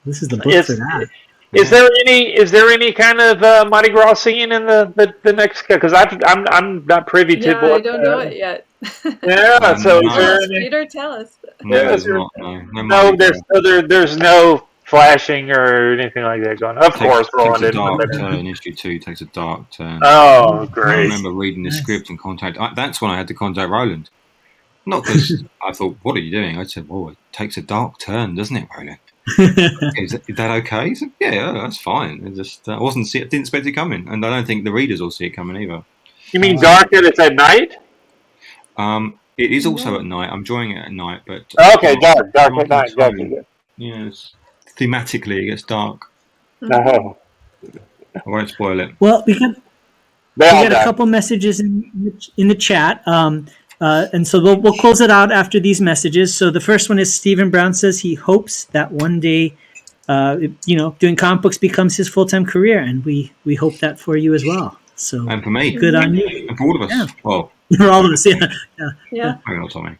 Speaker 6: this is the book for that.
Speaker 9: Is there any kind of Mardi Gras scene in the next? Because I'm not privy to.
Speaker 8: Yeah, I don't know it yet.
Speaker 9: Yeah, so is there
Speaker 8: Peter, tell us.
Speaker 7: No,
Speaker 9: there's no flashing or anything like that going. Of course, Roland
Speaker 7: takes a
Speaker 9: didn't put
Speaker 7: dark
Speaker 9: that in.
Speaker 7: turn. Issue 2 takes a dark turn.
Speaker 9: Oh,
Speaker 7: I
Speaker 9: great.
Speaker 7: remember reading the script and that's when I had to contact Roland. Not because I thought, what are you doing? I said, well, it takes a dark turn, doesn't it, Roland? Is that okay? He said, yeah, that's fine. It just I didn't expect it coming, and I don't think the readers will see it coming either.
Speaker 9: You mean dark and it's at night?
Speaker 7: It is also at night. I'm drawing it at night, but
Speaker 9: Okay, dark at night. Gotcha.
Speaker 7: Yes, thematically it gets dark.
Speaker 9: Oh.
Speaker 7: I won't spoil it.
Speaker 6: Well, we got a couple messages in the chat, and so we'll close it out after these messages. So the first one is Stephen Brown says he hopes that one day, doing comic books becomes his full-time career, and we hope that for you as well. So
Speaker 7: and for me,
Speaker 6: good on you,
Speaker 7: and for all of us.
Speaker 6: Yeah.
Speaker 7: Well,
Speaker 6: for all of us,
Speaker 8: Yeah.
Speaker 7: hang on, Tommy.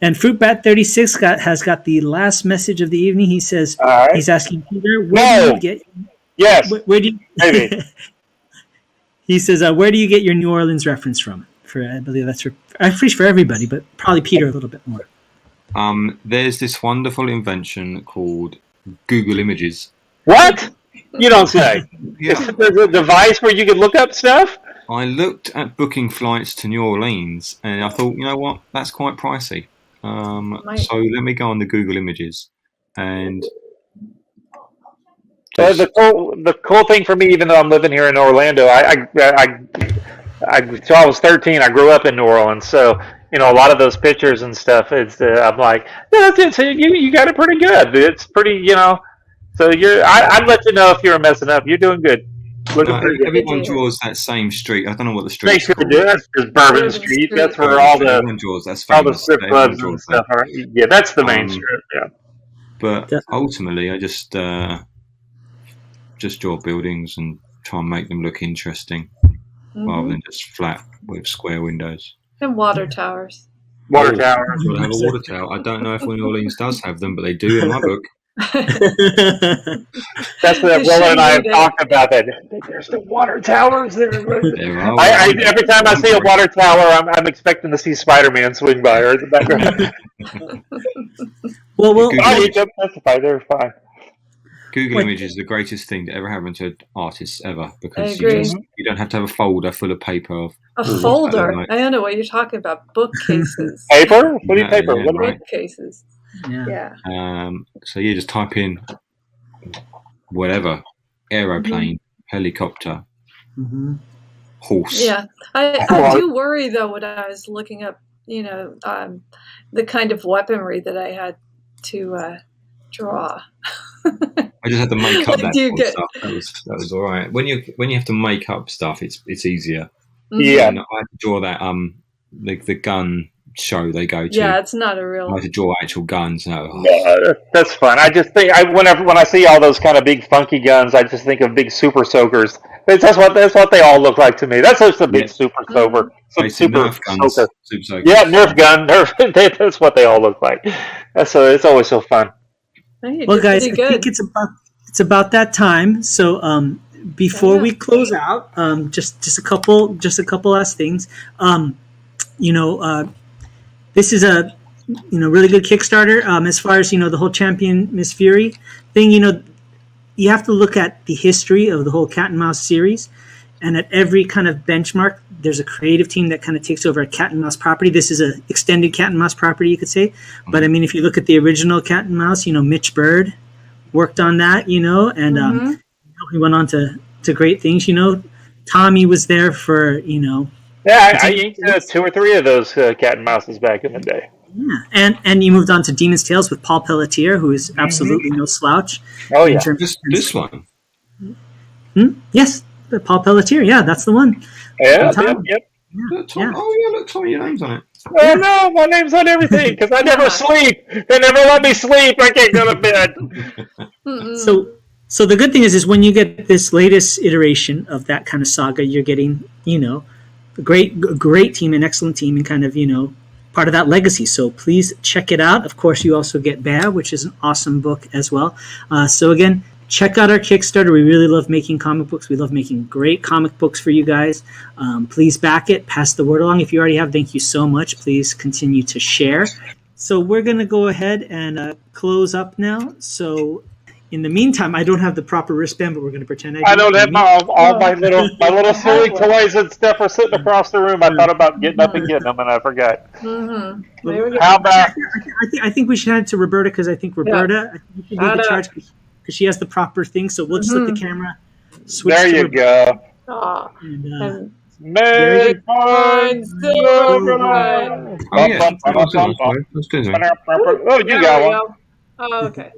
Speaker 6: And Fruitbat36 has got the last message of the evening. He says he's asking Peter, where do you get?
Speaker 9: Yes.
Speaker 6: Where do you?
Speaker 9: Maybe.
Speaker 6: He says, where do you get your New Orleans reference from? I believe that's for everybody, but probably Peter a little bit more.
Speaker 7: There's this wonderful invention called Google Images.
Speaker 9: What? You don't say.
Speaker 7: Yeah.
Speaker 9: There's a device where you can look up stuff?
Speaker 7: I looked at booking flights to New Orleans, and I thought, you know what, that's quite pricey. So let me go on the Google Images, and
Speaker 9: So the cool thing for me, even though I'm living here in Orlando, so I was 13. I grew up in New Orleans, so a lot of those pictures and stuff. I'm like, yeah, you got it pretty good. It's pretty, So I'd let you know if you're messing up. You're doing good. Looking pretty good.
Speaker 7: Everyone draws that same street. I don't know what the street is
Speaker 9: They
Speaker 7: called.
Speaker 9: do. That's just Bourbon Street. That's where all the strip clubs and stuff are. Yeah, that's the main strip. Yeah.
Speaker 7: But ultimately, I just draw buildings and try and make them look interesting, rather than just flat with square windows.
Speaker 8: And water towers.
Speaker 9: Water towers.
Speaker 7: I have a water tower. I don't know if New Orleans does have them, but they do in my book.
Speaker 9: That's what Will and I have talked about. That there's the water towers there. Every time I see a water tower, I'm expecting to see Spider-Man swing by or in the background.
Speaker 6: Well,
Speaker 9: you don't specify. They're fine.
Speaker 7: Google Images is the greatest thing to ever happen to artists ever, because
Speaker 8: I agree.
Speaker 7: you don't have to have a folder full of paper.
Speaker 8: A folder? I don't know what you're talking about. Bookcases.
Speaker 9: Paper? What do you paper?
Speaker 7: Yeah,
Speaker 9: What
Speaker 7: right.
Speaker 8: Bookcases. Yeah.
Speaker 7: So you just type in whatever, aeroplane, helicopter, horse.
Speaker 8: Yeah. I do worry, though, when I was looking up, the kind of weaponry that I had to draw.
Speaker 7: I just had to make up that
Speaker 8: Do you
Speaker 7: sort of
Speaker 8: get-
Speaker 7: stuff. That was all right. When you have to make up stuff, it's easier.
Speaker 9: Yeah.
Speaker 7: And I had to draw that the gun show they go to.
Speaker 8: Yeah, it's not a real.
Speaker 7: I had to draw actual guns.
Speaker 9: That's fun. I just think when I see all those kind of big funky guns, I just think of big super soakers. That's what they all look like to me. That's just a big super soaker.
Speaker 7: Super Nerf guns.
Speaker 9: soaker.
Speaker 7: Super soakers.
Speaker 9: Yeah, Nerf gun. That's what they all look like. So it's always so fun.
Speaker 6: Well, guys, I think it's about that time. So before we close out, just a couple last things. This is a really good Kickstarter. As far as the whole Champion Miss Fury thing, you have to look at the history of the whole Cat and Mouse series, and at every kind of benchmark, there's a creative team that kind of takes over a Cat and Mouse property. This is an extended Cat and Mouse property, you could say. But I mean, if you look at the original Cat and Mouse, Mitch Bird worked on that, and he went on to great things. Tommy was there for
Speaker 9: Yeah, I inked 2 or 3 of those Cat and Mouses back in the day.
Speaker 6: Yeah, and you moved on to Demon's Tales with Paul Pelletier, who is absolutely no slouch.
Speaker 9: Oh yeah,
Speaker 7: this one.
Speaker 6: Yes, Paul Pelletier. Yeah, that's the one.
Speaker 9: Yep.
Speaker 6: Yeah.
Speaker 7: Oh yeah, look, Tommy, your name's on it.
Speaker 9: Oh no, my name's on everything because I never sleep. They never let me sleep. I can't go to bed.
Speaker 6: So the good thing is when you get this latest iteration of that kind of saga, you're getting a great team, an excellent team, and kind of part of that legacy. So please check it out. Of course, you also get Bear, which is an awesome book as well. So again, check out our Kickstarter. We really love making comic books. We love making great comic books for you guys. Please back it. Pass the word along. If you already have, thank you so much. Please continue to share. So we're going to go ahead and close up now. So In the meantime, I don't have the proper wristband, but we're going to pretend I do.
Speaker 9: I don't have all my little silly toys and stuff are sitting across the room. I thought about getting up and getting them, and I forgot.
Speaker 8: Mm-hmm. There we go.
Speaker 9: How about?
Speaker 6: I think we should head to Roberta because I think Roberta I think you should lead the charge because she has the proper thing. So we'll just let the camera switch.
Speaker 9: There
Speaker 6: to
Speaker 9: you
Speaker 6: Roberta.
Speaker 9: go.
Speaker 8: Aw.
Speaker 6: And,
Speaker 9: Make mine
Speaker 8: Silverline.
Speaker 7: Oh, yeah. I was doing
Speaker 9: Oh, you got one.
Speaker 8: Oh, okay.